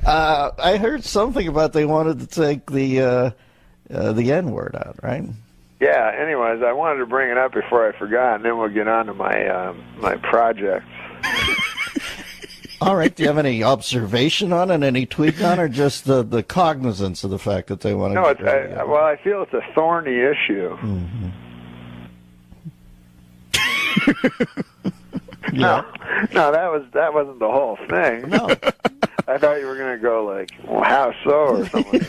I heard something about they wanted to take the N-word out, right? Yeah, anyways, I wanted to bring it up before I forgot, and then we'll get on to my my projects. All right, do you have any observation on it, any tweak on it, or just the cognizance of the fact that they want to... No, well, I feel it's a thorny issue. Mm-hmm. No, that wasn't the whole thing. No. I thought you were going to go like, well, how so, or something.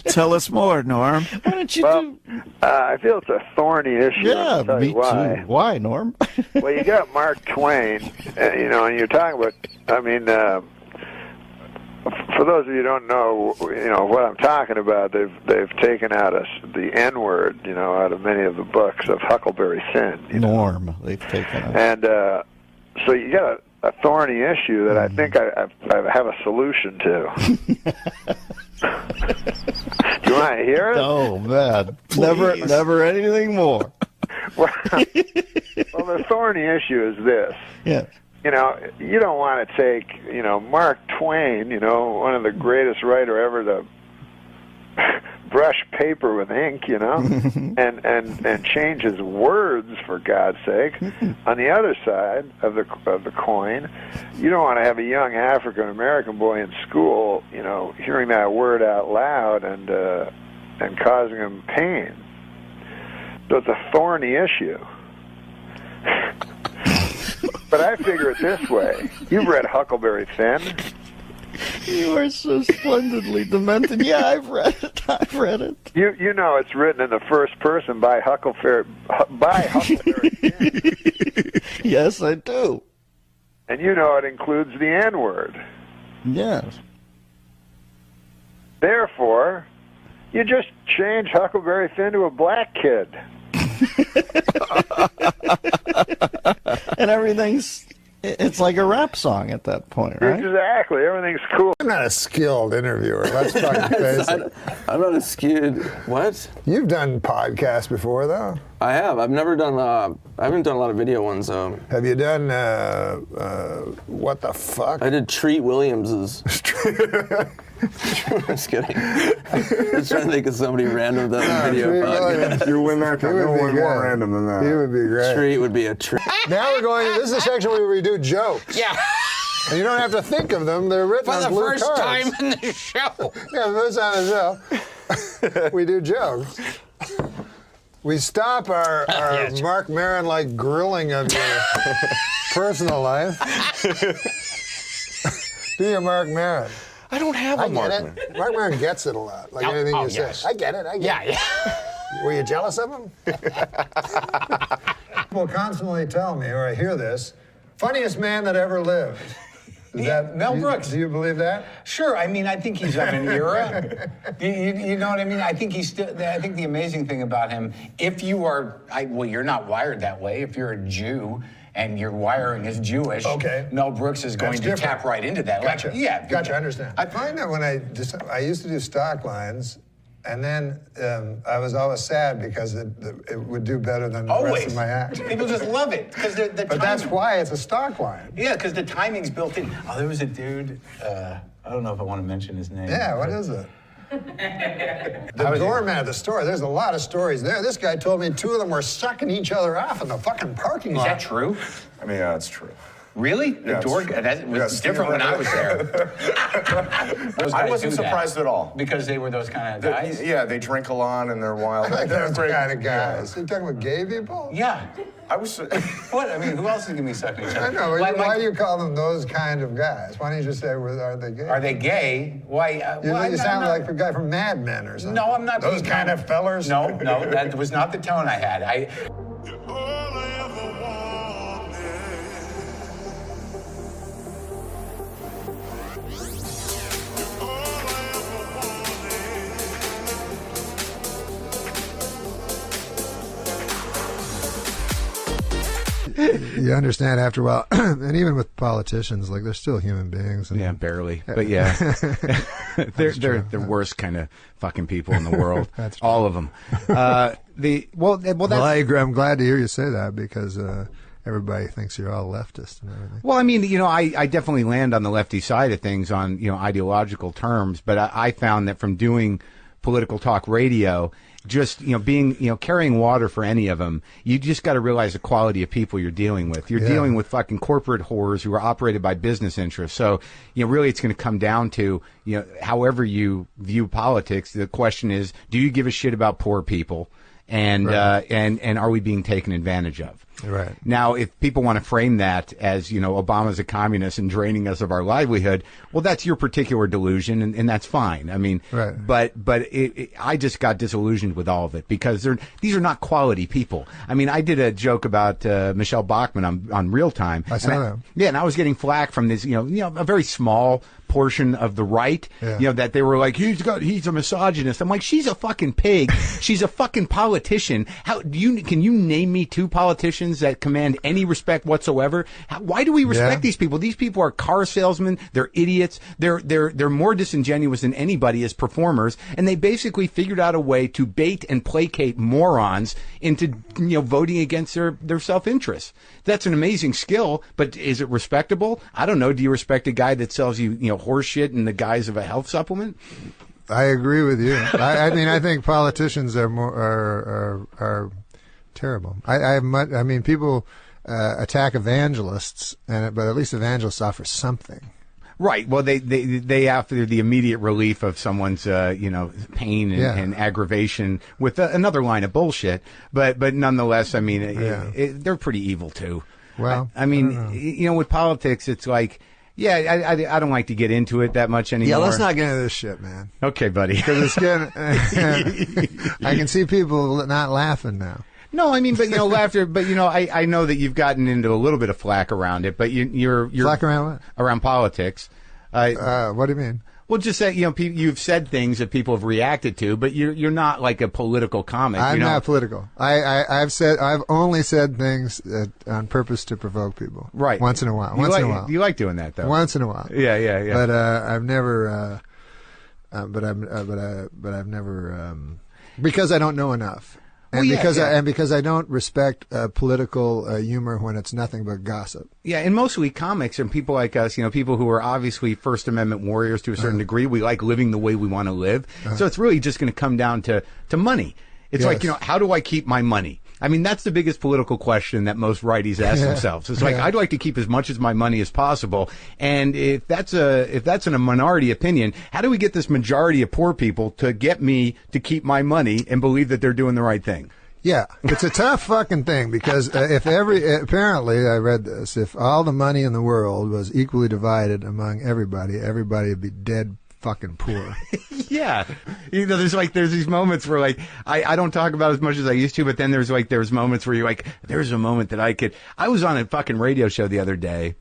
Tell us more, Norm. Why don't you do... I feel it's a thorny issue. Yeah, I'll tell me you why. too. Why, Norm? Well, you got Mark Twain, you know, and you're talking about, I mean, for those of you who don't know, you know, what I'm talking about, they've taken out the N-word, you know, out of many of the books of Huckleberry Finn. Norm, they've taken out. And so you got a thorny issue that I think I have a solution to. Do you want to hear it? Oh, man. Never anything more. Well, the thorny issue is this. Yeah. You know, you don't want to take, Mark Twain, one of the greatest writer ever to brush paper with ink, and change his words, for God's sake. On the other side of the coin, you don't want to have a young African American boy in school, hearing that word out loud and causing him pain. So it's a thorny issue. But I figure it this way. You've read Huckleberry Finn. You are so splendidly demented. Yeah, I've read it. You know it's written in the first person by Huckleberry Finn. Yes, I do. And you know it includes the N-word. Yes. Therefore, you just change Huckleberry Finn to a black kid. And it's like a rap song at that point, right? Exactly. Everything's cool. I'm not a skilled interviewer. Let's fucking face it. I'm not a skilled... What? You've done podcasts before, though. I have. I've never done... I haven't done a lot of video ones. Have you done... what the fuck? I did Treat Williams's. I'm just kidding. I was trying to think of somebody random that video podcast. You win that time. No one more random than that. He would be great. Treat would be a treat. Now we're going... This is a section where we do jokes. Yeah. And you don't have to think of them. They're written on blue cards. For the first time in the show. Yeah, the first time in the show. We do jokes. We stop our Mark Maron-like grilling of your personal life. Do your Mark Maron. I don't have a Mark Maron. Mark Maron gets it a lot, like anything you say. I get it. Yeah. Were you jealous of him? People constantly tell me, or I hear this, funniest man that ever lived. Mel Brooks. Do you believe that? Sure. I mean, I think he's of an era. You know what I mean? I think he's still. I think the amazing thing about him, if you are, you're not wired that way. If you're a Jew and your wiring is Jewish, okay, Mel Brooks is going to tap right into that. Gotcha. Yeah. Gotcha. I understand. I find that when I used to do stock lines. And then I was always sad because it would do better than the rest of my act. People just love it because But that's why it's a stock line. Yeah, because the timing's built in. Oh, there was a dude. I don't know if I want to mention his name. Yeah, what is it? The doorman at the store. There's a lot of stories there. This guy told me two of them were sucking each other off in the fucking parking lot. Is that true? I mean, yeah, it's true. Really? The door? That was different when I was there. I wasn't surprised at all. Because they were those kind of guys? Yeah, they drink a lot and they're wild. Like those kind of guys. Are you talking about gay people? Yeah. I was... What? I mean, who else is going to be sucking each other? I know. Why do you call them those kind of guys? Why don't you just say, are they gay? Are they gay? Why? You sound like a guy from Mad Men or something. No, I'm not. Those kind of fellers? No, that was not the tone I had. You understand after a while, and even with politicians, like they're still human beings. And, yeah, barely, but yeah, they're the worst kind of fucking people in the world. That's true. All of them. I'm glad to hear you say that because everybody thinks you're all leftist and everything. Well, I mean, I definitely land on the lefty side of things on ideological terms, but I found that from doing political talk radio. Just, being, carrying water for any of them, you just got to realize the quality of people you're dealing with. You're dealing with fucking corporate whores who are operated by business interests. So, really it's going to come down to, however you view politics, the question is, do you give a shit about poor people? And, and are we being taken advantage of? Right. Now, if people want to frame that as, Obama's a communist and draining us of our livelihood, well, that's your particular delusion, and that's fine. I mean, but I just got disillusioned with all of it because these are not quality people. I mean, I did a joke about Michelle Bachmann on Real Time. I saw that. Yeah, and I was getting flack from this, a very small portion of the right, that they were like, he's a misogynist. I'm like, she's a fucking pig. She's a fucking politician. Can you name me two politicians politicians that command any respect whatsoever? Why do we respect these people? These people are car salesmen. They're idiots. They're more disingenuous than anybody as performers, and they basically figured out a way to bait and placate morons into voting against their self-interest. That's an amazing skill, but is it respectable? I don't know. Do you respect a guy that sells you horse shit in the guise of a health supplement? I agree with you. I mean, I think politicians are terrible. I mean, people attack evangelists, but at least evangelists offer something. Right. Well, they after the immediate relief of someone's pain and aggravation with another line of bullshit. But nonetheless, I mean, they're pretty evil too. Well, I mean, with politics, it's like. Yeah, I don't like to get into it that much anymore. Yeah, let's not get into this shit, man. Okay, buddy. Because it's getting. I can see people not laughing now. No, I mean, but laughter. But I know that you've gotten into a little bit of flack around it. But you're flack around what? Around politics. What do you mean? Well, just that you've said things that people have reacted to, but you're not like a political comic. I'm not political. I've only said things on purpose to provoke people. Right. Once in a while. You like doing that though. Once in a while. Yeah. But I've never. But I've never. Because I don't know enough. And because I don't respect political humor when it's nothing but gossip. Yeah, and mostly comics and people like us, people who are obviously First Amendment warriors to a certain degree. We like living the way we want to live. So it's really just going to come down to money. It's like, how do I keep my money? I mean, that's the biggest political question that most righties ask themselves. It's like, I'd like to keep as much of my money as possible. And if that's in a minority opinion, how do we get this majority of poor people to get me to keep my money and believe that they're doing the right thing? Yeah, it's a tough fucking thing because apparently I read this, if all the money in the world was equally divided among everybody would be dead fucking poor. Yeah. There's these moments where I don't talk about as much as I used to, but then there's moments where you're like, there's a moment that I was on a fucking radio show the other day.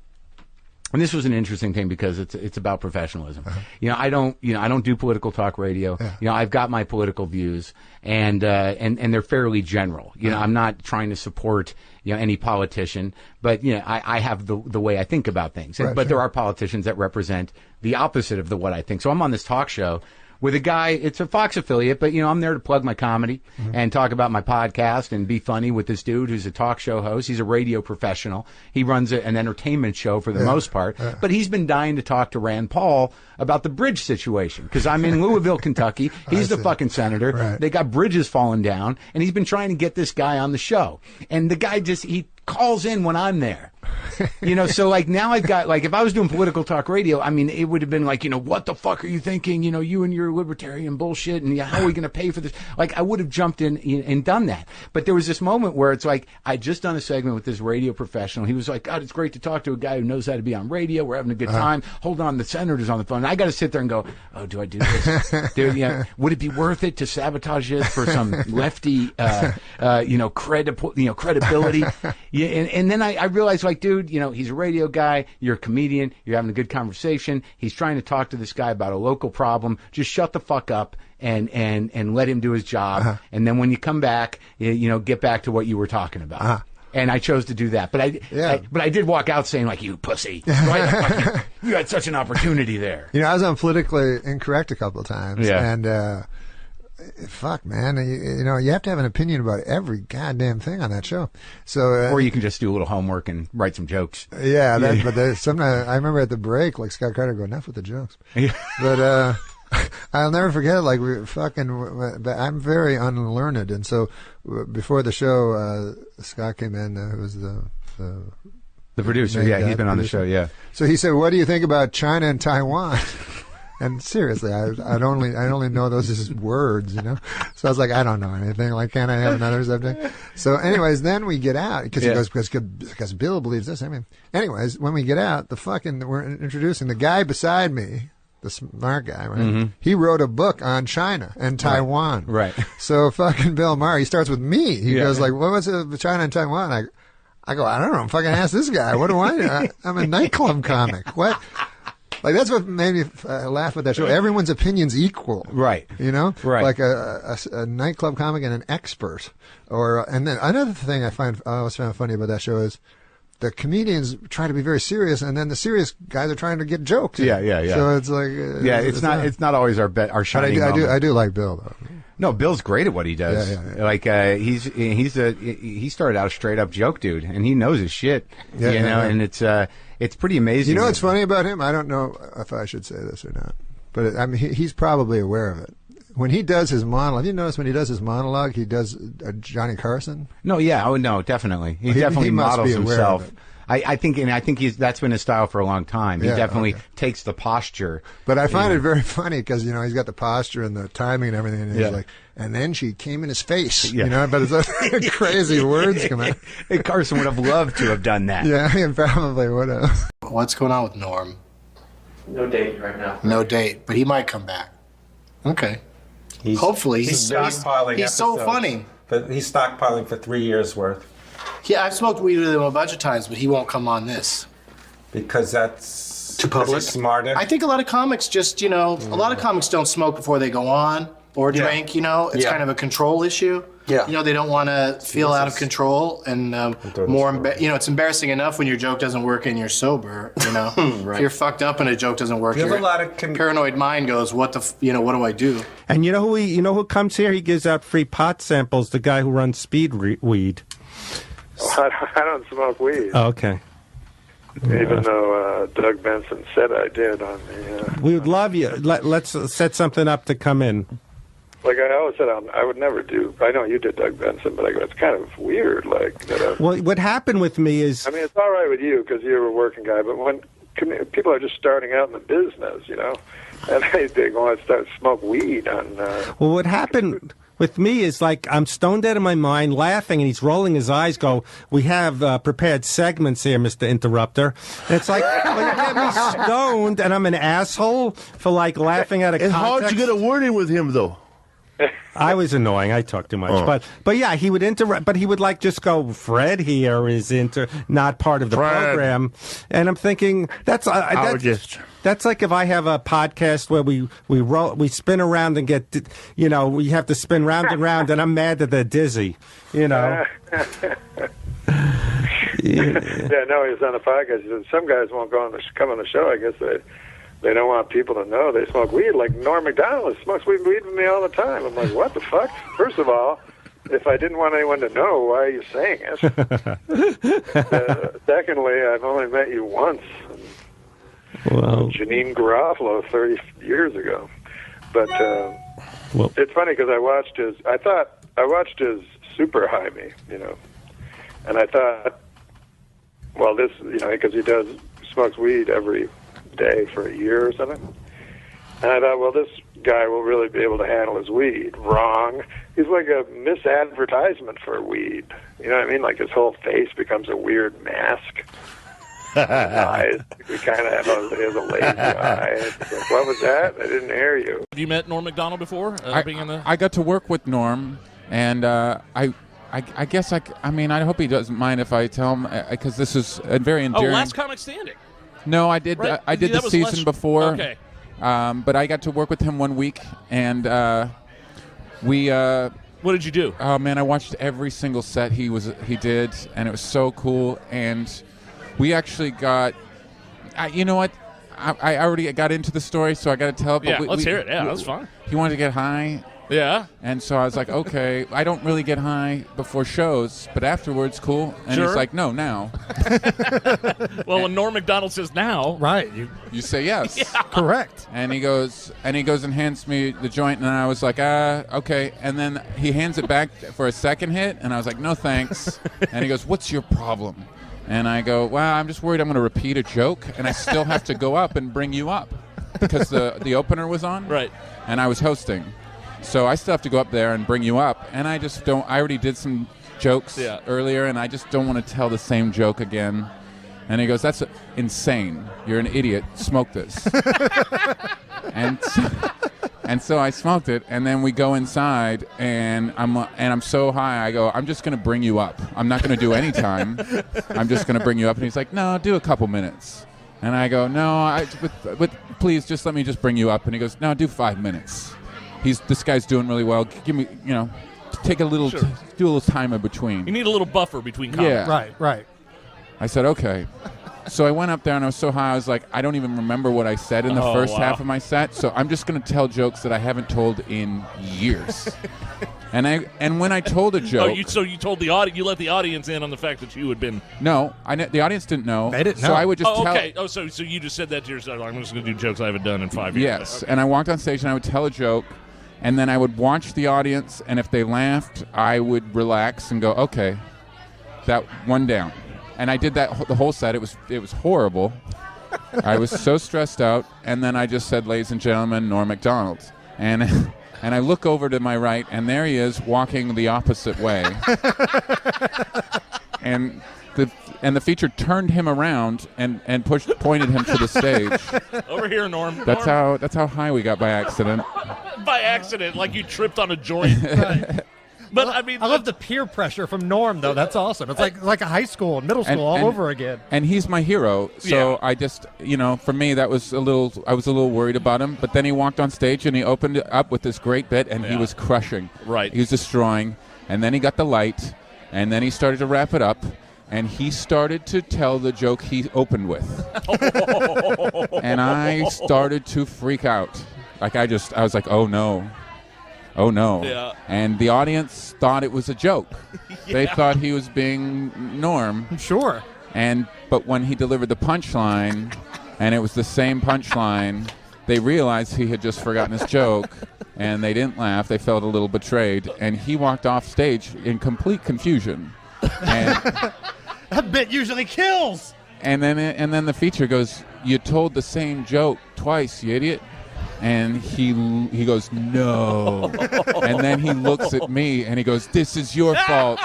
And this was an interesting thing because it's about professionalism. I don't do political talk radio. I've got my political views and they're fairly general. I'm not trying to support any politician, but I have the way I think about things. But there are politicians that represent the opposite of what I think. So I'm on this talk show with a guy, it's a Fox affiliate, but I'm there to plug my comedy and talk about my podcast and be funny with this dude who's a talk show host. He's a radio professional. He runs an entertainment show for the most part, but he's been dying to talk to Rand Paul about the bridge situation because I'm in Louisville, Kentucky. He's the fucking senator. Right. They got bridges falling down, and he's been trying to get this guy on the show. And the guy he calls in when I'm there. So now I've got, if I was doing political talk radio, I mean, it would have been what the fuck are you thinking? You and your libertarian bullshit, and how are we going to pay for this? I would have jumped in and done that. But there was this moment where it's like, I just done a segment with this radio professional. He was like, God, it's great to talk to a guy who knows how to be on radio. We're having a good time. Hold on, the senator's on the phone. And I got to sit there and go, oh, do I do this? Would it be worth it to sabotage this for some lefty, credibility? And then I realized, dude, he's a radio guy. You're a comedian. You're having a good conversation. He's trying to talk to this guy about a local problem. Just shut the fuck up and let him do his job. And then when you come back, get back to what you were talking about. And I chose to do that. But I did walk out saying, you pussy. Right? You had such an opportunity there. I was on Politically Incorrect a couple of times. Yeah. And, fuck, man. You have to have an opinion about every goddamn thing on that show. So, or you can just do a little homework and write some jokes. Yeah, but sometimes I remember at the break, Scott Carter go, enough with the jokes. But I'll never forget it. I'm very unlearned, and so before the show, Scott came in, who was the producer. Yeah, he's been on the show. Yeah. So he said, "What do you think about China and Taiwan?" And seriously, I only know those as words, So I was like, I don't know anything. Can't I have another subject? So, anyways, then we get out because he goes because Bill believes this. Anyways, when we get out, we're introducing the guy beside me, the smart guy, right? Mm-hmm. He wrote a book on China and Taiwan. Right. So fucking Bill Maher, he starts with me. He goes what was it, China and Taiwan? I go, I don't know. Fucking ask this guy. What do I know? I'm a nightclub comic. What? Like that's what made me laugh with that show. Everyone's opinion's equal, right? You know, right? Like a nightclub comic and an expert, and then another thing I always found funny about that show is the comedians try to be very serious, and then the serious guys are trying to get jokes. Yeah. So it's like it's not always our shining moment. I do like Bill though. No, Bill's great at what he does. Yeah. Like he started out a straight up joke dude, and he knows his shit. And it's pretty amazing. You know what's funny about him? I don't know if I should say this or not, but I mean he's probably aware of it. When he does his monologue, you notice when he does his monologue, he does Johnny Carson. No, yeah, no, definitely. He definitely must models be aware himself. of it. I think that's been his style for a long time. He definitely takes the posture. But I find it very funny because he's got the posture and the timing and everything, and he's like, and then she came in his face, but it's crazy words come out. Hey, Carson would have loved to have done that. Yeah, he probably would have. What's going on with Norm? No date right now. No date, but he might come back. Okay. Hopefully, he's stockpiling. He's so funny. But he's stockpiling for 3 years worth. Yeah, I've smoked weed with him a bunch of times, but he won't come on this. Because that's too public. Smarter. I think a lot of comics just, a lot of comics don't smoke before they go on or drink. It's kind of a control issue. Yeah. They don't want to feel out of control, and it's embarrassing enough when your joke doesn't work and you're sober. Right. If you're fucked up and a joke doesn't work, You have your a lot of paranoid mind goes, what do I do? And you know who comes here? He gives out free pot samples. The guy who runs Speed Weed. I don't smoke weed. Oh, okay. Even though Doug Benson said I did on the. We would love you. Let's set something up to come in. Like I always said, I would never do. I know you did Doug Benson, but I go, it's kind of weird. Well, what happened with me is. I mean, it's all right with you because you're a working guy, but when people are just starting out in the business, and they go and start smoke weed on. Well, what happened with me is I'm stoned out of my mind, laughing, and he's rolling his eyes. Go, we have prepared segments here, Mr. Interrupter. And it's like, well, you get me stoned, and I'm an asshole for laughing out of context. How'd you get a word in with him though? I was annoying. I talked too much, but yeah, he would interrupt. But he would just go, Fred here is not part of the program, and I'm thinking that's like if I have a podcast where we spin around and get we have to spin round and round, and I'm mad that they're dizzy, Yeah, no, he's on the podcast. He said some guys won't come on the show. I guess they don't want people to know they smoke weed. Like Norm MacDonald smokes weed with me all the time. I'm like, what the fuck? First of all, if I didn't want anyone to know, why are you saying it? Secondly, I've only met you once. Well, Janine Garofalo 30 years ago. But it's funny because I watched his Super High Me, and I thought, well, this, because he smokes weed every day for a year or something. And I thought, well, this guy will really be able to handle his weed. Wrong. He's like a misadvertisement for weed. You know what I mean? Like his whole face becomes a weird mask. Eyes, he kind of has a lazy eye. It's like, what was that? I didn't hear you. Have you met Norm MacDonald before? I got to work with Norm, and I guess I mean I hope he doesn't mind if I tell him because this is a very endearing. Last Comic Standing. No, I did. Right? I did the season before. Okay. But I got to work with him 1 week, and we. What did you do? Oh man, I watched every single set he did, and it was so cool. And we actually got. You know what? I already got into the story, so I got to tell it. But let's hear it. Yeah, that's fine. He wanted to get high. Yeah. And so I was like, okay, I don't really get high before shows, but afterwards, cool. And Sure. he's like, no, now. Well, when Norm MacDonald says now, right? You say yes. Yeah. Correct. And he goes and hands me the joint, and I was like, okay. And then he hands it back for a second hit, and I was like, no thanks. And he goes, what's your problem? And I go, well, I'm just worried I'm going to repeat a joke, and I still have to go up and bring you up because the opener was on, right? And I was hosting. So I still have to go up there and bring you up, and I just don't. I already did some jokes earlier, and I just don't want to tell the same joke again. And he goes, "That's insane. You're an idiot. Smoke this." and so I smoked it, and then we go inside, and I'm so high. I go, "I'm just going to bring you up. I'm not going to do any time. I'm just going to bring you up." And he's like, "No, do a couple minutes." And I go, no, but please just let me just bring you up. And he goes, no, do 5 minutes. This guy's doing really well. Give me, take a little, do a little time in between. You need a little buffer between comments. Yeah. Right. I said, okay. So I went up there and I was so high, I was like, I don't even remember what I said in the first half of my set. So I'm just going to tell jokes that I haven't told in years. And when I told a joke, so you told the audience, you let the audience in on the fact that you had been. No, the audience didn't know. They didn't know. So I would just tell. Okay. Oh, so you just said that to yourself. I'm just going to do jokes I haven't done in 5 years. Yes, Okay. and I walked on stage and I would tell a joke, and then I would watch the audience, and if they laughed, I would relax and go, okay, that one down. And I did that the whole set. It was horrible. I was so stressed out, and then I just said, ladies and gentlemen, Norm MacDonald. And I look over to my right, and there he is walking the opposite way. and the feature turned him around and pointed him to the stage. Over here, Norm. That's how high we got by accident. By accident, like you tripped on a joint. Right. But I mean, I love the peer pressure from Norm, though. That's awesome. It's like a high school and middle school all over again. And he's my hero, so Yeah. I just, for me, I was a little worried about him. But then he walked on stage and he opened it up with this great bit, and he was crushing. Right. He was destroying, and then he got the light, and then he started to wrap it up, and he started to tell the joke he opened with, and I started to freak out. I was like, oh no. Oh no. Yeah. And the audience thought it was a joke. They thought he was being Norm. Sure. But when he delivered the punchline, and it was the same punchline, they realized he had just forgotten his joke, and they didn't laugh. They felt a little betrayed, and he walked off stage in complete confusion. And That bit usually kills. and then the feature goes, "You told the same joke twice, you idiot." And he goes, no. And then he looks at me and he goes, this is your fault.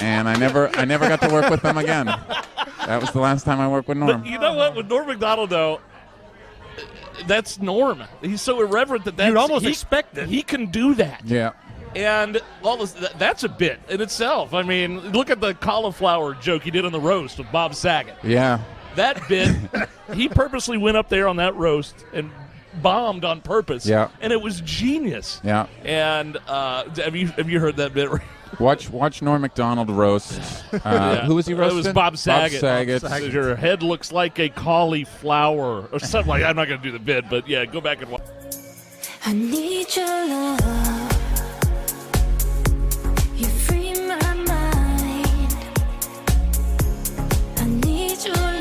And I never got to work with him again. That was the last time I worked with Norm. But you know what? With Norm MacDonald, though, that's Norm. He's so irreverent that you'd almost expect it. He can do that. Yeah. And that's a bit in itself. I mean, look at the cauliflower joke he did on the roast with Bob Saget. Yeah. That bit, he purposely went up there on that roast and bombed on purpose. Yeah. And it was genius. Yeah. And have you heard that bit? Watch Norm MacDonald roast. Who was he roasting? It was Bob Saget. Bob Saget. Your head looks like a cauliflower or something like that. I'm not going to do the bit, but yeah, go back and watch. I need your love. You free my mind. I need your love.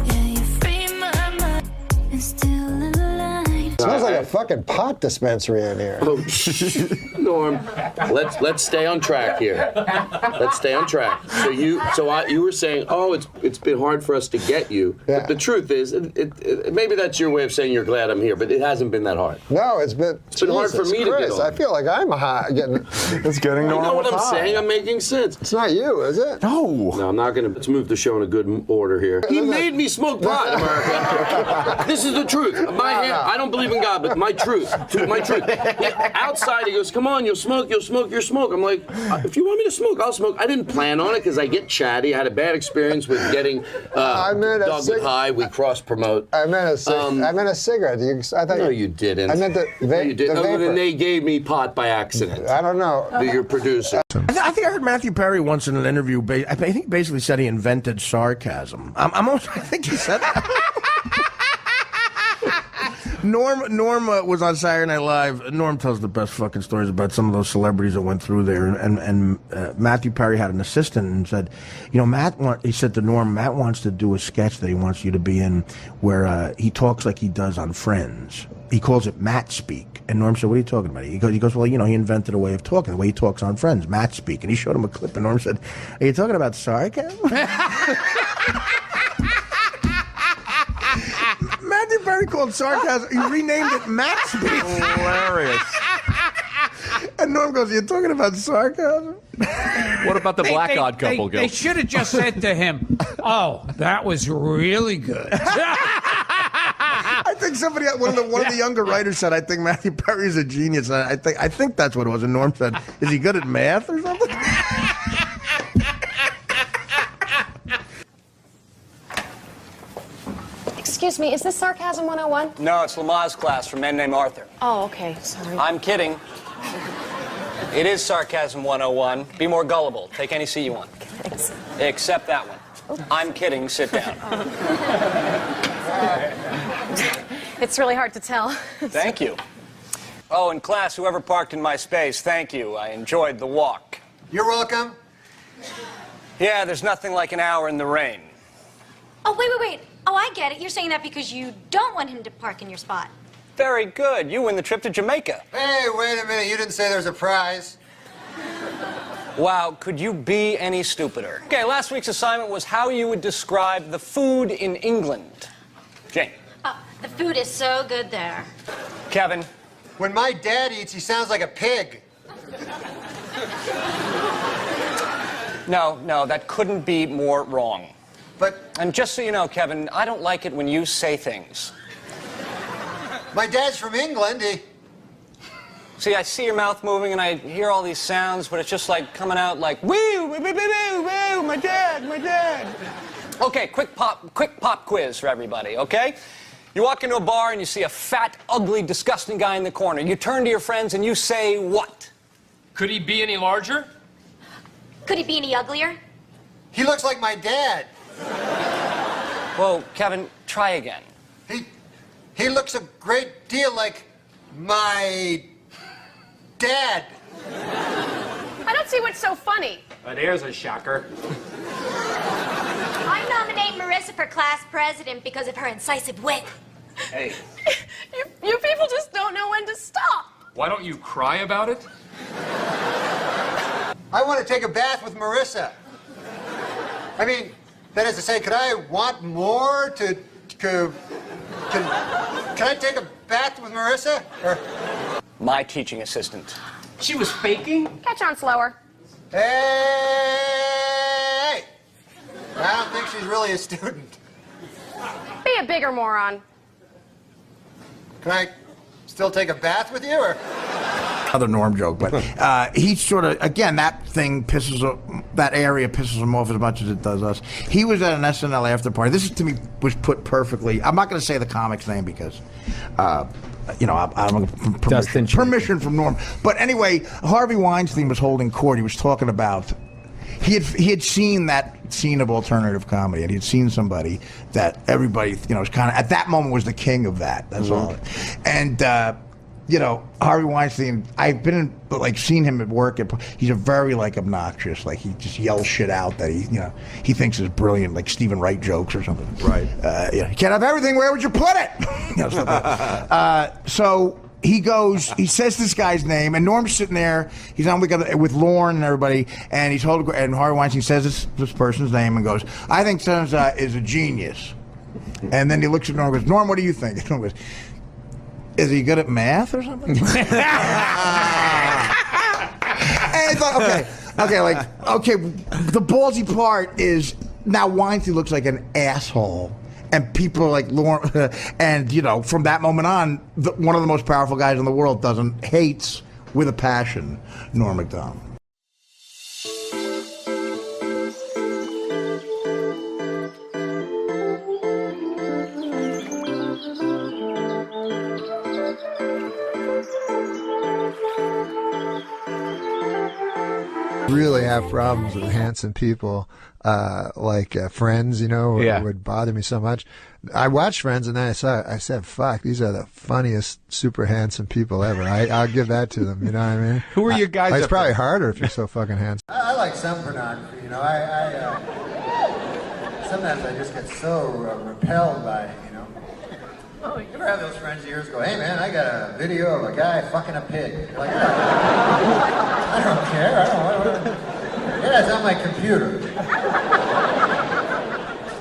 Yeah, you free my mind. And still in line. Smells like a fucking pot dispensary in here. Oh, Norm, let's stay on track here. Let's stay on track. So you were saying, oh, it's been hard for us to get you. Yeah. But the truth is, it maybe that's your way of saying you're glad I'm here, but it hasn't been that hard. No, it's been hard for me to get on. I feel like I'm getting. It's getting I Norm know what with I'm high. saying. I'm making sense. It's not you, is it? No. No, I'm not gonna. Let's move the show in a good order here. He made me smoke pot, America. This is the truth. I don't believe in God, but my truth. My truth. Outside, he goes, "Come on, you'll smoke. I'm like, if you want me to smoke, I'll smoke. I didn't plan on it because I get chatty. I had a bad experience with getting Dog with High. We cross promote. I meant a cigarette. I thought no, you didn't. I meant the you didn't. the Other vapor. than they gave me pot by accident. I don't know. Your producer. I think I heard Matthew Perry once in an interview. I think he basically said he invented sarcasm. I think he said that. Norm was on Saturday Night Live. Norm tells the best fucking stories about some of those celebrities that went through there. And Matthew Perry had an assistant and said, he said to Norm, Matt wants to do a sketch that he wants you to be in where he talks like he does on Friends. He calls it Matt speak. And Norm said, what are you talking about? He goes, well, he invented a way of talking, the way he talks on Friends, Matt speak. And he showed him a clip, and Norm said, are you talking about sarcasm? Matthew Perry called sarcasm. He renamed it Matt speak. Hilarious. And Norm goes, you're talking about sarcasm? What about the black odd couple? They should have just said to him, oh, that was really good. I think one of the younger writers said, I think Matthew Perry's a genius. And I think that's what it was. And Norm said, is he good at math or something? Excuse me, is this Sarcasm 101? No, it's Lamaze class from Men Named Arthur. Oh, okay, sorry. I'm kidding. It is Sarcasm 101. Be more gullible. Take any seat you want. Thanks. Except that one. I'm kidding. Sit down. It's really hard to tell. Thank you. Oh, in class, whoever parked in my space, thank you. I enjoyed the walk. You're welcome. Yeah, there's nothing like an hour in the rain. Oh, wait. Oh, I get it. You're saying that because you don't want him to park in your spot. Very good. You win the trip to Jamaica. Hey, wait a minute. You didn't say there's a prize. Wow, could you be any stupider? Okay, last week's assignment was how you would describe the food in England. Jane. Oh, the food is so good there. Kevin. When my dad eats, he sounds like a pig. No, that couldn't be more wrong. And just so you know, Kevin, I don't like it when you say things. My dad's from England. See, I see your mouth moving and I hear all these sounds, but it's just like coming out like, woo, woo, woo, woo, woo, my dad. Okay, quick pop quiz for everybody, okay? You walk into a bar and you see a fat, ugly, disgusting guy in the corner. You turn to your friends and you say what? Could he be any larger? Could he be any uglier? He looks like my dad. Whoa, Kevin, try again. He looks a great deal like my dad. I don't see what's so funny. There's a shocker. I nominate Marissa for class president because of her incisive wit. Hey. You people just don't know when to stop. Why don't you cry about it? I want to take a bath with Marissa. I mean, that is to say, could I want more to... Can I take a bath with Marissa? Or... My teaching assistant. She was faking? Catch on slower. Hey! I don't think she's really a student. Be a bigger moron. Can I still take a bath with you, or...? Other Norm joke, but he sort of, again, that area pisses him off as much as it does us. He was at an SNL after party. This, to me, was put perfectly. I'm not going to say the comic's name because, you know, I don't have permission from Norm. But anyway, Harvey Weinstein was holding court. He was talking about, he had seen that scene of alternative comedy, and he had seen somebody that everybody, you know, was kind of, at that moment was the king of that. That's all. And, you know, Harvey Weinstein, I've been in, like, seen him at work. He's a very, like, obnoxious, like, he just yells shit out that he, you know, he thinks is brilliant, like Stephen Wright jokes or something. Right. You know, you can't have everything, where would you put it? You know, stuff like that. So he goes, he says this guy's name, and Norm's sitting there, he's on with Lorne and everybody, and and Harvey Weinstein says this person's name and goes, I think Sons is a genius. And then he looks at Norm and goes, Norm, what do you think? And Norm goes, is he good at math or something? And I thought, okay, the ballsy part is now Weinstein looks like an asshole. And people are like, Lauren, and you know, from that moment on, one of the most powerful guys in the world hates with a passion Norm MacDonald. Really have problems with handsome people, like Friends, you know, would bother me so much. I watched Friends and then I said, fuck, these are the funniest, super handsome people ever. I'll give that to them, you know what I mean? Who are you guys? It's probably harder if you're so fucking handsome. I like some pornography, you know. Sometimes I just get so repelled by it, you know. You ever have those friends of yours go, hey man, I got a video of a guy fucking a pig. You're like, I don't care. Yeah, it's on my computer.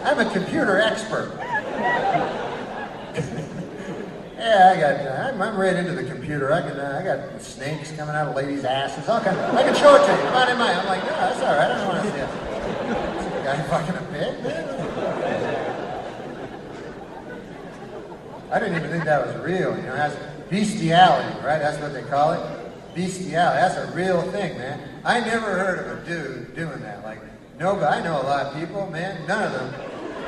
I'm a computer expert. Yeah, I'm right into the computer. I got snakes coming out of ladies' asses. I can show it to you. Come on in mine. I'm like, no, that's all right. I don't want to see it. Some guy fucking a pig, man. I didn't even think that was real. You know, that's bestiality, right? That's what they call it. Bestiality. That's a real thing, man. I never heard of a dude doing that. Like, nobody. I know a lot of people, man. None of them,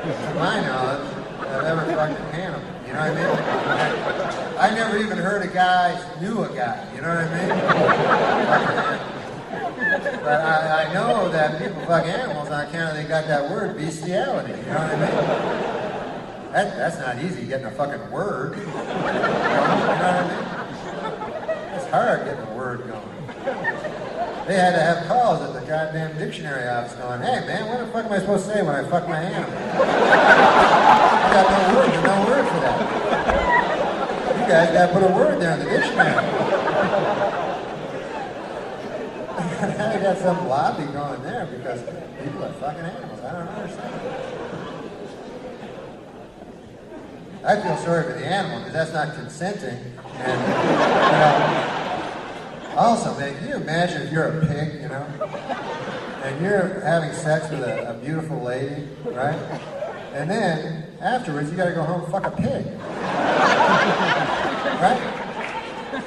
to my knowledge, I've ever fucked an animal. You know what I mean? I never even heard a guy knew a guy. You know what I mean? But I know that people fuck animals on account of they got that word bestiality. You know what I mean? That's not easy getting a fucking word. You know what I mean? It's hard getting a word going. They had to have calls at the goddamn dictionary office going, hey man, what the fuck am I supposed to say when I fuck my animal? I got no word for that. You guys gotta put a word there in the dictionary. I got some lobby going there because people are fucking animals. I don't understand. I feel sorry for the animal because that's not consenting. And, you know, also, man, can you imagine if you're a pig, you know, and you're having sex with a beautiful lady, right? And then afterwards, you gotta go home and fuck a pig. Right?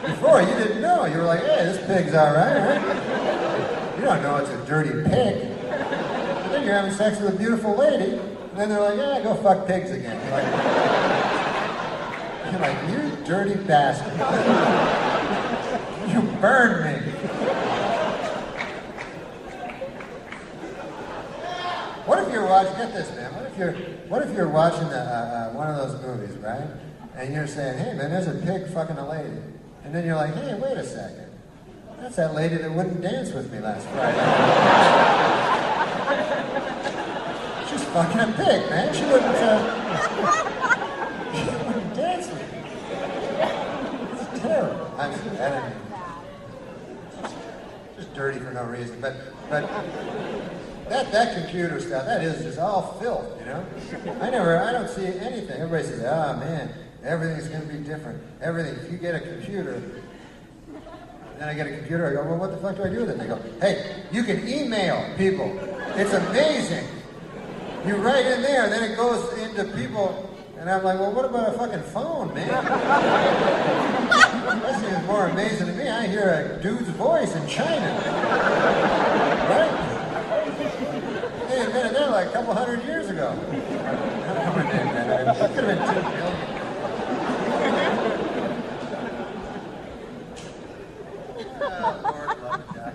Before, you didn't know. You were like, hey, this pig's all right? You don't know it's a dirty pig. And then you're having sex with a beautiful lady, and then they're like, yeah, go fuck pigs again. You're like, you dirty bastard. You burned me. What if you're watching, get this, man, what if you're watching one of those movies, right? And you're saying, hey, man, there's a pig fucking a lady. And then you're like, hey, wait a second. That's that lady that wouldn't dance with me last Friday. She's fucking a pig, man. She wouldn't dance with me. It's terrible. I don't know. Just dirty for no reason. But that computer stuff, that is just all filth, you know? I don't see anything. Everybody says, oh man, everything's gonna be different. Everything, if you get a computer, then I get a computer, I go, well, what the fuck do I do with it? They go, hey, you can email people. It's amazing. You write in there, then it goes into people, and I'm like, well, what about a fucking phone, man? That seems more amazing to me. I hear a dude's voice in China. Right? They invented that like a couple hundred years ago. It could have been 2 million.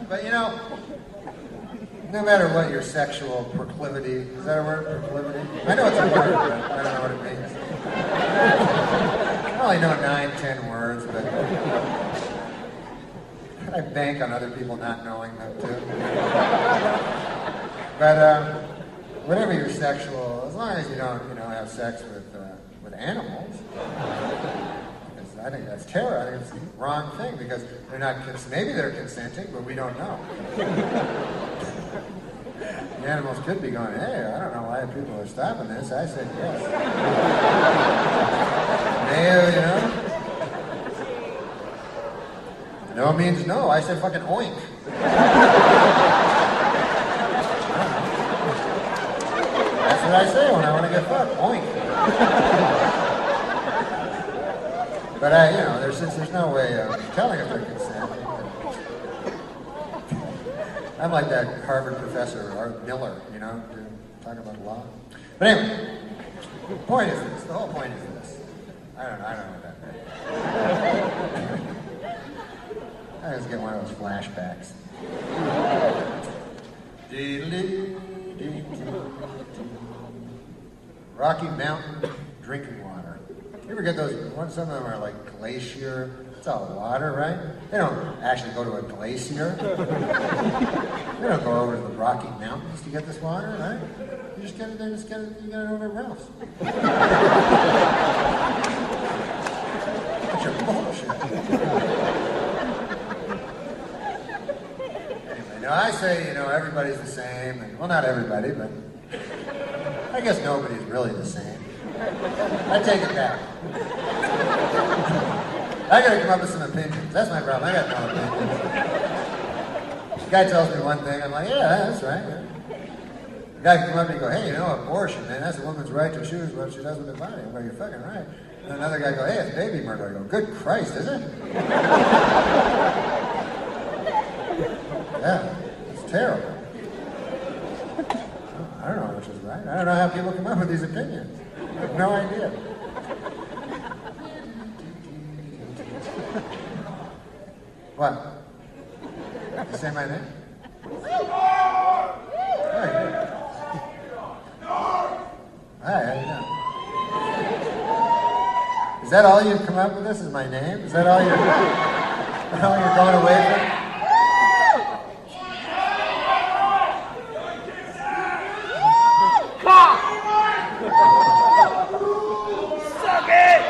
But you know, no matter what your sexual proclivity, is that a word, proclivity? I know it's a word, but I don't know what it means. I only know 9, 10 words, but I bank on other people not knowing them too. But whatever your sexual, as long as you don't, have sex with animals. I think that's terror. I think it's the wrong thing because they're not, maybe they're consenting, but we don't know. The animals could be going, hey, I don't know why people are stopping this. I said yes. Maybe, no means no. I said fucking oink. That's what I say when I want to get fucked. Oink. But since there's no way of telling if they're consenting. I'm like that Harvard professor, Art Miller, talking about law. But anyway, the point is this. The whole point is this. I don't know what that means. I just get one of those flashbacks. Rocky Mountain drinking water. You ever get those, some of them are like glacier, it's all water, right? They don't actually go to a glacier. They don't go over to the Rocky Mountains to get this water, right? You just get it, you get it over everywhere else. That's your bullshit. Anyway, now I say, everybody's the same, and, well, not everybody, but I guess nobody's really the same. I take it back. I gotta come up with some opinions. That's my problem. I got no opinions. The guy tells me one thing, I'm like, yeah, that's right. Yeah. The guy can come up and go, hey, abortion, man, that's a woman's right to choose what she does with her body. I'm like, you're fucking right. And another guy go, hey, it's baby murder. I go, good Christ, is it? Yeah, it's terrible. I don't know which is right. I don't know how people come up with these opinions. have no idea. What? You say my name? Hi, how you doing? Is that all you've come up with? This is my name? Is that all you're going away with? Suck it!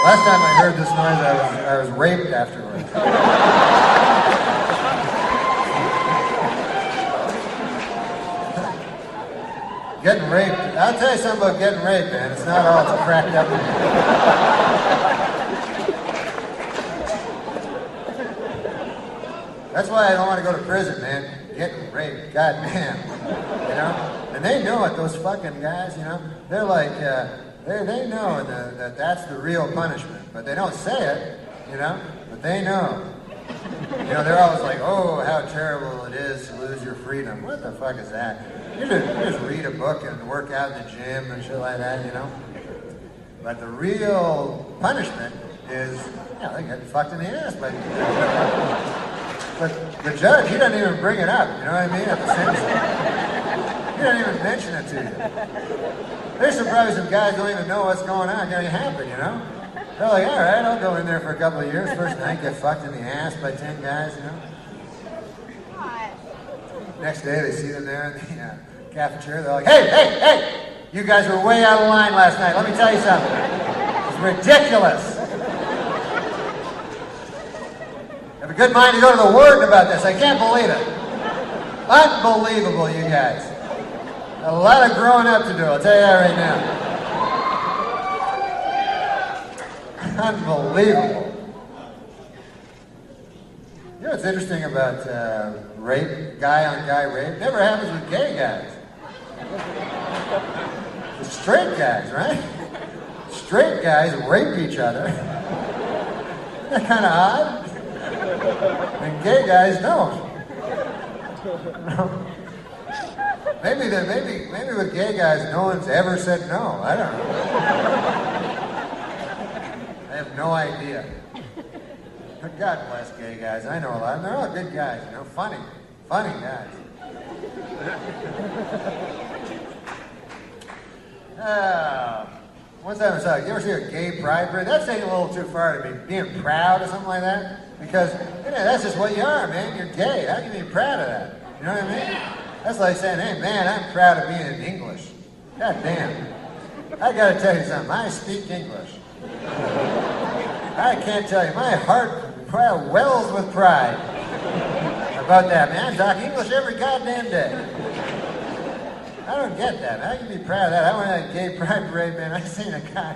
Last time I heard this noise, I was raped afterwards. Getting raped. I'll tell you something about getting raped, man. It's not all it's cracked up in That's why I don't want to go to prison, man. Getting raped. God damn. You know? And they know it, those fucking guys, you know? They're like, they know that that's the real punishment. But they don't say it, you know? But they know. You know, they're always like, oh, how terrible it is to lose your freedom. What the fuck is that? You just read a book and work out in the gym and shit like that, you know? But the real punishment is, you know, they get fucked in the ass. But the judge, he doesn't even bring it up, you know what I mean, at the sentencing. He doesn't even mention it to you. There's probably some guys who don't even know what's going on, going to happen, you know? They're like, all right, I'll go in there for a couple of years. First night, get fucked in the ass by 10 guys, you know? Next day, they see them there in the cafeteria. They're like, hey, you guys were way out of line last night. Let me tell you something. It's ridiculous. I have a good mind to go to the warden about this. I can't believe it. Unbelievable, you guys. A lot of growing up to do, I'll tell you that right now. Unbelievable. You know what's interesting about rape, guy-on-guy rape? Never happens with gay guys. It's straight guys, right? Straight guys rape each other. Isn't that kind of odd? And gay guys don't. Maybe with gay guys, no one's ever said no. I don't know. I have no idea. God bless gay guys. I know a lot. They're all good guys, you know, funny guys. What's that? You ever see a gay pride parade? That's taking a little too far to be being proud or something like that. Because you know, that's just what you are, man. You're gay. How can you be proud of that? You know what I mean? That's like saying, hey, man, I'm proud of being English. God damn. I gotta tell you something. I speak English. I can't tell you. My heart wells with pride about that, man. I talk English every goddamn day. I don't get that. How can you be proud of that? I went to a gay pride parade, man. I seen a guy,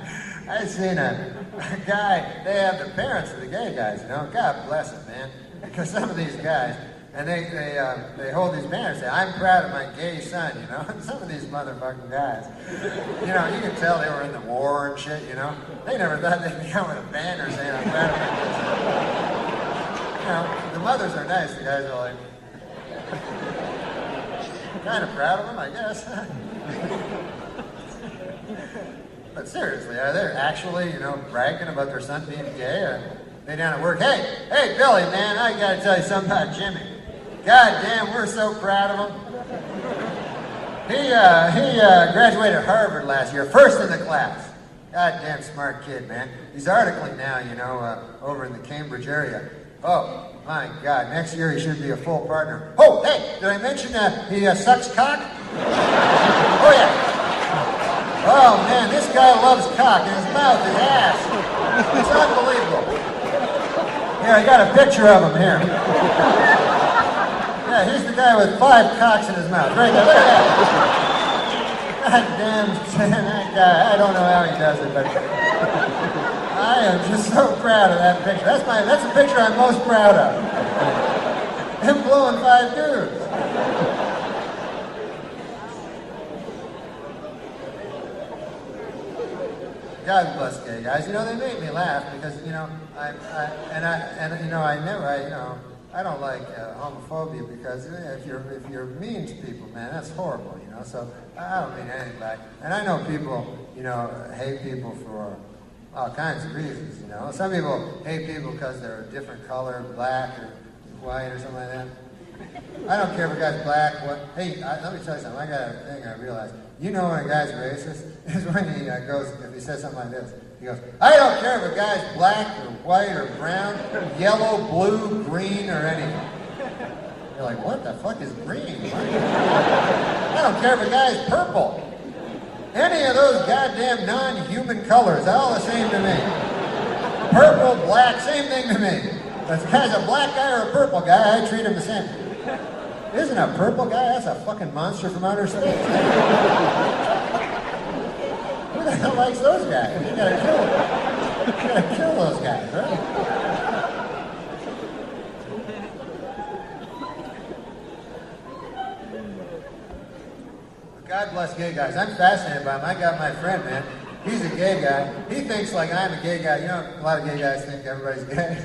they have the parents of the gay guys, you know. God bless them, man. Because some of these guys, and they hold these banners, say, I'm proud of my gay son, you know. And some of these motherfucking guys, you know, you can tell they were in the war and shit, you know. They never thought they'd come with a banner saying, I'm proud of my gay son. You know, the mothers are nice, the guys are like, kind of proud of them, I guess. But seriously, are they actually, you know, bragging about their son being gay? Or they down at work, hey, Billy, man, I gotta tell you something about Jimmy. God damn, we're so proud of him. He graduated Harvard last year, first in the class. God damn smart kid, man. He's articling now, you know, over in the Cambridge area. Oh, my God, next year he should be a full partner. Oh, hey, did I mention he sucks cock? Oh, yeah. Oh, man, this guy loves cock in his mouth, his ass. It's unbelievable. Here, I got a picture of him here. Yeah, he's the guy with 5 cocks in his mouth. Right there, look at that. God damn, that guy, I don't know how he does it, but I am just so proud of that picture. That's the picture I'm most proud of. Him blowing 5 dudes. God bless gay guys. You know, they make me laugh because, you know, I don't like homophobia because if you're mean to people, man, that's horrible, you know. So I don't mean anything back. And I know people you know, hate people for all kinds of reasons, you know. Some people hate people because they're a different color, black or white or something like that. I don't care if a guy's black, what. Hey, let me tell you something. I got a thing I realized. You know when a guy's racist is when he goes, if he says something like this. He goes, I don't care if a guy's black or white or brown, yellow, blue, green, or anything. You're like, what the fuck is green? I don't care if a guy's purple. Any of those goddamn non-human colors, all the same to me. Purple, black, same thing to me. If the guy's a black guy or a purple guy, I treat him the same. Isn't a purple guy? That's a fucking monster from outer space. Who the hell likes those guys? You gotta kill them. You gotta kill those guys, right? God bless gay guys. I'm fascinated by them. I got my friend, man. He's a gay guy. He thinks like I'm a gay guy. You know, a lot of gay guys think everybody's gay.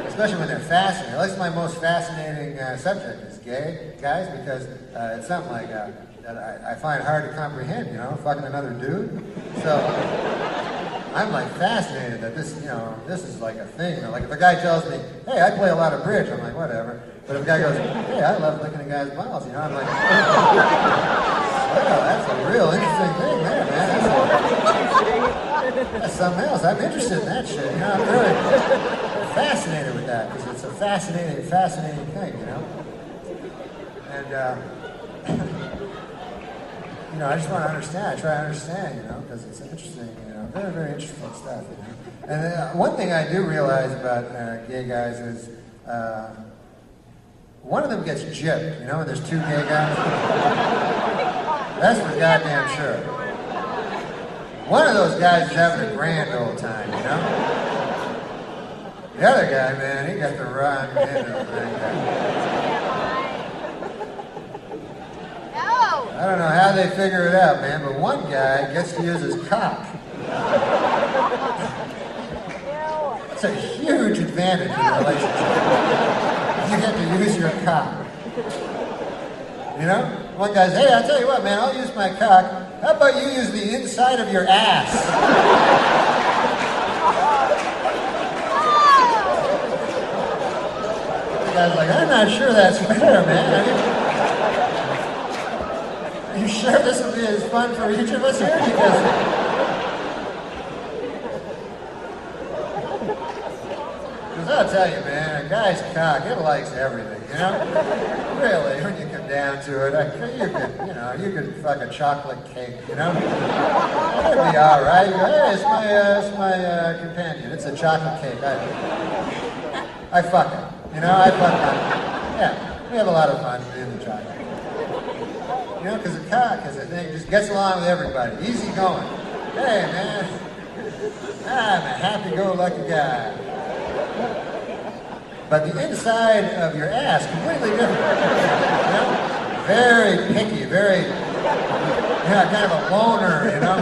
Especially when they're fascinated. At least my most fascinating subject is gay guys because it's something like that I find hard to comprehend, you know, fucking another dude. So I'm like fascinated that this, you know, this is like a thing. Like if a guy tells me, hey, I play a lot of bridge, I'm like, whatever. But if a guy goes, hey, I love licking a guy's balls, you know, I'm like, wow, that's a real interesting thing there, man. That's something else. I'm interested in that shit, you know, I'm really fascinated with that because it's a fascinating thing, you know. And, you know, I just want to understand. I try to understand, you know, because it's interesting, you know, very, very interesting stuff, you know. And one thing I do realize about gay guys is one of them gets gypped, you know, and there's two gay guys. That's for goddamn sure. One of those guys is having a grand old time, you know. The other guy, man, he got the run into the thing. I don't know how they figure it out, man, but one guy gets to use his cock. It's a huge advantage in a relationship. You get to use your cock. You know? One guy's, hey, I'll tell you what, man, I'll use my cock. How about you use the inside of your ass? The guy's like, I'm not sure that's fair, man. Are you sure this will be as fun for each of us here? Because I'll tell you, man, a guy's cock, it likes everything, you know? Really, when you come down to it, you could fuck a chocolate cake, you know? It'd be all right. Hey, it's my companion. It's a chocolate cake. I fuck it, you know? I fuck it. Yeah, we have a lot of fun doing the chocolate. You know, because a cock is a thing, just gets along with everybody. Easy going. Hey, man, I'm a happy-go-lucky guy. But the inside of your ass, completely different. You know? Very picky, very, kind of a loner, you know?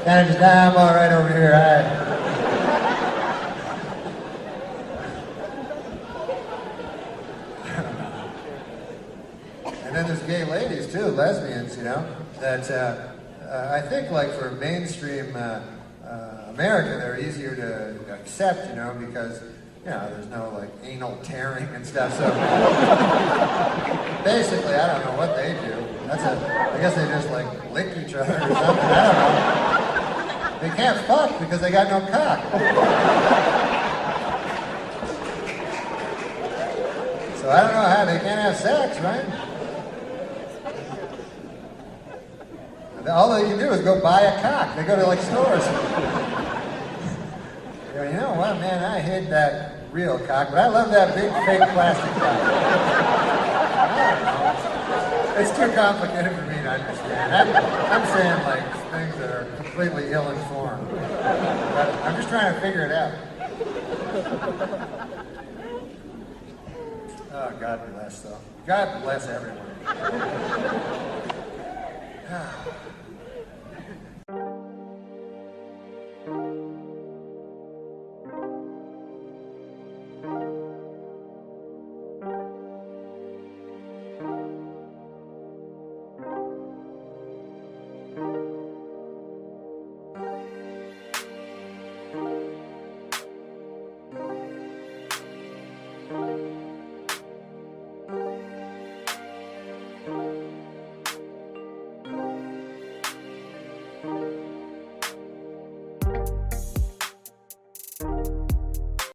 Kind of just, I'm all right over here. And then there's gay ladies too, lesbians, you know, that I think like for mainstream America, they're easier to accept, you know, because, you know, there's no like anal tearing and stuff. So basically, I don't know what they do. I guess they just like lick each other or something. I don't know. They can't fuck because they got no cock. So I don't know how they can't have sex, right? All they can do is go buy a cock. They go to like stores. You know what, man? I hate that real cock, but I love that big fake plastic cock. It's too complicated for me to understand. I'm saying like things that are completely ill-informed. But I'm just trying to figure it out. Oh, God bless, though. God bless everyone.